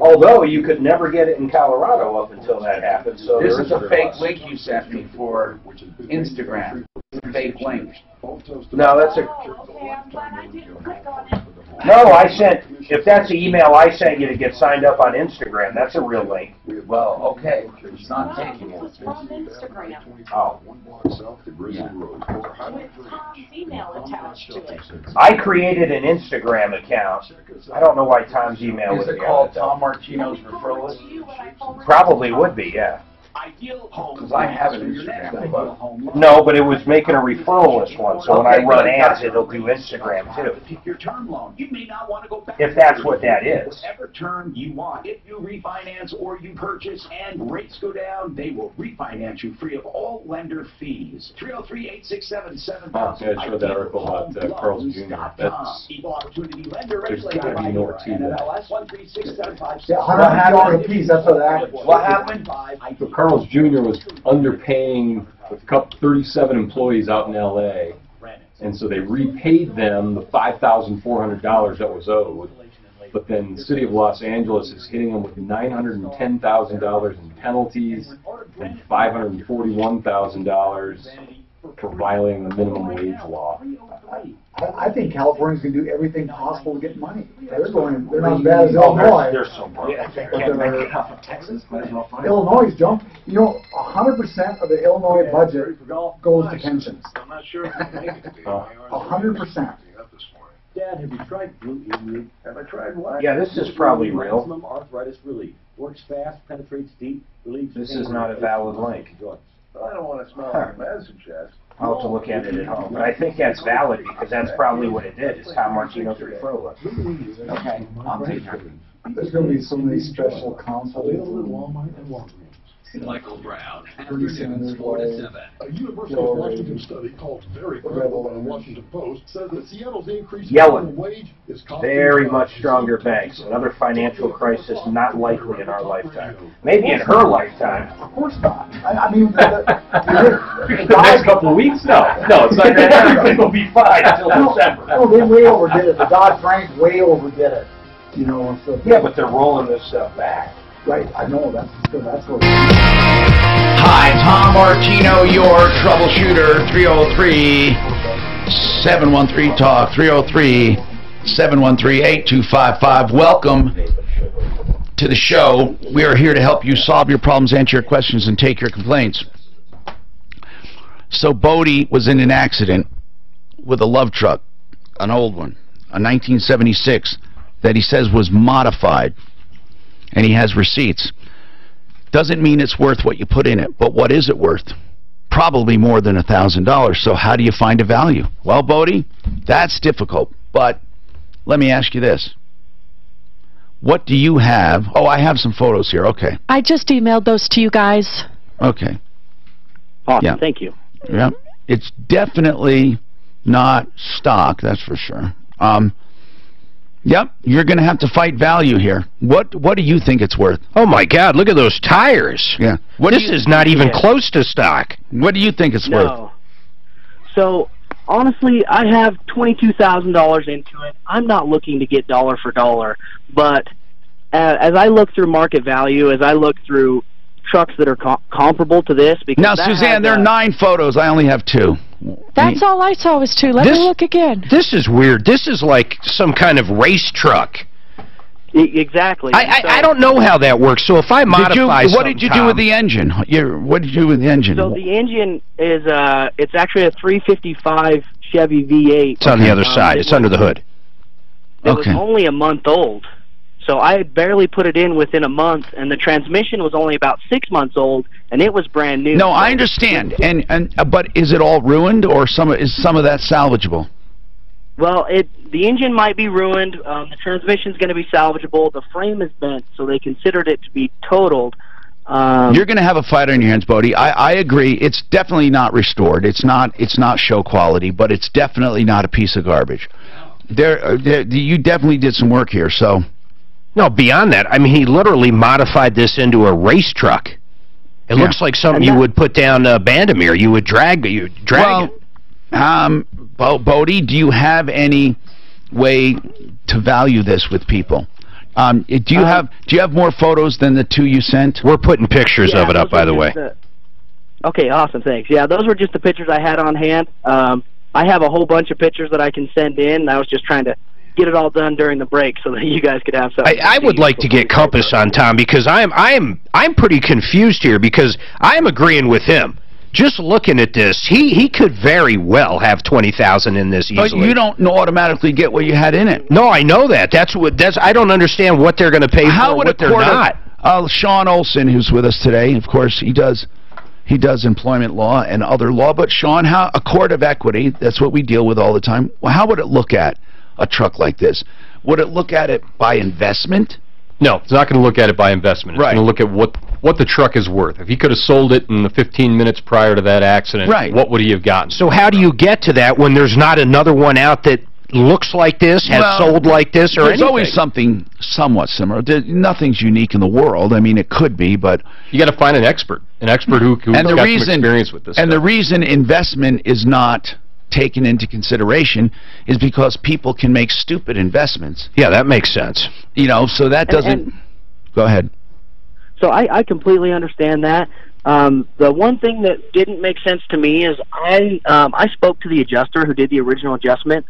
Although you could never get it in Colorado up until that happened. So This is a fake link you sent me for Instagram. Fake link. No, that's a. Okay, I'm glad I didn't click on it. No, I sent. If that's the email I sent you to get signed up on Instagram, that's a real link. Well, okay, it's not taking it. It's from Instagram. Oh. With Tom's email attached to it. I created an Instagram account. I don't know why Tom's email Is would it be called on it, though. Tom Martino's referral list? Probably would be, yeah. Because I have an Instagram, but No, but it was making a referral list one, so when I run ads, it'll do Instagram too. pick your term loan. You may not want to go back. If that's what that is. Whatever term you want. If you refinance or you purchase and rates go down, they will refinance you free of all lender fees. 303-867-7000. Yeah, I showed that article about Carl's Jr. That's, Equal opportunity lender there's got to be more to that. NMLS 13675. Yeah, $150 a piece. That's what that. What happened? So Carl's Jr. was underpaying a couple 37 employees out in L.A., and so they repaid them the $5,400 that was owed. But then the city of Los Angeles is hitting them with $910,000 in penalties and $541,000 for violating the minimum wage law. I think California's going to do everything possible to get money. They're not as bad as Illinois. They're so broke. Texas. Illinois is jumped. You know, 100% of the Illinois budget goes to pensions. I'm not sure if you make it to be. 100%. Dad, have you tried Blue Emu? Have I tried what? Yeah, this is probably real. Maximum arthritis relief. Works fast, penetrates deep, relieves This pain is not a valid link. joints. Well, I don't want to smell like a medicine chest. I'll have to look at it at home, but I think that's valid because that's probably what it did. Is Tom Martino's referral list. Okay, I'll take it. There's going to be so many special counsels. Michael Brown. 37 4 to 7. A University of Washington study called very credible by the Washington Post says that Seattle's increase in Yellen. wage is Very much stronger banks. Another financial crisis not likely in our lifetime. Maybe in her lifetime. Of course not. I mean, The next couple of weeks? No, it's not going to happen. Everything will be fine until December. No, they way overdid it. The Dodd-Frank way overdid it. You know, so Yeah, but they're rolling this stuff back. right. I know that's good. That's what. Hi, Tom Martino, your troubleshooter, 303-713-TALK, 303-713-8255. Welcome to the show. We are here to help you solve your problems, answer your questions, and take your complaints. So Bodie was in an accident with a love truck, an old one, a 1976, that he says was modified, and he has receipts. Doesn't mean it's worth what you put in it, but what is it worth? Probably more than $1,000. So how do you find a value? Well, Bodie, that's difficult, but let me ask you this. What do you have? Oh, I have some photos here. Okay. I just emailed those to you guys. Okay. Awesome. Yeah. Thank you. Yeah. It's definitely not stock, that's for sure. Yep, you're going to have to fight value here. What do you think it's worth? Oh my God, look at those tires. Yeah. This is not even close to stock. What do you think it's worth? So, honestly, I have $22,000 into it. I'm not looking to get dollar for dollar, but as I look through market value, as I look through trucks that are comparable to this? Because now, Suzanne, there are 9 photos. I only have 2. That's all I saw was 2. Let me look again. This is weird. This is like some kind of race truck. Exactly. I don't know how that works. So if I modify what did you do with the engine? What did you do with the engine? So the engine is it's actually a 355 Chevy V8. It's on the other side. It's under the hood. It was only a month old. So I had barely put it in within a month, and the transmission was only about 6 months old, and it was brand new. No, I understand. But is it all ruined, or is some of that salvageable? Well, the engine might be ruined. The transmission's going to be salvageable. The frame is bent, so they considered it to be totaled. You're going to have a fight on your hands, Bodie. I agree. It's definitely not restored. It's not show quality, but it's definitely not a piece of garbage. You definitely did some work here. So, no, beyond that, I mean, he literally modified this into a race truck. It looks like something you would put down Bandamere. You would drag it. Bodie, do you have any way to value this with people? Do you have more photos than the 2 you sent? We're putting pictures of it up, by the way. Okay, awesome, thanks. Yeah, those were just the pictures I had on hand. I have a whole bunch of pictures that I can send in. I was just trying to get it all done during the break so that you guys could have something. I would like to get Compass on Tom, because I'm pretty confused here, because I'm agreeing with him. Just looking at this, he could very well have 20,000 in this easily. But you don't automatically get what you had in it. No, I know that. I don't understand what they're going to pay for, what they're not. Sean Olson, who's with us today, of course, he does employment law and other law. But Sean, a court of equity, that's what we deal with all the time. Well, how would it look at a truck like this? Would it look at it by investment? No, it's not going to look at it by investment. It's going to look at what the truck is worth. If he could have sold it in the 15 minutes prior to that accident, what would he have gotten? So how do you get to that when there's not another one out that looks like this, has sold like this, or anything? There's always something somewhat similar. Nothing's unique in the world. I mean, it could be, but you got to find an expert who's got some experience with this. And the reason investment is not taken into consideration is because people can make stupid investments. Yeah, that makes sense. You know, so that doesn't... Go ahead. So I completely understand that. The one thing that didn't make sense to me is I spoke to the adjuster who did the original adjustment.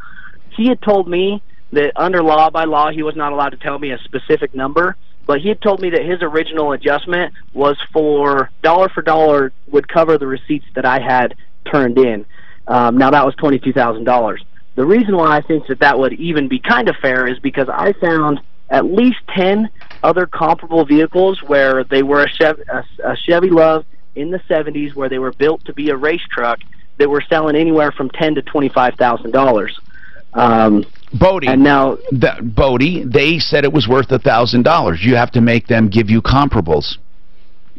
He had told me that under by law, he was not allowed to tell me a specific number, but he had told me that his original adjustment was for dollar would cover the receipts that I had turned in. Now, that was $22,000. The reason why I think that would even be kind of fair is because I found at least 10 other comparable vehicles where they were a Chevy Love in the 70s, where they were built to be a race truck, that were selling anywhere from $10,000 to $25,000. Bodie, and now Bodie, they said it was worth $1,000. You have to make them give you comparables.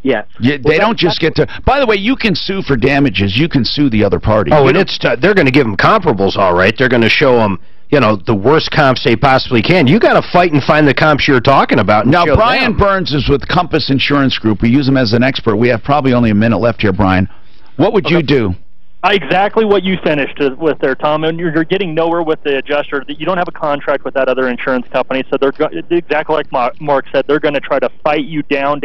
Yeah. They don't just get to... By the way, you can sue for damages. You can sue the other party. Oh, and they're going to give them comparables, all right. They're going to show them, you know, the worst comps they possibly can. You got to fight and find the comps you're talking about. Now, Brian Burns is with Compass Insurance Group. We use him as an expert. We have probably only a minute left here, Brian. What would you do? Exactly what you finished with there, Tom. And you're getting nowhere with the adjuster. You don't have a contract with that other insurance company, so they're exactly like Mark said. They're going to try to fight you down.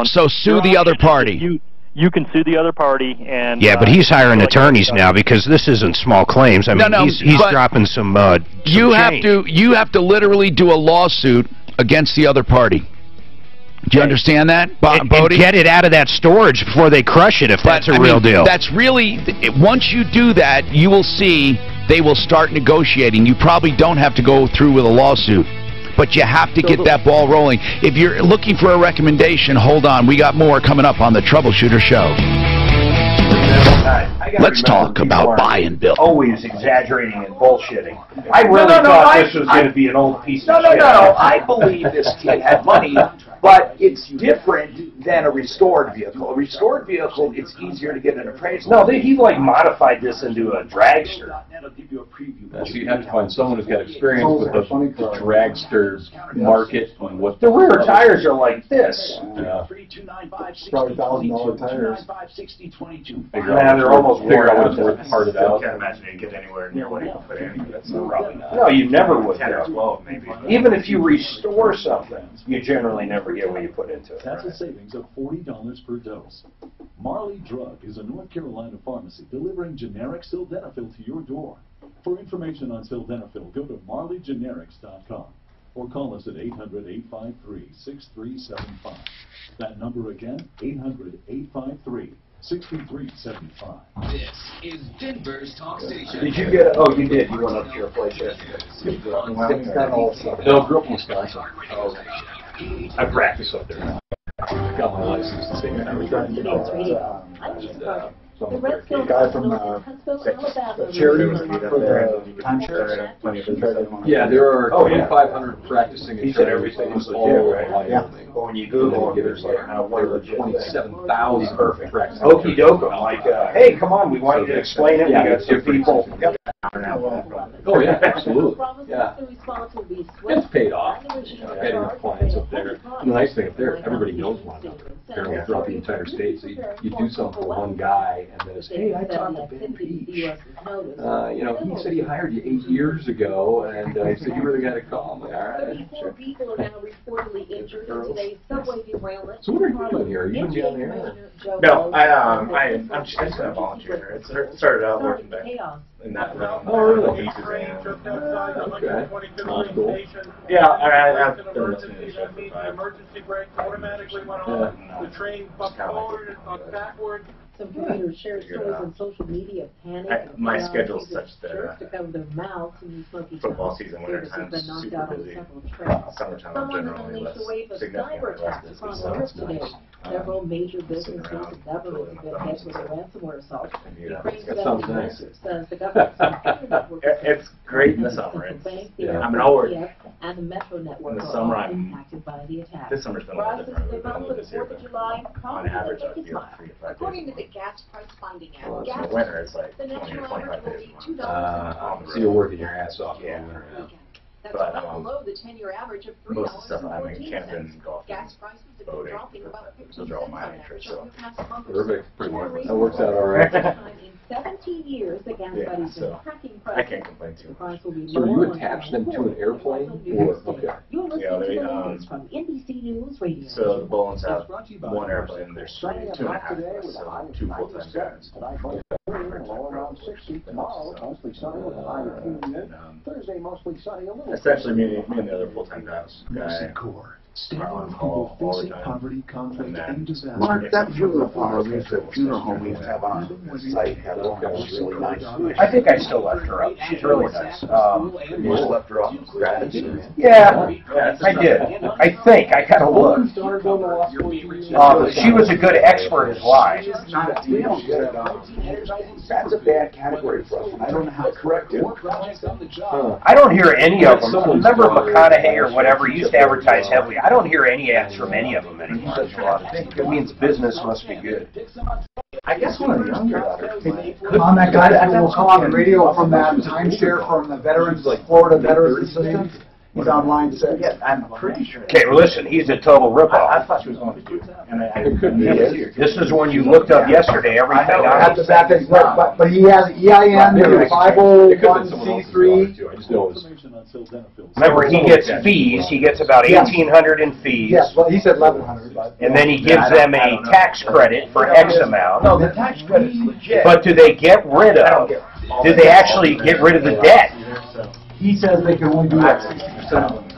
So sue the other party. You can sue the other party, and yeah, but he's hiring attorneys now because this isn't small claims. I mean, he's dropping some. You have to literally do a lawsuit against the other party. Do you understand that, Bodie? And get it out of that storage before they crush it, if that's a real deal. That's really, once you do that, you will see they will start negotiating. You probably don't have to go through with a lawsuit, but you have to get that ball rolling. If you're looking for a recommendation, hold on. We got more coming up on the Troubleshooter Show. Let's talk about buy and build. Always exaggerating and bullshitting. I really thought this was going to be an old piece of shit. No. I believe this kid had money, but it's different than a restored vehicle. A restored vehicle, it's easier to get an appraisal. No, he like modified this into a dragster. So you have to find someone who's got experience with the dragster market and what the rear tires are like this. Yeah. Probably $1,000 tires. They're almost figure out what's worth part of out. I can't imagine you get anywhere near what you can put in. That's probably not. No, you never would. 10 or 12 maybe. Even if you restore something, you generally never forget what you put into it. That's a savings of $40 per dose. Marley Drug is a North Carolina pharmacy delivering generic sildenafil to your door. For information on sildenafil, go to marleygenerics.com or call us at 800-853-6375. That number again, 800-853-6375. This is Denver's talk station. Did you get? Oh, you did. You went up to your place yesterday. No, I grew up in Wisconsin. Oh, okay. I practice up there. Got my license to stay there. The guy from charity for the timeshare. Yeah, there are 2,500 practicing He said everything was legit, right? Yeah. But when you Google it, there's like there are 27,000 perfect. practicing. Okey doke. I'm like, hey, come on, we want you to explain it. We got some people. Oh yeah, absolutely. Yeah. It's paid off. Getting our clients up there. And the nice thing up there, everybody knows one another. Apparently throughout the entire state. So you do something for one guy, and then it's, hey, I talked to Ben Peach. He said he hired you 8 years ago, and he said you were the guy to call. I'm like, all right. 34 people are now reportedly injured in today's subway derailment. So what are you doing here? Are you going to be on there? No, I'm just gonna volunteer. It started out working back in that realm. Oh, really? Okay. That's cool. Yeah, I've been listening to the show for 5. Emergency brake automatically went on. The train bucked forward and bucked backward. Some computers shared stories on social media of panic. My schedule's such that to cover their mouths and smoky football season, winter time, super busy. Summertime, I'm generally less significantly less busy. Several major businesses and governments have been hit with a ransomware assault. That sounds nice. Says the government's It's great in the summer. I'm an old. And the Metro network In the summer, are I'm impacted by the attack. This summer's been a little different. We've been a little busier, but on average, I'd be 3 to 5 days. According to the gas price finding app, Well, in the winter, it's like 20 or 25 days. So you're working your ass off. Yeah. That's But well below the 10-year average of $3.14. most of the stuff I'm in camping, golfing, Gas prices have been boating, dropping about 50 those are all my interests. So. Perfect. That works out all right. In 17 years, the gas buddy's been tracking I prices. can't complain too The much. price will be So are lower you on attach them to an airplane? Or, okay. You're listening Yeah, to the latest from NBC News Radio. So the Bolins have one airplane. There's 2.5 of us, so 2 full-time guys. Essentially, me and the other full-time guys are on call all the time. Mark, that funeral home we used to have on site had one that was really nice. I think I still left her up. She's really nice. You just left her off gratitude. Yeah, I did. I think. I kind of looked. She was a good expert as why. That's a bad category for us. I don't know how to correct it. I don't hear any of them. Remember McConaughey or whatever used to advertise heavily. I don't hear any ads from any of them anymore. It means business must be good. I guess one of the younger daughters. On that guy that will come on the radio from that timeshare from the veterans, like Florida Veterans Assistance. He's online today. Yeah, I'm pretty sure. Okay, well, listen, he's a total ripoff. I thought she was going to do that. And I couldn't. This is when you looked up yesterday, everything on That's the back end, but he has EIN, 501c3. Remember, he gets fees. He gets about $1,800 in fees. Yes, well, he said 1,100. But and then he gives them a tax credit for X amount. No, the tax credit's legit. But do they get rid of? Do they actually get rid of the debt? he says they can only do like 60% of them.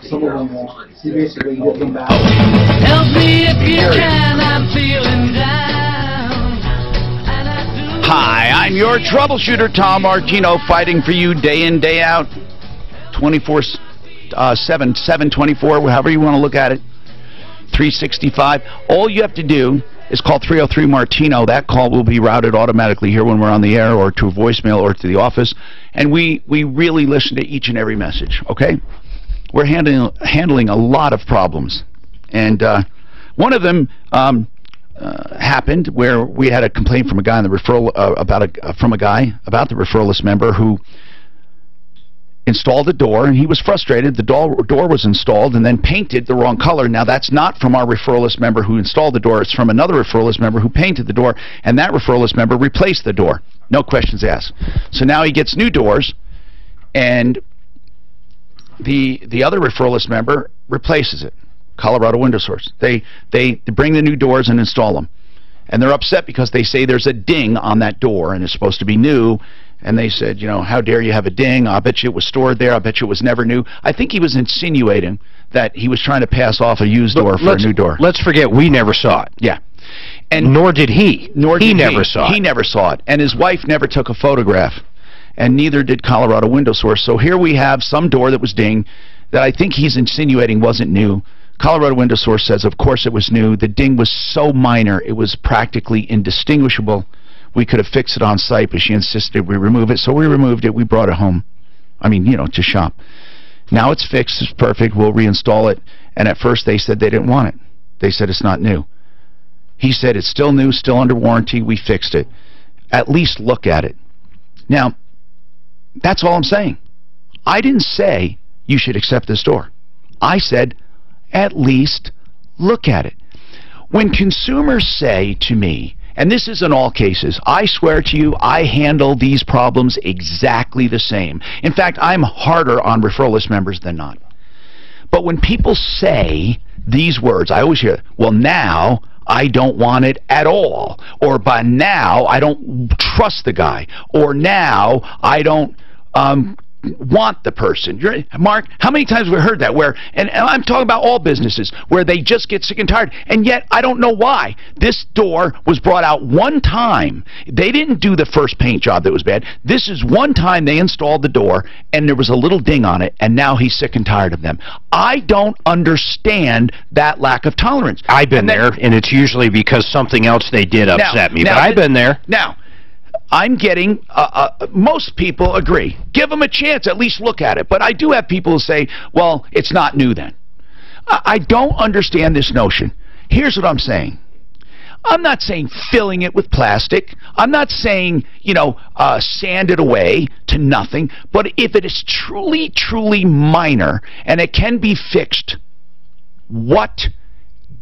Some of them won't. He basically gets them back. Help me if you can, I'm feeling down. Hi, I'm your troubleshooter, Tom Martino, fighting for you day in, day out, 24/7, 7/24, however you want to look at it, 365. All you have to do is call 303-MARTINO. That call will be routed automatically here when we're on the air, or to a voicemail, or to the office. And we really listen to each and every message, okay? We're handling a lot of problems. And one of them happened where we had a complaint from a guy in the referral about the referralist member who installed a door, and he was frustrated. The door was installed and then painted the wrong color. Now, that's not from our referralist member who installed the door. It's from another referralist member who painted the door, and that referralist member replaced the door. No questions asked. So now he gets new doors, and the other referralist member replaces it. Colorado Window Source. They bring the new doors and install them. And they're upset because they say there's a ding on that door, and it's supposed to be new. And they said, you know, how dare you have a ding? I bet you it was stored there. I bet you it was never new. I think he was insinuating that he was trying to pass off a used door for a new door. Let's forget we never saw it. Yeah. And nor did he. He never saw it. He never saw it. And his wife never took a photograph. And neither did Colorado Window Source. So here we have some door that was dinged that I think he's insinuating wasn't new. Colorado Window Source says, of course it was new. The ding was so minor, it was practically indistinguishable. We could have fixed it on site, but she insisted we remove it. So we removed it. We brought it home. I mean, you know, to shop. Now it's fixed. It's perfect. We'll reinstall it. And at first they said they didn't want it. They said it's not new. He said it's still new, still under warranty. We fixed it. At least look at it. Now, that's all I'm saying. I didn't say you should accept this door. I said at least look at it. When consumers say to me, and this is in all cases, I swear to you, I handle these problems exactly the same. In fact, I'm harder on referral list members than not. But when people say these words, I always hear, well, now I don't want it at all. Or by now, I don't trust the guy. Or now, I don't want the person. Mark, how many times have we heard that? Where, and I'm talking about all businesses, where they just get sick and tired. And yet, I don't know why. This door was brought out one time. They didn't do the first paint job that was bad. This is one time they installed the door, and there was a little ding on it, and now he's sick and tired of them. I don't understand that lack of tolerance. I've been there, and it's usually because something else they did upset me, but I've been there. Now, I'm getting, most people agree. Give them a chance, at least look at it. But I do have people who say, well, it's not new then. I don't understand this notion. Here's what I'm saying. I'm not saying filling it with plastic. I'm not saying, you know, sand it away to nothing. But if it is truly, truly minor and it can be fixed, what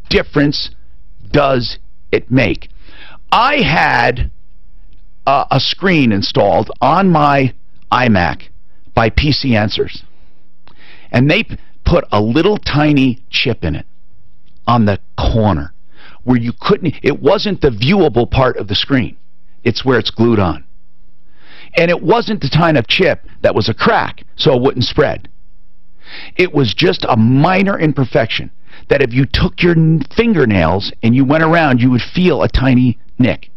difference does it make? I had a screen installed on my iMac by PC Answers, and they put a little tiny chip in it on the corner where you couldn't, it wasn't the viewable part of the screen, it's where it's glued on. And it wasn't the kind of chip that was a crack so it wouldn't spread. It was just a minor imperfection that if you took your fingernails and you went around, you would feel a tiny nick.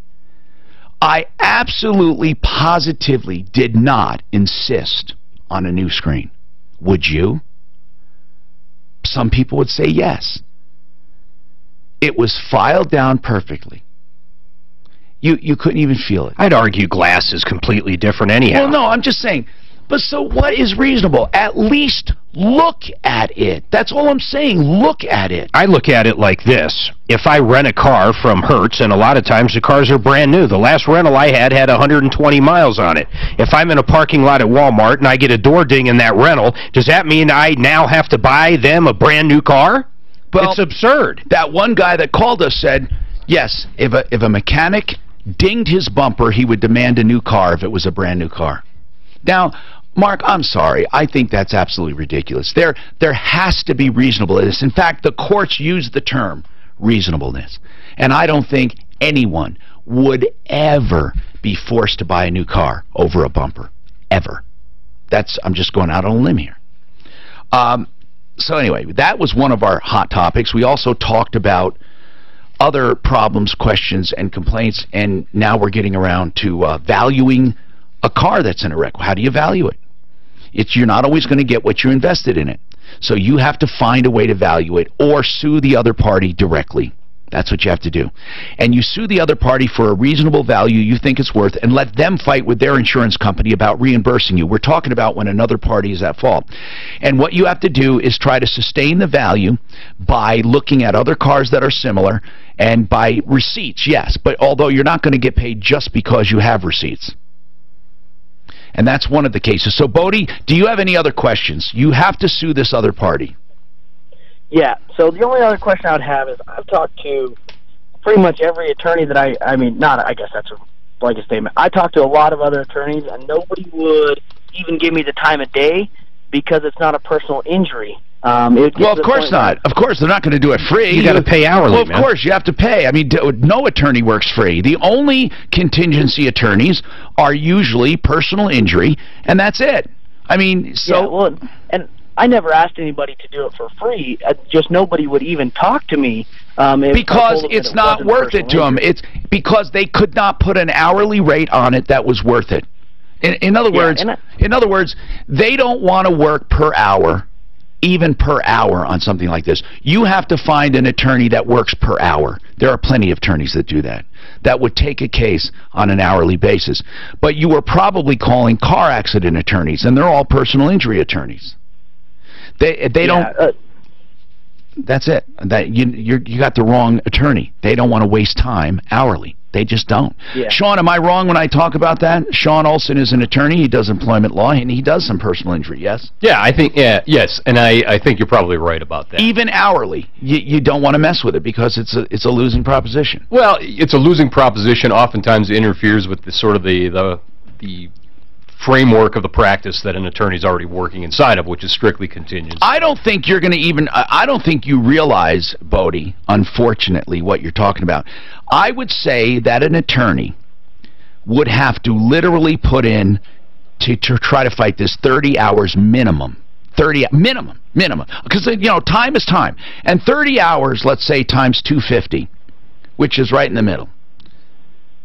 I absolutely, positively did not insist on a new screen. Would you? Some people would say yes. It was filed down perfectly. You couldn't even feel it. I'd argue glass is completely different anyhow. Well, no, I'm just saying. But so what is reasonable? At least look at it. That's all I'm saying. Look at it. I look at it like this. If I rent a car from Hertz, and a lot of times the cars are brand new. The last rental I had 120 miles on it. If I'm in a parking lot at Walmart and I get a door ding in that rental, does that mean I now have to buy them a brand new car? Well, it's absurd. That one guy that called us said, yes, if a mechanic dinged his bumper, he would demand a new car if it was a brand new car. Now, Mark, I'm sorry. I think that's absolutely ridiculous. There has to be reasonableness. In fact, the courts use the term reasonableness. And I don't think anyone would ever be forced to buy a new car over a bumper. Ever. I'm just going out on a limb here. So anyway, that was one of our hot topics. We also talked about other problems, questions, and complaints, and now we're getting around to valuing a car that's in a wreck. How do you value it? You're not always going to get what you invested in it. So you have to find a way to value it or sue the other party directly. That's what you have to do. And you sue the other party for a reasonable value you think it's worth and let them fight with their insurance company about reimbursing you. We're talking about when another party is at fault. And what you have to do is try to sustain the value by looking at other cars that are similar and by receipts, yes. But although you're not going to get paid just because you have receipts. And that's one of the cases. So, Bodie, do you have any other questions? You have to sue this other party. Yeah, so the only other question I would have is I've talked to pretty much every attorney that I guess that's a blanket statement. I talked to a lot of other attorneys, and nobody would even give me the time of day because it's not a personal injury. Well, of course not. Of course, they're not going to do it free. You got to pay hourly, Well, of course, you have to pay. I mean, no attorney works free. The only contingency attorneys are usually personal injury, and that's it. I mean, so... Yeah, well, and I never asked anybody to do it for free. Just nobody would even talk to me. Because it's not worth it to them. It's because they could not put an hourly rate on it that was worth it. In other words, they don't want to work per hour, even per hour on something like this. You have to find an attorney that works per hour. There are plenty of attorneys that do that, that would take a case on an hourly basis. But you were probably calling car accident attorneys, and they're all personal injury attorneys. They don't... That's it. That you got the wrong attorney. They don't want to waste time hourly. They just don't. Yeah. Sean, am I wrong when I talk about that? Sean Olson is an attorney. He does employment law, and he does some personal injury, yes? Yeah, I think, yes, and I think you're probably right about that. Even hourly, you don't want to mess with it because it's a losing proposition. Well, it's a losing proposition. Oftentimes it interferes with the sort of the framework of the practice that an attorney's already working inside of, which is strictly contingency. I don't think you're going to even, I don't think you realize, Bodie, unfortunately, what you're talking about. I would say that an attorney would have to literally put in to try to fight this 30 hours minimum. 30 minimum. Because, you know, time is time. And 30 hours, let's say, times 250, which is right in the middle.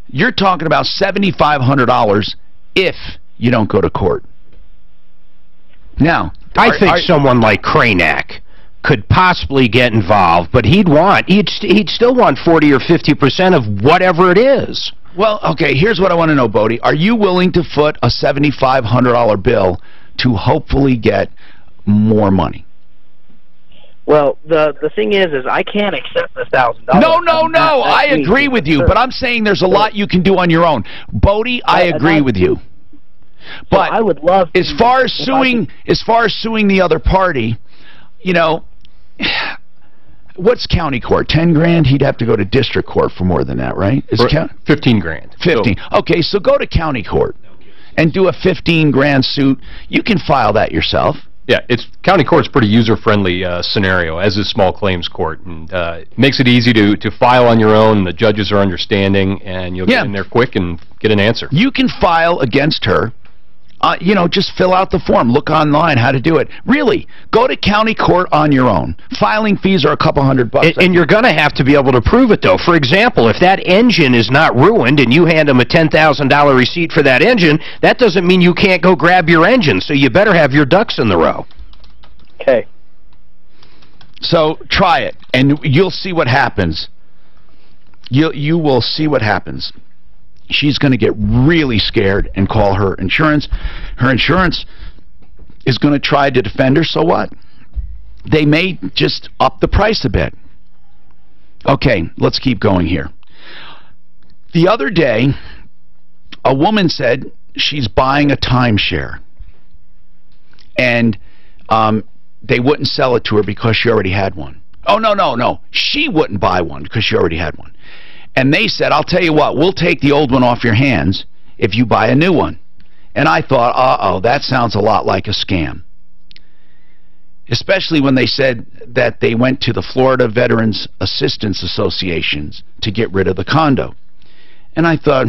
You're talking about $7,500 if you don't go to court. Now, I think someone like Kranak could possibly get involved, but he'd still want 40 or 50% of whatever it is. Well, okay, here's what I want to know, Bodie. Are you willing to foot a $7,500 bill to hopefully get more money? Well, the thing is I can't accept the $1,000. No, I agree with you, but I'm saying there's a lot you can do on your own. Bodie, I agree with you. But I would love to, as far as suing the other party, you know, what's county court? 10 grand? He'd have to go to district court for more than that, right? 15 grand. 15. Okay, so go to county court and do a 15 grand suit. You can file that yourself. Yeah, county court's pretty user-friendly scenario, as is small claims court, and makes it easy to file on your own. The judges are understanding, and you'll get in there quick and get an answer. You can file against her. You know, just fill out the form. Look online how to do it. Really, go to county court on your own. Filing fees are a couple $100. And you're going to have to be able to prove it, though. For example, if that engine is not ruined and you hand them a $10,000 receipt for that engine, that doesn't mean you can't go grab your engine. So you better have your ducks in the row. Okay. So try it, and you'll see what happens. You will see what happens. She's going to get really scared and call her insurance. Her insurance is going to try to defend her, so what? They may just up the price a bit. Okay, let's keep going here. The other day, a woman said she's buying a timeshare. And they wouldn't sell it to her because she already had one. Oh, no. She wouldn't buy one because she already had one. And they said, I'll tell you what, we'll take the old one off your hands if you buy a new one. And I thought, uh-oh, that sounds a lot like a scam. Especially when they said that they went to the Florida Veterans Assistance Associations to get rid of the condo. And I thought,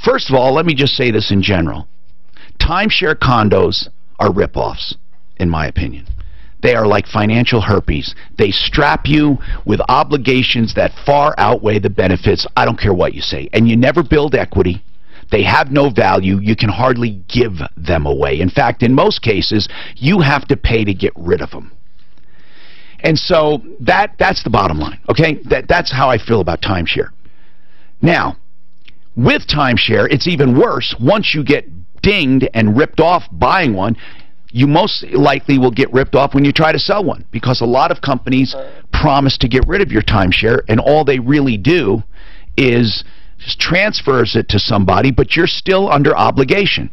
First of all, let me just say this in general. Timeshare condos are rip-offs, in my opinion. They are like financial herpes. They strap you with obligations that far outweigh the benefits. I don't care what you say. And you never build equity. They have no value. You can hardly give them away. In fact, in most cases, you have to pay to get rid of them. And so that's the bottom line, okay? That's how I feel about timeshare. Now, with timeshare, it's even worse. Once you get dinged and ripped off buying one, you most likely will get ripped off when you try to sell one, because a lot of companies promise to get rid of your timeshare, and all they really do is just transfers it to somebody, but you're still under obligation.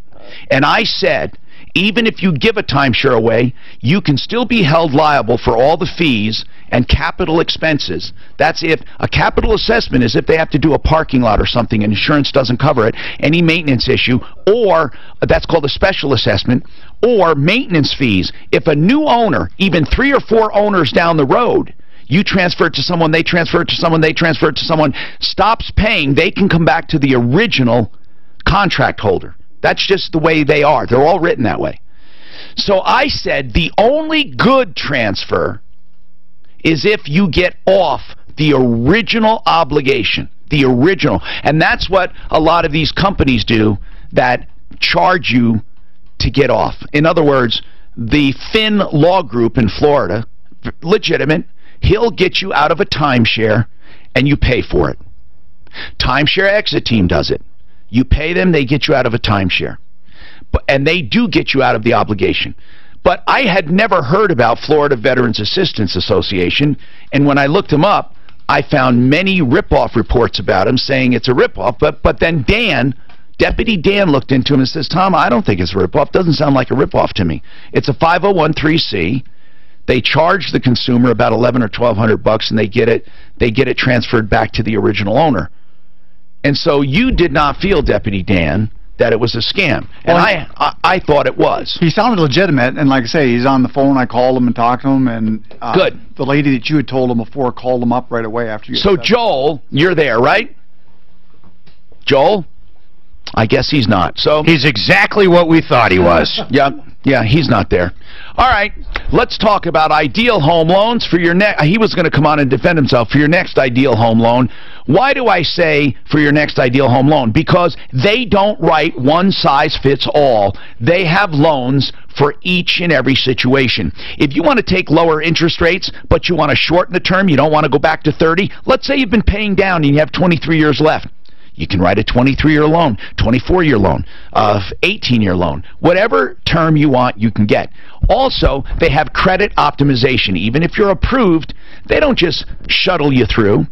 And I said, Even if you give a timeshare away, you can still be held liable for all the fees and capital expenses. That's if a capital assessment is if they have to do a parking lot or something and insurance doesn't cover it, any maintenance issue, or that's called a special assessment, or maintenance fees. If a new owner, even 3 or 4 owners down the road, you transfer it to someone, they transfer it to someone, they transfer it to someone, stops paying, they can come back to the original contract holder. That's just the way they are. They're all written that way. So I said the only good transfer is if you get off the original obligation. The original. And that's what a lot of these companies do that charge you to get off. In other words, the Finn Law Group in Florida, legitimate, he'll get you out of a timeshare and you pay for it. Timeshare Exit Team does it. You pay them, they get you out of a timeshare. And they do get you out of the obligation. But I had never heard about Florida Veterans Assistance Association, and when I looked them up, I found many rip-off reports about them saying it's a rip-off, but then Dan, Deputy Dan, looked into him and says, Tom, I don't think it's a rip-off. Doesn't sound like a rip-off to me. It's a 501(c)(3). They charge the consumer about $1,100 or $1,200, and they get it transferred back to the original owner. And so you did not feel, Deputy Dan, that it was a scam. And well, I thought it was. He sounded legitimate, and like I say, he's on the phone. I called him and talked to him, and good. The lady that you had told him before called him up right away after you. So Joel, you're there, right? Joel? I guess he's not. So he's exactly what we thought he was. Yeah, he's not there. All right, let's talk about Ideal Home Loans for your next. He was going to come on and defend himself for your next Ideal Home Loan. Why do I say for your next Ideal Home Loan? Because they don't write one size fits all. They have loans for each and every situation. If you want to take lower interest rates, but you want to shorten the term, you don't want to go back to 30. Let's say you've been paying down and you have 23 years left. You can write a 23-year loan, 24-year loan, 18-year loan. Whatever term you want, you can get. Also, they have credit optimization. Even if you're approved, they don't just shuttle you through.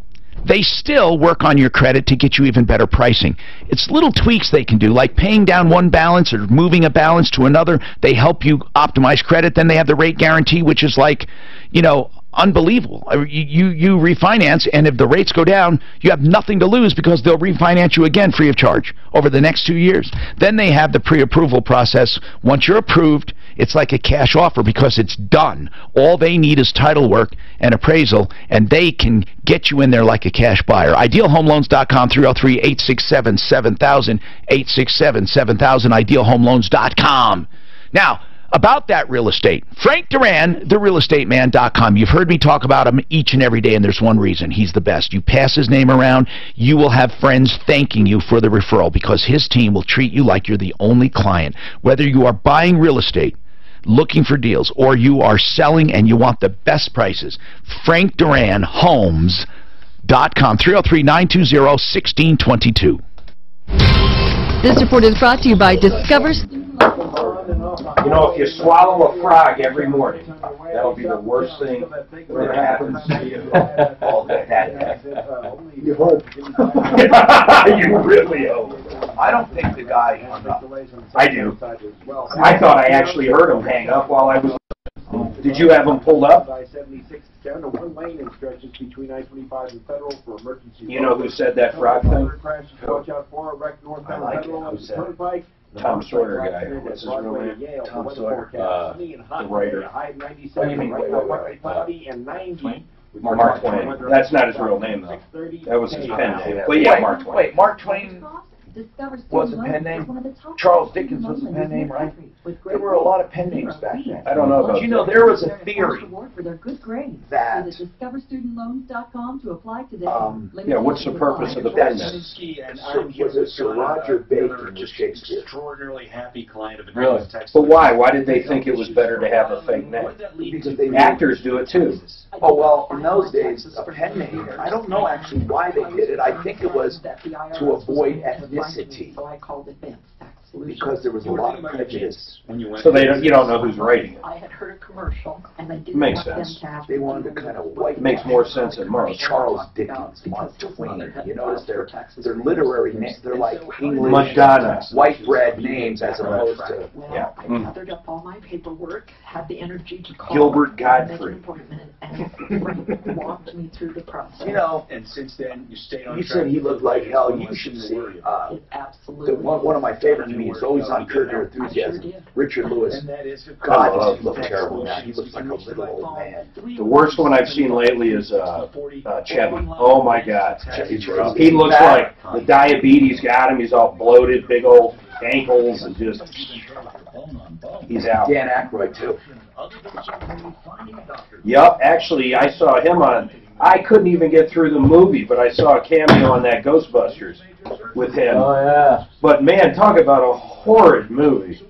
They still work on your credit to get you even better pricing. It's little tweaks they can do, like paying down one balance or moving a balance to another. They help you optimize credit. Then they have the rate guarantee, which is like, you know, unbelievable. You refinance, and if the rates go down, you have nothing to lose because they'll refinance you again free of charge over the next 2 years. Then they have the pre-approval process. Once you're approved, it's like a cash offer because it's done. All they need is title work and appraisal, and they can get you in there like a cash buyer. IdealHomeLoans.com, 303-867-7000, 867-7000, IdealHomeLoans.com. Now, about that real estate, Frank Duran, therealestateman.com. You've heard me talk about him each and every day, and there's one reason. He's the best. You pass his name around, you will have friends thanking you for the referral because his team will treat you like you're the only client. Whether you are buying real estate, looking for deals, or you are selling and you want the best prices, Frank Duran, Homes.com, 303-920-1622. This report is brought to you by Discover. You know, if you swallow a frog every morning, that'll be the worst thing that happens to you. All that. You hope. You really hope. I don't think the guy hung up. I do. I thought I actually heard him hang up while I was. Did you have him pulled up? You know who said that frog thing? I like it. Who said it? Tom Sawyer guy. What's his real name? Tom Sawyer. The writer. What do you mean? Wait. Mark Twain. That's not his real name, though. That was his pen name. But yeah, Mark Twain. Wait, Mark Twain was a pen name? Charles Dickens was a pen name, right? There were a lot of pen names back then. I don't know about that. You know, there was a theory that discoverstudentloans.com to apply today. Yeah, what's the purpose of the pen name? Was it Sir Roger Bacon was Shakespeare? Extraordinarily happy client of Really? But why? Why did they think it was better to have a fake name? Because they Actors do it too. Oh, well, in those days, a pen name, I don't know actually why they did it. I think it was to avoid ethnicity. So I called advance tax because there was a lot of prejudice. So you don't know who's writing it. I had heard a commercial, and I didn't Makes want sense. them to have They wanted to kind of white. Makes more sense than most. Charles Dickens, Mark Twain. You notice they're literary names. They're like English, Madonna, white bread names as opposed to I gathered up all my paperwork, had the energy to call Gilbert make an Godfrey. appointment, and Frank walked me through the process. You know, And since then, you stayed on he track. said he looked like hell. You should see. Absolutely. One of my favorite comedians, always on Curb Your Enthusiasm, Richard Lewis. And that is God, does he look terrible now? He looks like a little old man. The worst one I've seen lately is Chevy. Oh my God, he looks Back. like the diabetes got him. He's all bloated, big old ankles, and just he's out. Dan Aykroyd too. Yep, actually, I saw him on. I couldn't even get through the movie, but I saw a cameo on that Ghostbusters with him. Oh, yeah. But man, talk about a horrid movie.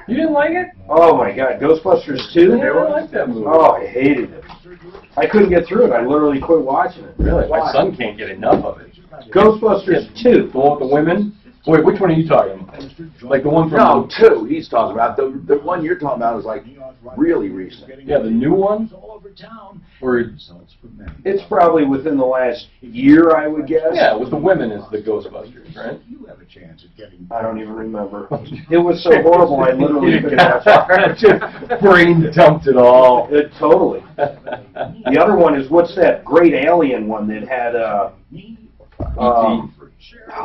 You didn't like it? Oh my God, Ghostbusters 2? I never liked that movie. Oh, I hated it. I couldn't get through it. I literally quit watching it. Really? My son can't get enough of it. Ghostbusters 2. The one with the women? Wait, which one are you talking about? Like the one from... No, 2 he's talking about. The one you're talking about is like really recent. Yeah, the new one? Or It's probably within the last year, I would guess. yeah, with the women is the Ghostbusters, right? I don't even remember. It was so horrible, I literally couldn't watch it. Just brain dumped it all. Totally. The other one is, what's that great alien one that had,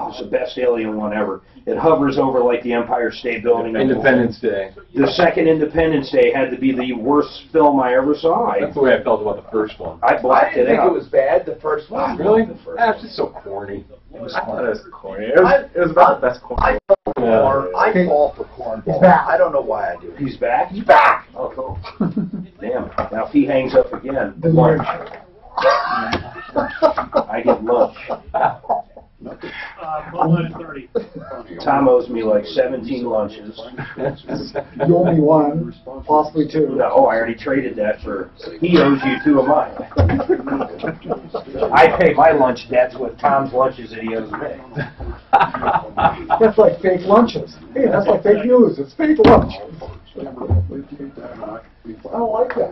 it's the best alien one ever. It hovers over like the Empire State Building. Independence Day. The second Independence Day had to be the worst film I ever saw. That's the way I felt about the first one. I blacked it I didn't think out. it was bad, the first one. Really? The first That's just so corny. It was corny. It was about the best corn. I fall for cornball. He's back. I don't know why I do. He's back? He's back! Oh, cool. Damn. Now, if he hangs up again, Then lunch. I get lunch. 11:30. Tom owes me like 17 lunches. You owe me one, possibly two. No, I already traded that for, he owes you 2 of mine. I pay my lunch debts with Tom's lunches that he owes me. That's like fake lunches. Hey, that's like fake news. It's fake lunch. I don't like that.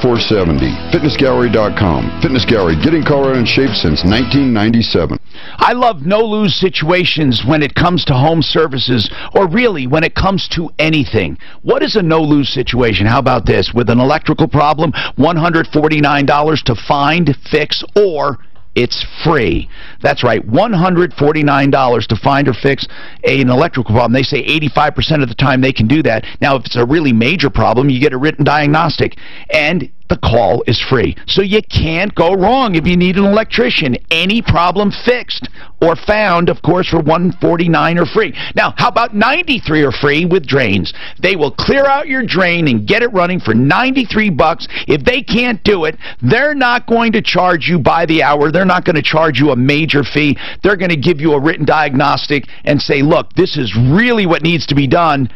470. FitnessGallery.com. Fitness Gallery, getting Colorado in shape since 1997. I love no-lose situations when it comes to home services, or really when it comes to anything. What is a no-lose situation? How about this? With an electrical problem, $149 to find, fix, or it's free. That's right, $149 to find or fix an electrical problem. They say 85% of the time they can do that. Now, if it's a really major problem, you get a written diagnostic, and the call is free. So you can't go wrong if you need an electrician. Any problem fixed or found, of course, for $149 or free. Now, how about $93 or free with drains? They will clear out your drain and get it running for $93. If they can't do it, they're not going to charge you by the hour. They're not going to charge you a major fee. They're going to give you a written diagnostic and say, look, this is really what needs to be done,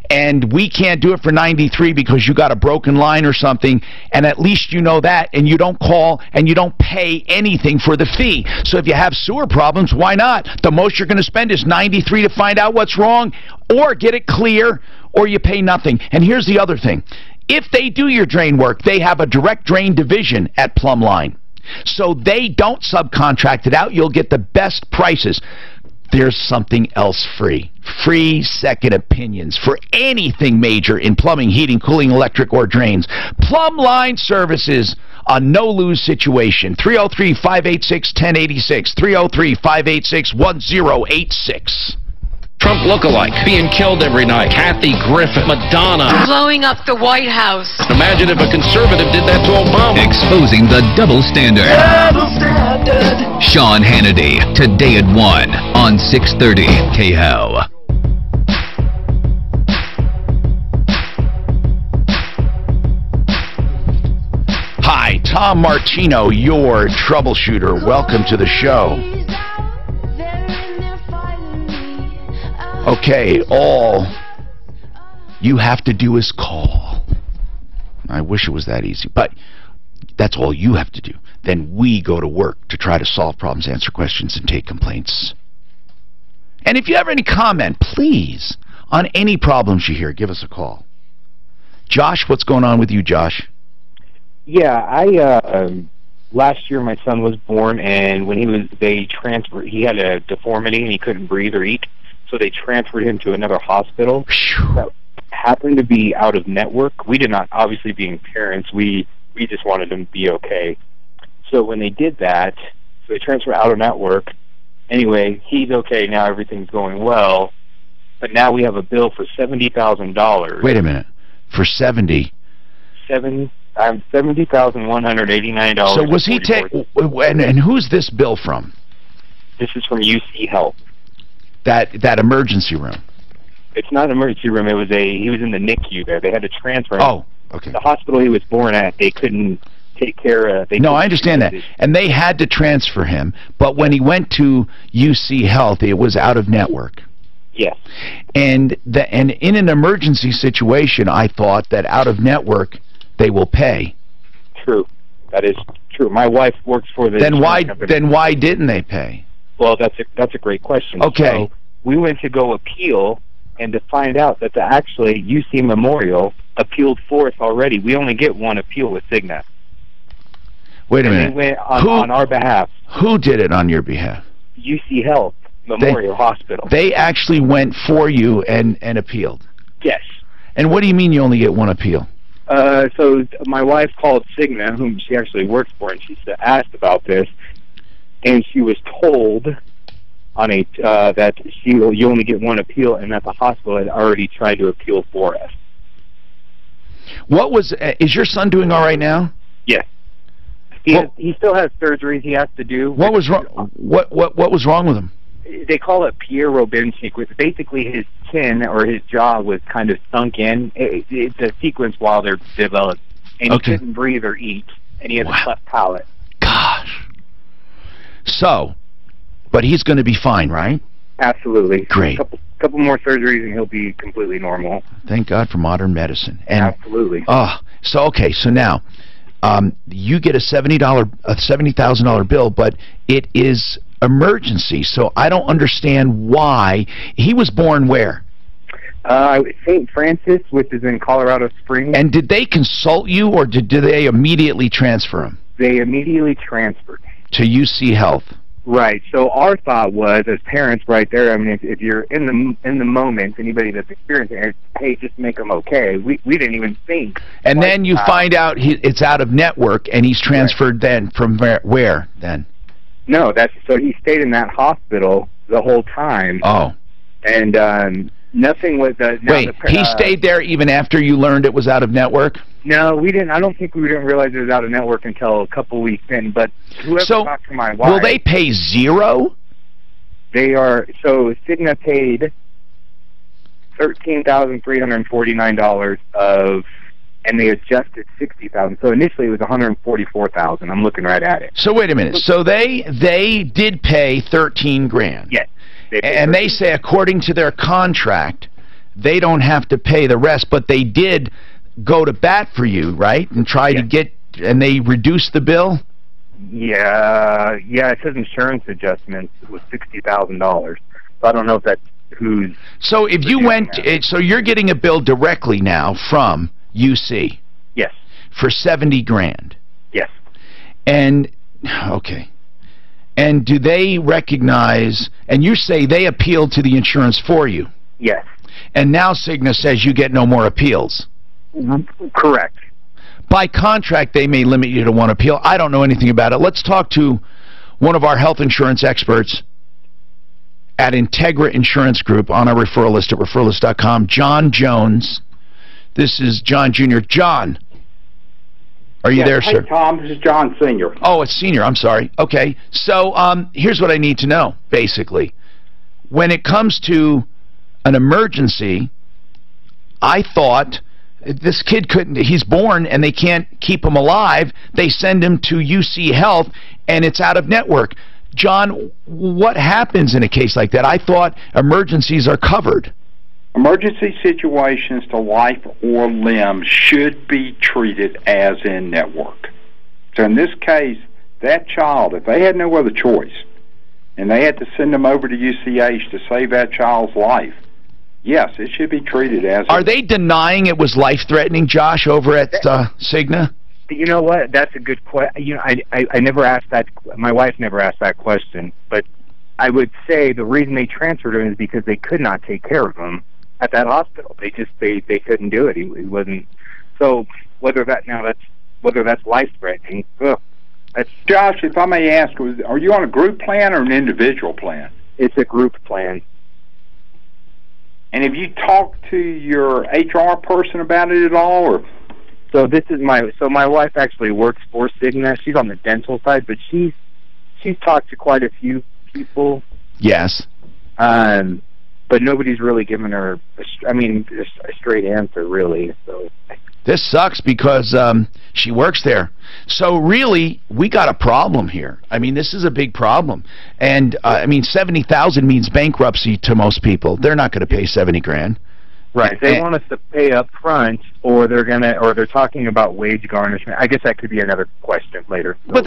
and we can't do it for $93 because you got a broken line or something, and at least you know that, and you don't call and you don't pay anything for the fee. So if you have sewer problems, why not? The most you're going to spend is $93 to find out what's wrong, or get it clear, or you pay nothing. And here's the other thing. If they do your drain work, they have a direct drain division at Plumline. So they don't subcontract it out. You'll get the best prices. There's something else free. Free second opinions for anything major in plumbing, heating, cooling, electric, or drains. Plumline Services, a no-lose situation. 303-586-1086. 303-586-1086. Trump lookalike being killed every night. Kathy Griffin, Madonna. Blowing up the White House. Imagine if a conservative did that to Obama. Exposing the double standard. Double standard. Sean Hannity, today at 1 on 630 KHEL. Hi, Tom Martino, your troubleshooter. Welcome to the show. Okay, all you have to do is call. I wish it was that easy, but that's all you have to do. Then we go to work to try to solve problems, answer questions, and take complaints. And if you have any comment, please, on any problems you hear, give us a call. Josh, what's going on with you, Josh? Yeah, last year my son was born, and when he had a deformity and he couldn't breathe or eat, so they transferred him to another hospital that happened to be out of network. We did not, obviously being parents, we just wanted him to be okay. So when they did that, so they transferred out of network. Anyway, he's okay now, everything's going well, but now we have a bill for $70,000. Wait a minute, for $70,189. So was he and who's this bill from? This is from UC Health. That emergency room. It's not an emergency room. He was in the NICU there. They had to transfer him. Oh, okay. The hospital he was born at, they couldn't take care of. No, I understand that. And they had to transfer him, but when he went to UC Health, it was out of network. Yes. And in an emergency situation, I thought that out of network they will pay. True. That is true. My wife works for the company. Then why didn't they pay? Well, that's a great question. Okay. So we went to go appeal, and to find out that actually UC Memorial appealed for us already. We only get one appeal with Cigna. Wait a minute. They went on our behalf. Who did it on your behalf? UC Health Memorial Hospital. They actually went for you and appealed? Yes. And what do you mean you only get one appeal? So my wife called Cigna, whom she actually works for, and she asked about this, and she was told on that you only get one appeal, and that the hospital had already tried to appeal for us. Is your son doing all right now? Yes. He still has surgeries he has to do. What was wrong? What was wrong with him? They call it Pierre Robin sequence. Basically, his chin or his jaw was kind of sunk in. It's a sequence while they're developed, and he couldn't breathe or eat, and he has a cleft palate. Gosh. So, but he's going to be fine, right? Absolutely. Great. A couple more surgeries, and he'll be completely normal. Thank God for modern medicine. And, absolutely. So now, you get a $70,000 bill, but it is emergency. So I don't understand why. He was born where? St. Francis, which is in Colorado Springs. And did they consult you, or did they immediately transfer him? They immediately transferred. To UC Health. Right. So our thought was, as parents, right there. I mean, if you're in the moment, anybody that's experiencing it, hey, just make them okay. We didn't even think. And then you find out it's out of network, and he's transferred then from where then? No, so he stayed in that hospital the whole time. Oh. And nothing was. Wait, he stayed there even after you learned it was out of network? No, we didn't. I don't think we didn't realize it was out of network until a couple weeks in. But whoever talked to my wife, will they pay zero? They are. So Cigna paid $13,349 and they adjusted $60,000. So initially it was $144,000. I'm looking right at it. So wait a minute. So they did pay $13,000. Yes. And they say according to their contract, they don't have to pay the rest, but they did go to bat for you, right? And try to get, and they reduced the bill? Yeah, it says insurance adjustment was $60,000. So I don't know if that's who's... So if you went, so you're getting a bill directly now from UC? Yes. For $70,000? Yes. And, okay. And do they recognize, and you say they appealed to the insurance for you? Yes. And now Cigna says you get no more appeals? Correct. By contract, they may limit you to one appeal. I don't know anything about it. Let's talk to one of our health insurance experts at Integra Insurance Group on our referral list at referralist.com, John Jones. This is John Jr. John, are you there, sir? Hey, Tom, this is John Sr. Oh, it's Senior. I'm sorry. Okay. So here's what I need to know, basically. When it comes to an emergency, I thought this kid he's born and they can't keep him alive. They send him to UC Health and it's out of network. John, what happens in a case like that? I thought emergencies are covered. Emergency situations to life or limb should be treated as in network. So in this case, that child, if they had no other choice, and they had to send them over to UCH to save that child's life, yes, it should be treated as... Are they denying it was life-threatening, Josh, over at Cigna? You know what? That's a good question. You know, I never asked that. My wife never asked that question, but I would say the reason they transferred him is because they could not take care of him at that hospital. They couldn't do it. He wasn't. So whether that's life threatening. That's, Josh, if I may ask, are you on a group plan or an individual plan? It's a group plan. And have you talked to your HR person about it at all, or? So my wife actually works for Cigna. She's on the dental side, but she's talked to quite a few people. Yes. But nobody's really given her a straight answer, really. So this sucks because she works there. So really, we got a problem here. I mean, this is a big problem. And I mean, $70,000 means bankruptcy to most people. They're not going to pay $70,000. Right. They want us to pay up front, or they're talking about wage garnishment. I guess that could be another question later. But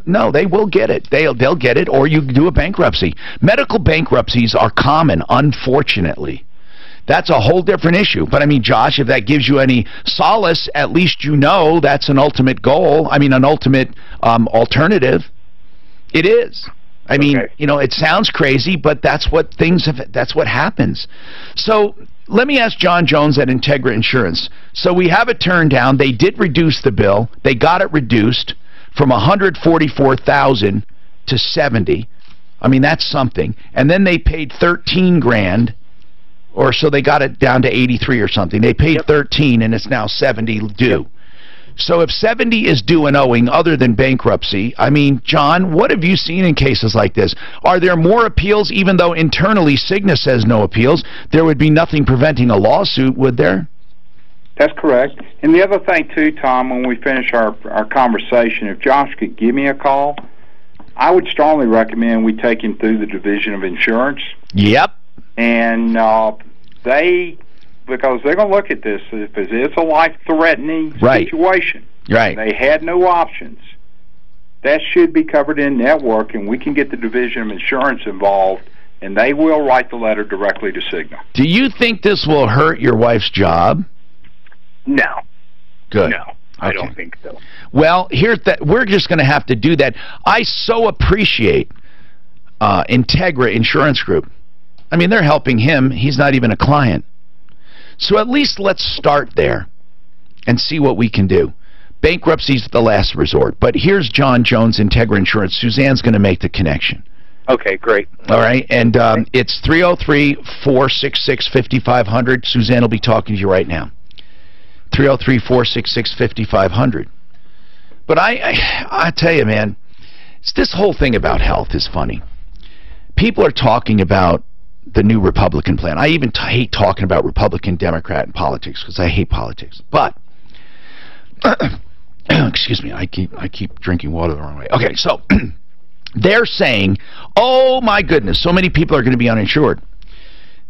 no, they will get it. They'll get it, or you do a bankruptcy. Medical bankruptcies are common, unfortunately. That's a whole different issue. But I mean, Josh, if that gives you any solace, at least you know that's an ultimate goal. I mean, an ultimate alternative. It is. I mean, you know, it sounds crazy, but that's what that's what happens. So let me ask John Jones at Integra Insurance. So we have it turned down. They did reduce the bill. They got it reduced from $144,000 to $70,000. I mean, that's something. And then they paid $13,000, or so they got it down to $83,000 or something. They paid $13,000, and it's now $70,000 due. So if $70,000 is due and owing other than bankruptcy, I mean, John, what have you seen in cases like this? Are there more appeals, even though internally Cigna says no appeals? There would be nothing preventing a lawsuit, would there? That's correct. And the other thing, too, Tom, when we finish our conversation, if Josh could give me a call, I would strongly recommend we take him through the Division of Insurance. Yep. And because they're going to look at this if it's a life-threatening situation. Right. They had no options. That should be covered in network, and we can get the Division of Insurance involved, and they will write the letter directly to Cigna. Do you think this will hurt your wife's job? No. Good. No, I don't think so. Well, we're just going to have to do that. I so appreciate Integra Insurance Group. I mean, they're helping him. He's not even a client. So at least let's start there and see what we can do. Bankruptcy's the last resort. But here's John Jones, Integra Insurance. Suzanne's going to make the connection. Okay, great. All right, and it's 303-466-5500. Suzanne will be talking to you right now. 303-466-5500. But I tell you, man, this whole thing about health is funny. People are talking about the new Republican plan. I even hate talking about Republican, Democrat, and politics because I hate politics. But excuse me, I keep drinking water the wrong way. Okay, so they're saying, oh my goodness, so many people are going to be uninsured.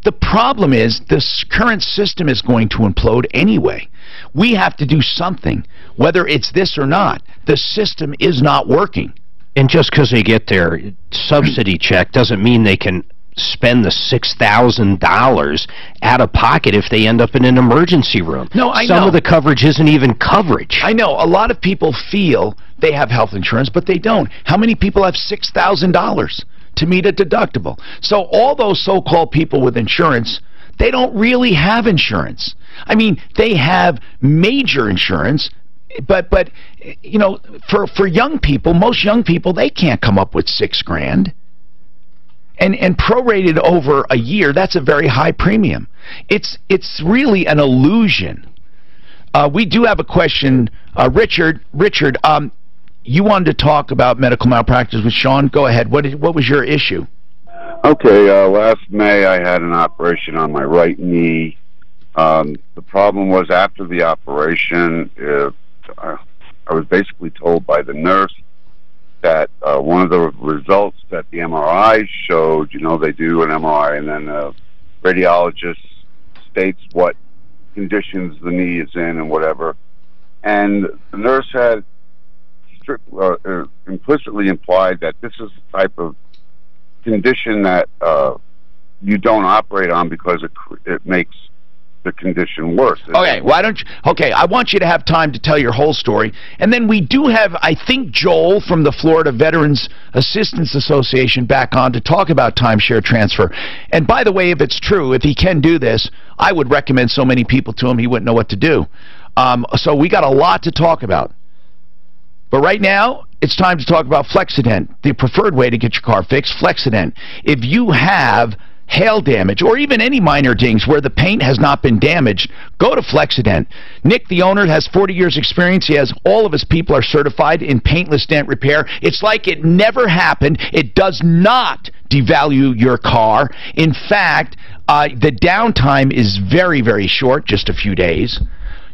The problem is this current system is going to implode anyway. We have to do something, whether it's this or not. The system is not working. And just because they get their subsidy check doesn't mean they can spend the $6,000 out of pocket if they end up in an emergency room. No, I know. Some of the coverage isn't even coverage. I know. A lot of people feel they have health insurance, but they don't. How many people have $6,000 to meet a deductible? So all those so-called people with insurance, they don't really have insurance. I mean, they have major insurance, but you know, for young people, most young people, they can't come up with $6,000. And prorated over a year, that's a very high premium. It's really an illusion. We do have a question. Richard, you wanted to talk about medical malpractice with Sean. Go ahead. What was your issue? Okay, last May I had an operation on my right knee. The problem was after the operation, I was basically told by the nurse that one of the results that the MRI showed, you know, they do an MRI and then the radiologist states what conditions the knee is in and whatever. And the nurse had implicitly implied that this is the type of condition that you don't operate on because it makes the condition worse. Okay, why don't you? Okay, I want you to have time to tell your whole story, and then we do have, I think, Joel from the Florida Veterans Assistance Association back on to talk about timeshare transfer. And by the way, if it's true, if he can do this, I would recommend so many people to him he wouldn't know what to do. So we got a lot to talk about. But right now, it's time to talk about Flexident, the preferred way to get your car fixed. Flexident. If you have hail damage, or even any minor dings where the paint has not been damaged, go to Flexident. Nick, the owner, has 40 years experience. He has all of his people are certified in paintless dent repair. It's like it never happened. It does not devalue your car. In fact, the downtime is very, very short, just a few days.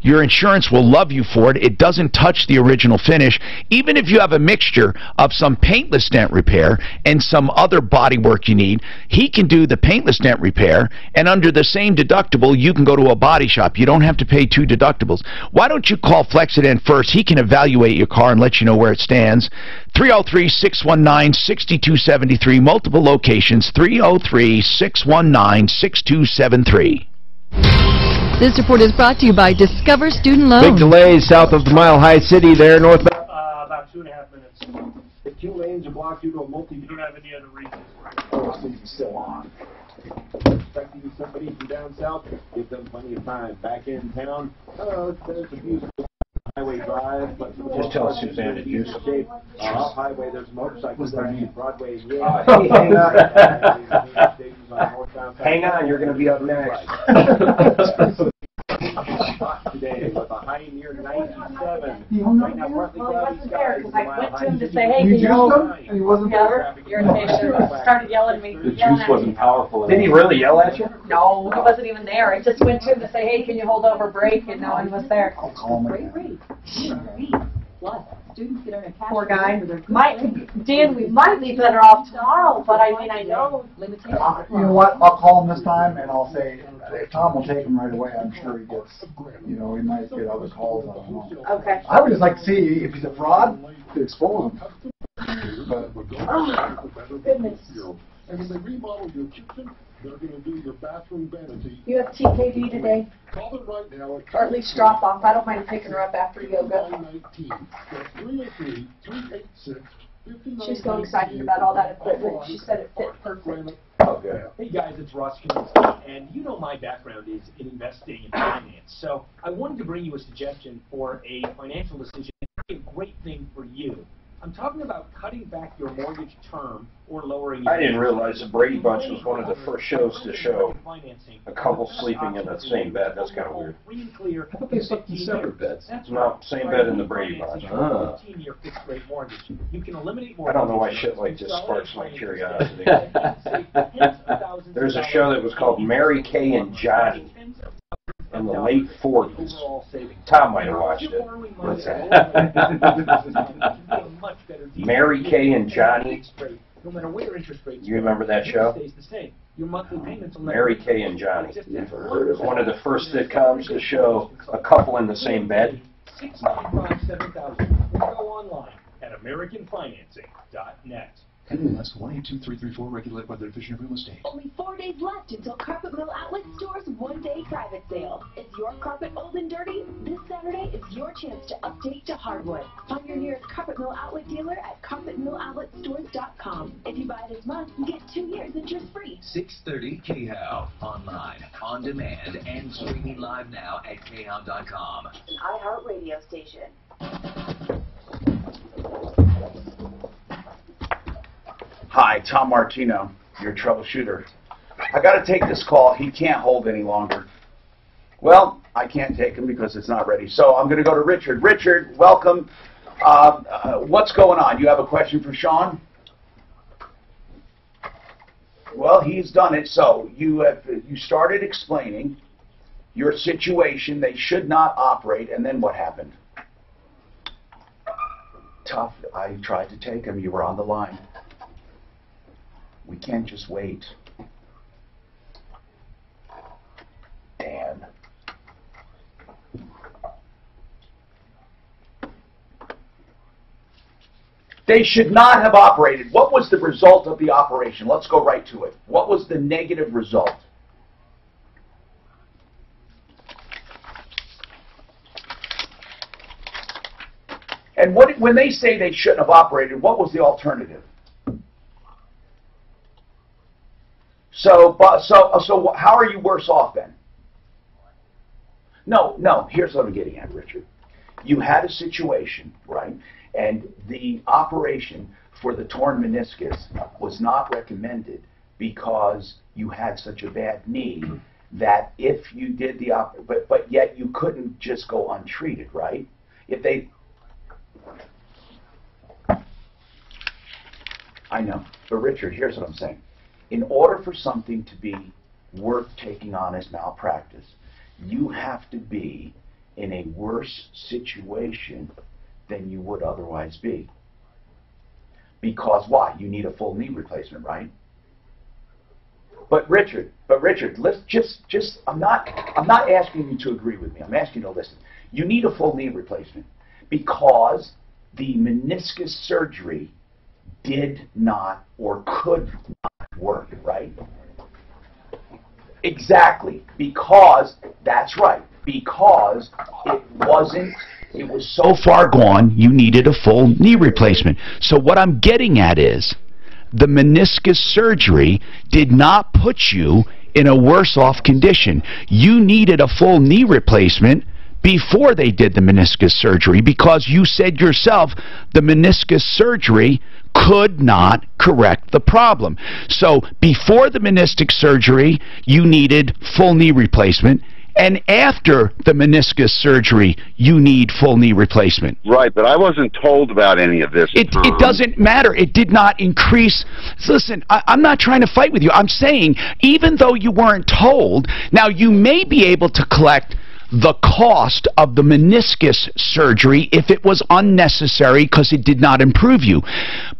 Your insurance will love you for it. It doesn't touch the original finish. Even if you have a mixture of some paintless dent repair and some other body work you need, he can do the paintless dent repair, and under the same deductible, you can go to a body shop. You don't have to pay 2 deductibles. Why don't you call Flexident first? He can evaluate your car and let you know where it stands. 303-619-6273. Multiple locations. 303-619-6273. This report is brought to you by Discover Student Loans. Big delays south of the Mile High City there, northbound. About 2.5 minutes. The 2 lanes are blocked due to a multi. You don't have any other reasons for it. Oh, so you're still on. Expecting somebody from down south, give them plenty of time. Back in town, there's a beautiful highway drive, but just tell Suzanne to do something. Off highway, there's motorcycles there. Broadway, Hey, hang on, you're going to be up next. Today with a high near 97. Right now, well, he wasn't there because I went to him to say, hey, can you hold him? And he wasn't there? Irritation started yelling at me. The juice wasn't powerful. Did he really yell at you? No, he wasn't even there. I just went to him to say, hey, can you hold over break? And no one was there. I'll call him again. Poor guy. Dan, we might be better off tomorrow, but I mean, I know. You know what? I'll call him this time, and I'll say, if Tom will take him right away, I'm sure he gets, he might get other calls. I don't know. Okay. I would just like to see if he's a fraud, to expose him. But, oh, goodness. And when they remodel your kitchen, they're going to do your bathroom vanity. You have TKD today? Call them right now or at least drop off. I don't mind picking her up after yoga. She's so excited about all that equipment. She said it fit perfect. Okay. Hey guys, it's Ross Kaminsky, and you know my background is in investing and finance. So I wanted to bring you a suggestion for a financial decision. A great thing for you. I'm talking about cutting back your mortgage term or lowering your... I didn't realize the Brady Bunch was one of the first shows to show a couple sleeping in the same bed. That's kind of weird. Free and clear. I thought they slept in separate beds. No, same bed in the Brady Bunch. 15-year fixed rate mortgage. You can eliminate I don't know why shit like this sparks my curiosity. There's a show that was called Mary Kay and Johnny in the late 40s. Tom might have watched it. What's that? Mary Kay and Johnny. No matter what your interest rate, You remember that show? Your monthly payments will Mary Kay and Johnny. One of the first sitcoms to show a couple in the same bed. 695-7000. Go online at AmericanFinancing.net. MLS 182-334, regulated by the Division of Real Estate. Only 4 days left until Carpet Mill Outlet Store's one-day private sale. Is your carpet old and dirty? This Saturday is your chance to update to hardwood. Find your nearest Carpet Mill Outlet dealer at carpetmilloutletstores.com. If you buy this month, you get 2 years interest-free. 630 KHOW. Online, on demand, and streaming live now at KHOW.com. An iHeartRadio station. Hi, Tom Martino, your troubleshooter. I got to take this call. He can't hold any longer. Well, I can't take him because it's not ready. So I'm going to go to Richard. Richard, welcome. What's going on? You have a question for Sean? Well, he's done it. So you started explaining your situation. They should not operate. And then what happened? Tough. I tried to take him. You were on the line. We can't just wait. Dan. They should not have operated. What was the result of the operation? Let's go right to it. What was the negative result? And when they say they shouldn't have operated, what was the alternative? So how are you worse off then? No, here's what I'm getting at, Richard. You had a situation, right? And the operation for the torn meniscus was not recommended because you had such a bad knee that if you did the but yet you couldn't just go untreated, right? If they, I know, but Richard, here's what I'm saying. In order for something to be worth taking on as malpractice, you have to be in a worse situation than you would otherwise be. Because why? You need a full knee replacement, right? But Richard, let's just I'm not asking you to agree with me. I'm asking you to listen. You need a full knee replacement because the meniscus surgery did not or could not work, right? Exactly. Because, that's right, because it was so far gone, you needed a full knee replacement. So what I'm getting at is, the meniscus surgery did not put you in a worse off condition. You needed a full knee replacement before they did the meniscus surgery because you said yourself the meniscus surgery could not correct the problem. So before the meniscus surgery, you needed full knee replacement. And after the meniscus surgery, you need full knee replacement. Right, but I wasn't told about any of this. It doesn't matter. It did not increase. Listen, I'm not trying to fight with you. I'm saying even though you weren't told, now you may be able to collect the cost of the meniscus surgery if it was unnecessary because it did not improve you.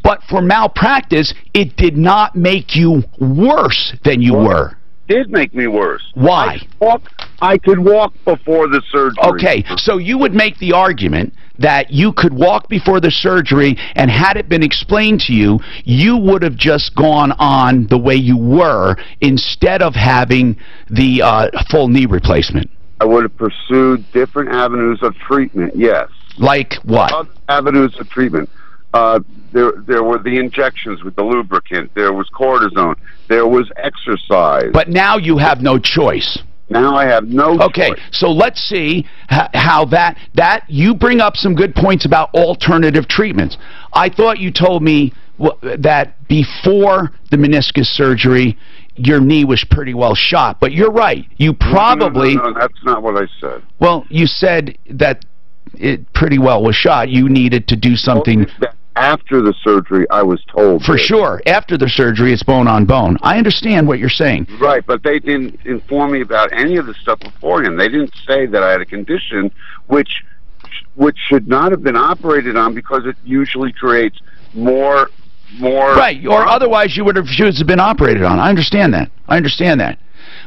But for malpractice, it did not make you worse than you were. It did make me worse. Why? I could walk before the surgery. Okay, so you would make the argument that you could walk before the surgery, and had it been explained to you, you would have just gone on the way you were instead of having the full knee replacement. I would have pursued different avenues of treatment, yes. Like what? Other avenues of treatment. There were the injections with the lubricant. There was cortisone. There was exercise. But now you have no choice. Now I have no choice. Okay, so let's see how that you bring up some good points about alternative treatments. I thought you told me that before the meniscus surgery, your knee was pretty well shot. But you're right. You probably... No, that's not what I said. Well, you said that it pretty well was shot. You needed to do something... After the surgery, I was told. For sure. After the surgery, it's bone on bone. I understand what you're saying. Right, but they didn't inform me about any of the stuff beforehand. They didn't say that I had a condition which should not have been operated on because it usually creates more... Right, or otherwise you would have been operated on. I understand that. I understand that.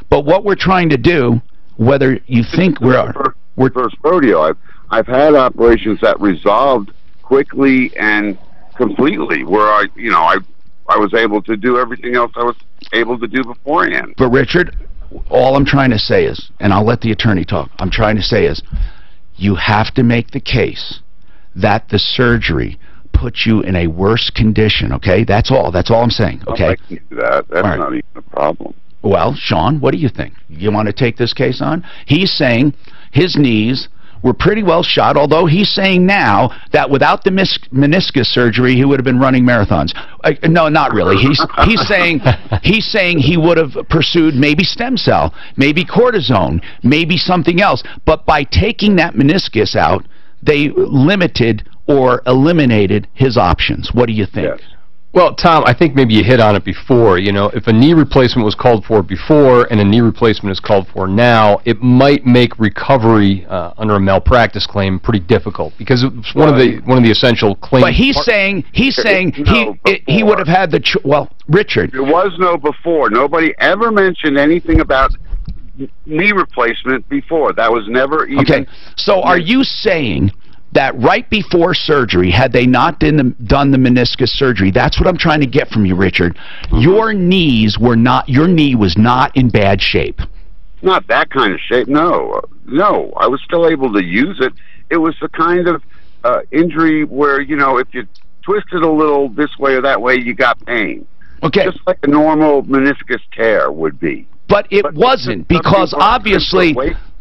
But what we're trying to do, whether you think we're first rodeo, I've had operations that resolved quickly and completely, where I was able to do everything else I was able to do beforehand. But Richard, all I'm trying to say is, and I'll let the attorney talk, I'm trying to say is, you have to make the case that the surgery put you in a worse condition, okay? That's all I'm saying, okay? I can do that. That's right. Not even a problem. Well, Sean, what do you think? You want to take this case on? He's saying his knees were pretty well shot, although he's saying now that without the meniscus surgery, he would have been running marathons. No, not really. He's saying he would have pursued maybe stem cell, maybe cortisone, maybe something else. But by taking that meniscus out, they limited or eliminated his options. What do you think? Yes. Well, Tom, I think maybe you hit on it before. You know, if a knee replacement was called for before and a knee replacement is called for now, it might make recovery under a malpractice claim pretty difficult because it's one of the essential claims. But he's saying he would have had the well, Richard. There was no before. Nobody ever mentioned anything about knee replacement before. That was never even. Okay, so are you saying that right before surgery, had they not done the meniscus surgery, that's what I'm trying to get from you, Richard. Your knee was not in bad shape. Not that kind of shape, no. No, I was still able to use it. It was the kind of injury where, you know, if you twisted a little this way or that way, you got pain. Okay. Just like a normal meniscus tear would be. But it wasn't, because obviously...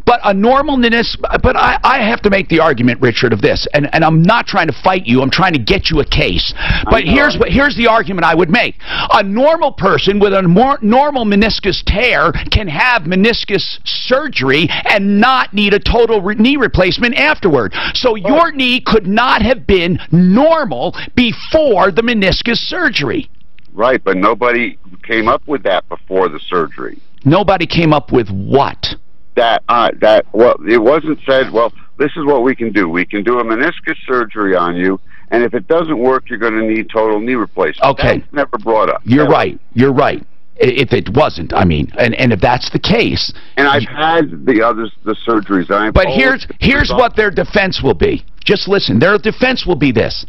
But a normal meniscus, but I have to make the argument, Richard, of this, and I'm not trying to fight you, I'm trying to get you a case. But here's the argument I would make. A normal person with a normal meniscus tear can have meniscus surgery and not need a total knee replacement afterward. So your knee could not have been normal before the meniscus surgery. Right, but nobody came up with that before the surgery. Nobody came up with what? Well, it wasn't said, well, this is what we can do. We can do a meniscus surgery on you, and if it doesn't work, you're going to need total knee replacement. Okay. That's never brought up. You're right. You're right. If it wasn't, I mean, and if that's the case. And I've had the surgeries. But here's what their defense will be. Just listen. Their defense will be this.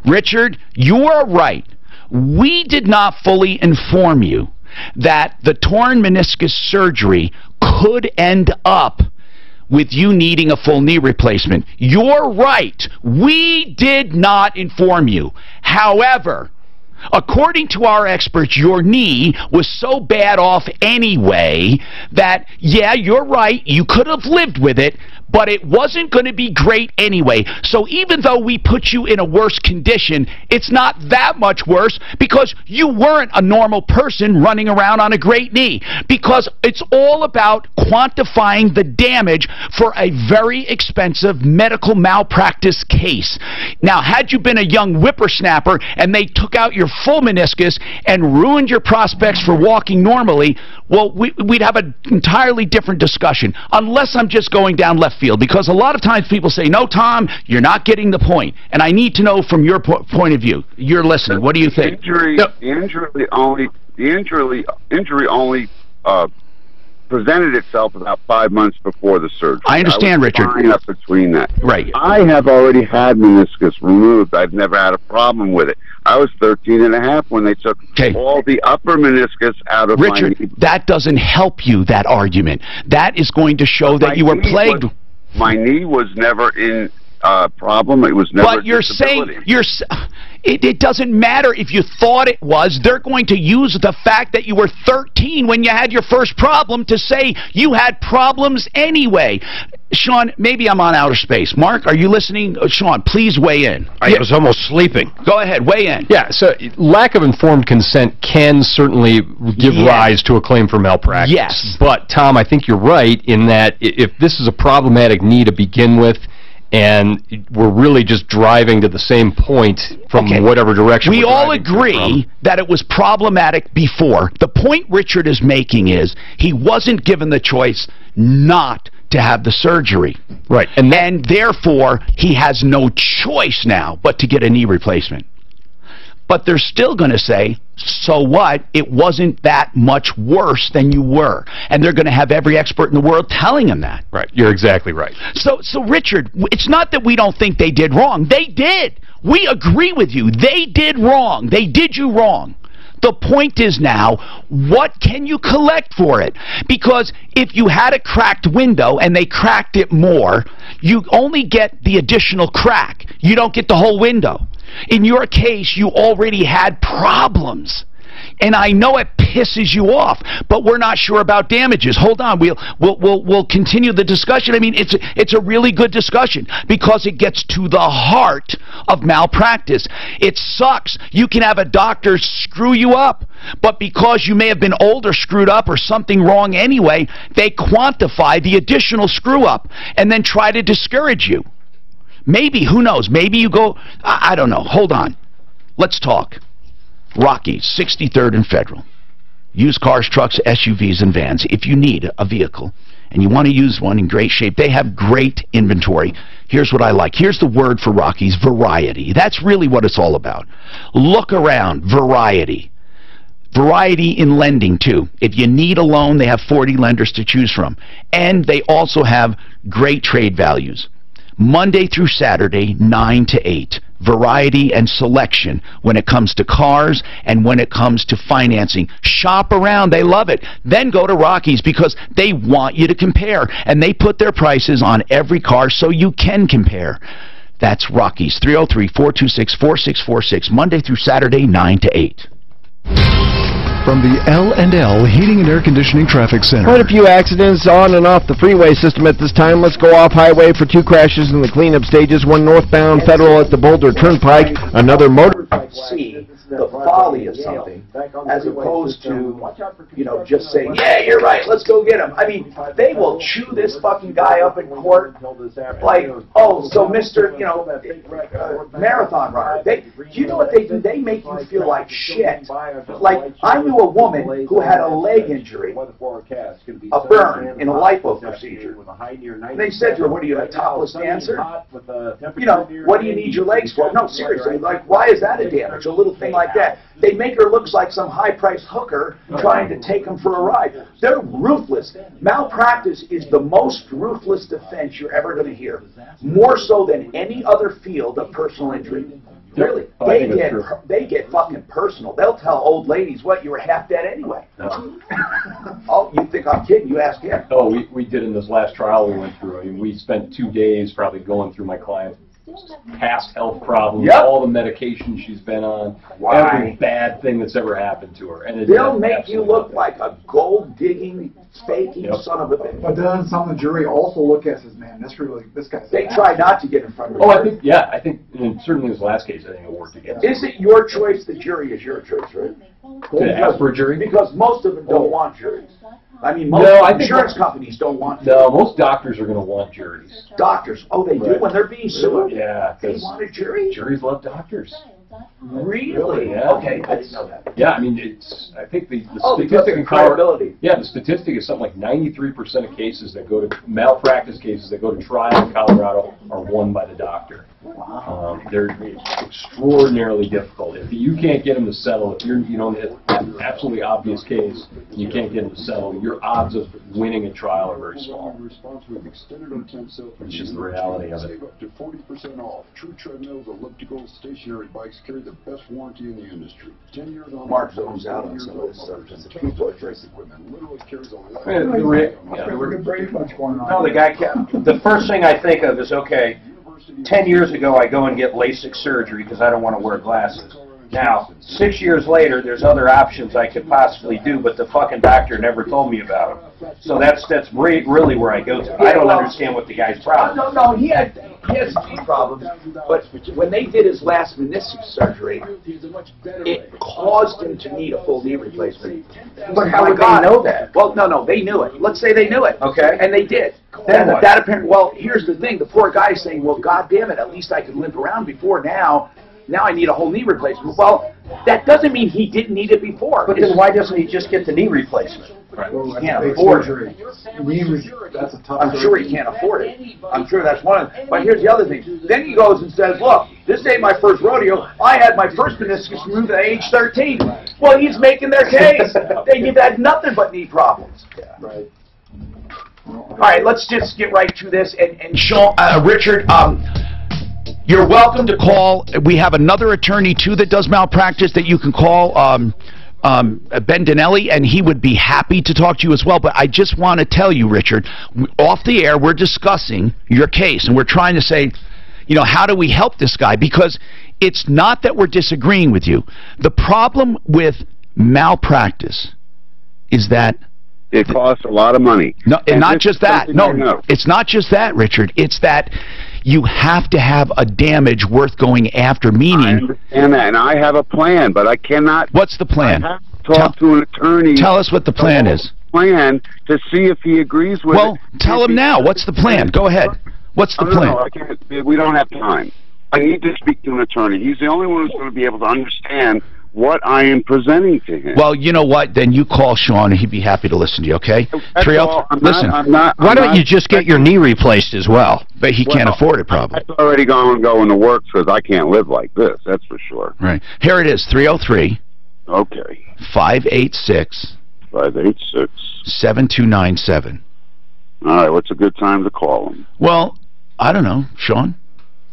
Richard, you are right. We did not fully inform you that the torn meniscus surgery could end up with you needing a full knee replacement. You're right. We did not inform you. However, according to our experts, your knee was so bad off anyway that, yeah, you're right, you could have lived with it, but it wasn't going to be great anyway. So even though we put you in a worse condition, it's not that much worse because you weren't a normal person running around on a great knee. Because it's all about quantifying the damage for a very expensive medical malpractice case. Now, had you been a young whippersnapper and they took out your full meniscus and ruined your prospects for walking normally, well, we'd have an entirely different discussion, unless I'm just going down left field, because a lot of times people say, no, Tom, you're not getting the point, and I need to know from your point of view. You're listening. What do you think? The injury only presented itself about 5 months before the surgery. I understand, Richard. Up between that. Right. I have already had meniscus removed. I've never had a problem with it. I was 13 and a half when they took all the upper meniscus out of my knee. That doesn't help you, that argument. That is going to show that you were plagued. My knee was never in problem. It was never. But you're saying it doesn't matter if you thought it was. They're going to use the fact that you were 13 when you had your first problem to say you had problems anyway. Sean, maybe I'm on outer space. Mark, are you listening? Sean, please weigh in. I was almost sleeping. Go ahead, weigh in. Yeah, so lack of informed consent can certainly give rise to a claim for malpractice. Yes. But, Tom, I think you're right in that if this is a problematic knee to begin with, and we're really just driving to the same point from whatever direction we all agree that it was problematic before. The point Richard is making is he wasn't given the choice not to have the surgery. Right. And therefore, he has no choice now but to get a knee replacement. But they're still going to say, so what? It wasn't that much worse than you were. And they're going to have every expert in the world telling him that. Right. You're exactly right. So Richard, it's not that we don't think they did wrong. They did. We agree with you. They did wrong. They did you wrong. The point is now, what can you collect for it? Because if you had a cracked window and they cracked it more, you only get the additional crack. You don't get the whole window. In your case, you already had problems. And I know it pisses you off, but we're not sure about damages. Hold on, we'll continue the discussion. I mean, it's a really good discussion because it gets to the heart of malpractice. It sucks. You can have a doctor screw you up, but because you may have been old or screwed up or something wrong anyway, they quantify the additional screw up and then try to discourage you. Maybe, who knows? Maybe you go, I don't know. Hold on. Let's talk. Rocky, 63rd and Federal. Used cars, trucks, SUVs, and vans. If you need a vehicle and you want to use one in great shape, they have great inventory. Here's what I like. Here's the word for Rocky's: variety. That's really what it's all about. Look around. Variety. Variety in lending, too. If you need a loan, they have 40 lenders to choose from. And they also have great trade values. Monday through Saturday, 9 to 8. Variety and selection when it comes to cars and when it comes to financing. Shop around. They love it. Then go to Rocky's because they want you to compare. And they put their prices on every car so you can compare. That's Rocky's. 303-426-4646. Monday through Saturday, 9 to 8. From the L&L Heating and Air Conditioning Traffic Center. Quite a few accidents on and off the freeway system at this time. Let's go off highway for 2 crashes in the cleanup stages. One northbound Federal at the Boulder Turnpike. Another motor. See the folly of something as opposed to, just saying, yeah, you're right, let's go get him. I mean, they will chew this fucking guy up in court like, oh, so Mr., marathon runner. You know what they do? They make you feel like shit. Like, I knew a woman who had a leg injury, a burn in a lipo procedure. And they said to her, what are you, a topless dancer? What do you need your legs for? No, seriously, like, why is that a damage? A little thing like that. They make her look like some high-priced hooker trying to take them for a ride. They're ruthless. Malpractice is the most ruthless defense you're ever going to hear. More so than any other field of personal injury. Really, they get fucking personal. They'll tell old ladies, what, you were half dead anyway. Oh, you think I'm kidding? You ask him. Oh, we did in this last trial we went through. I mean, we spent 2 days probably going through my client's past health problems, all the medication she's been on, every bad thing that's ever happened to her. And they'll make you look like a gold-digging, faking son of a bitch. But then some of the jury also look at it and says, man, this guy's... They try not to get in front of the jury. I think, and certainly in this last case, I think it worked against Is it your choice? The jury is your choice, right? To ask for a jury? Because most of them don't want juries. I mean, most insurance companies don't want juries. No, most doctors are going to want juries. Doctors? Oh, they do when they're being sued? Yeah. They want a jury? Juries love doctors. Really? Yeah. Okay, I didn't know that. Yeah, I mean, I think the statistic in credibility. Yeah, the statistic is something like 93% of cases that go to malpractice cases that go to trial in Colorado are won by the doctor. Wow. They're extraordinarily difficult. If you can't get them to settle, if you don't hit an absolutely obvious case, and you can't get them to settle, your odds of winning a trial are very small. It's just the reality of it. Up to 40% off. True treadmills, ellipticals, stationary bikes carry the best warranty in the industry. 10 years on. Mark zones out on some of this stuff. People are drinking equipment. Literally carries a lot. No, the guy kept. The first thing I think of is, okay, 10 years ago I go and get LASIK surgery because I don't want to wear glasses. Now, 6 years later, there's other options I could possibly do, but the fucking doctor never told me about them. So that's really where I go to. I don't understand what the guy's problem is. No, he has knee problems, but when they did his last meniscus surgery, it caused him to need a full knee replacement. But how would they know that? Well, no, they knew it. Let's say they knew it. Okay. And they did. Then that apparently, well, here's the thing. The poor guy's saying, well, God damn it, at least I could limp around before now. Now I need a whole knee replacement. Well, that doesn't mean he didn't need it before. But then why doesn't he just get the knee replacement? Right. He can't afford it. I'm sure he can't afford it. I'm sure that's one of them. But here's the other thing. Then he goes and says, look, this ain't my first rodeo. I had my first meniscus removed at age 13. Well, he's making their case. They've had nothing but knee problems. Yeah. Right. All right, let's just get right to this. And Sean, Richard, you're welcome to call. We have another attorney, too, that does malpractice that you can call, Ben Dinelli, and he would be happy to talk to you as well. But I just want to tell you, Richard, off the air, we're discussing your case, and we're trying to say, how do we help this guy? Because it's not that we're disagreeing with you. The problem with malpractice is that it costs a lot of money. No, and not just that. No, it's not just that, Richard. It's that you have to have a damage worth going after, meaning... I understand that, and I have a plan, but I cannot... What's the plan? I have to talk to an attorney... Tell us what the plan is. ...plan to see if he agrees with it. Well, tell him now. What's the plan? Go ahead. What's the plan? No, I can't. We don't have time. I need to speak to an attorney. He's the only one who's going to be able to understand what I am presenting to him. Well, you know what? Then you call Sean, and he'd be happy to listen to you, okay? Listen, why don't you just get your knee replaced as well? But he can't afford it, probably. That's already going to work because I can't live like this, that's for sure. Right. Here it is, 303. Okay. 586. 586. 7297. All right, what's a good time to call him? Well, I don't know, Sean.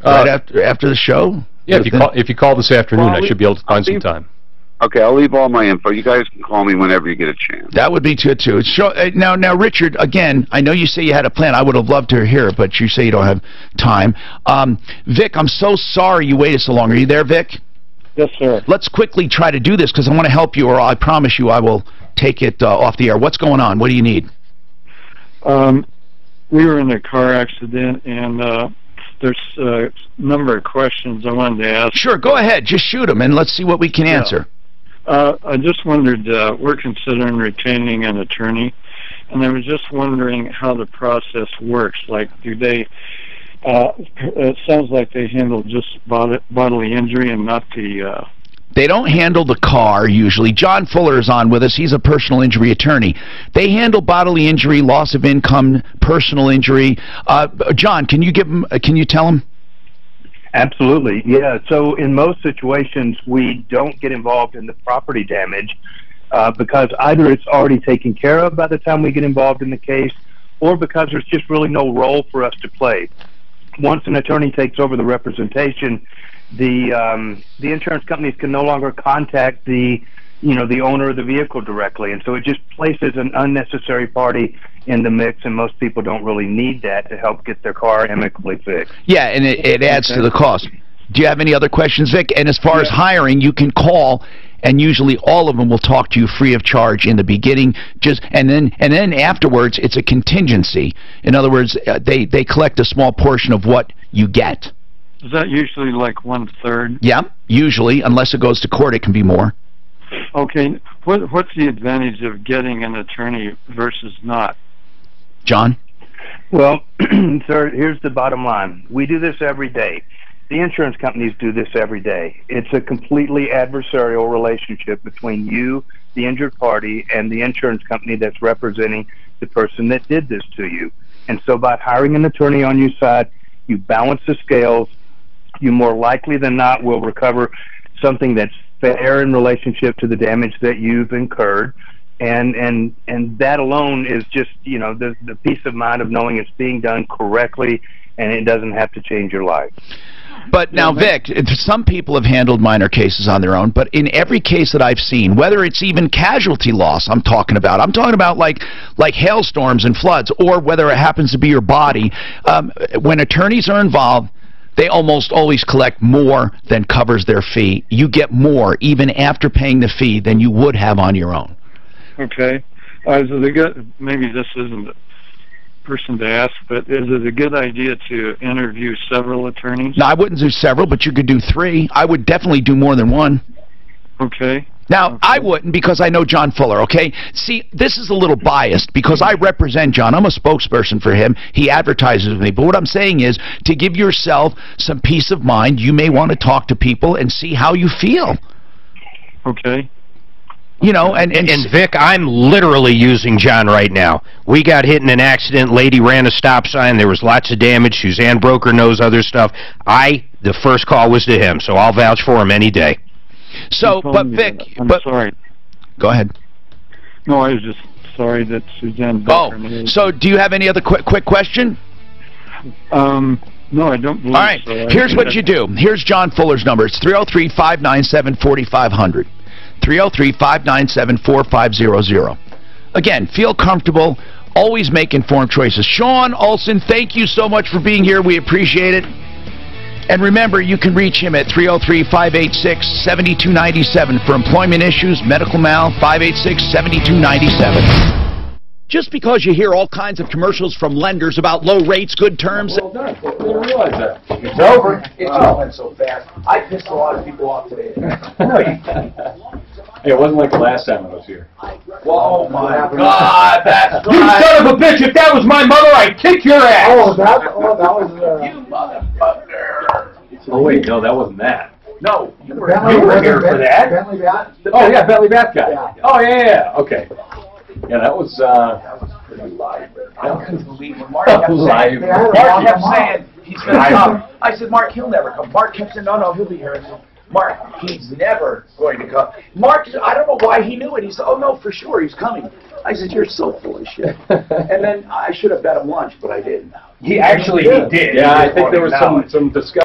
Right after the show. Yeah, if you call this afternoon, I should be able to find some time. Okay, I'll leave all my info. You guys can call me whenever you get a chance. That would be good too. Now, Richard. Again, I know you say you had a plan. I would have loved to hear it, but you say you don't have time. Vic, I'm so sorry you waited so long. Are you there, Vic? Yes, sir. Let's quickly try to do this because I want to help you, or I promise you I will take it off the air. What's going on? What do you need? We were in a car accident, and there's a number of questions I wanted to ask. Sure, go ahead. Just shoot them, and let's see what we can answer. I just wondered, we're considering retaining an attorney, and I was just wondering how the process works. Like, do they, it sounds like they handle just bodily injury and not the... They don't handle the car, usually. John Fuller is on with us. He's a personal injury attorney. They handle bodily injury, loss of income, personal injury. John, can you tell him? Absolutely, yeah. So in most situations, we don't get involved in the property damage because either it's already taken care of by the time we get involved in the case, or because there's just really no role for us to play. Once an attorney takes over the representation, the insurance companies can no longer contact the owner of the vehicle directly, and so it just places an unnecessary party in the mix, and most people don't really need that to help get their car amicably fixed. Yeah, and it adds to the cost. Do you have any other questions, Vic? And as far as hiring, you can call, and usually all of them will talk to you free of charge in the beginning. And then afterwards, it's a contingency. In other words, they collect a small portion of what you get. Is that usually like 1/3? Yeah, usually, unless it goes to court, it can be more. Okay, what's the advantage of getting an attorney versus not? John? Well, sir, here's the bottom line. We do this every day. The insurance companies do this every day. It's a completely adversarial relationship between you, the injured party, and the insurance company that's representing the person that did this to you. And so by hiring an attorney on your side, you balance the scales. You more likely than not will recover something that's fair in relationship to the damage that you've incurred, and that alone is just, the peace of mind of knowing it's being done correctly and it doesn't have to change your life. But now, Vic, some people have handled minor cases on their own, but in every case that I've seen, whether it's even casualty loss I'm talking about like hailstorms and floods, or whether it happens to be your body, when attorneys are involved, they almost always collect more than covers their fee. You get more even after paying the fee than you would have on your own. Okay. Maybe this isn't the person to ask, but is it a good idea to interview several attorneys? No, I wouldn't do several, but you could do 3. I would definitely do more than 1. Okay. Now, I wouldn't because I know John Fuller, okay? See, this is a little biased because I represent John. I'm a spokesperson for him. He advertises with me. But what I'm saying is, to give yourself some peace of mind, you may want to talk to people and see how you feel. Okay. And Vic, I'm literally using John right now. We got hit in an accident. Lady ran a stop sign. There was lots of damage. Suzanne Broker knows other stuff. The first call was to him, so I'll vouch for him any day. So, but Vic, I'm sorry. Go ahead. No, I was just sorry that Suzanne. So do you have any other quick question? No, I don't believe. All right. So. Here's what you do. Here's John Fuller's number. It's 303-597-4500. 303-597-4500. Again, feel comfortable. Always make informed choices. Sean Olson, thank you so much for being here. We appreciate it. And remember, you can reach him at 303-586-7297 for employment issues, medical mal, 586-7297. Just because you hear all kinds of commercials from lenders about low rates, good terms... Well done. I didn't realize that. It's over. It all went so fast. I pissed a lot of people off today. Hey, it wasn't like the last time I was here. Oh my God, that's right. You son of a bitch! If that was my mother, I'd kick your ass! That was... You motherfucker. Oh, wait, no, that wasn't that. No, you were here for that. Bentley Bat? Oh, yeah, Bentley Bat guy. Yeah. Oh, yeah, okay. Yeah, that was pretty live. I couldn't believe when Mark kept saying, he said, I said, Mark, he'll never come. Mark kept saying, no, he'll be here. I said, Mark, he's never going to come. Mark, I don't know why he knew it. He said, oh, no, for sure, he's coming. I said, you're so full of shit. And then I should have bet him lunch, but I didn't. He did. Yeah, I think there was some discussion.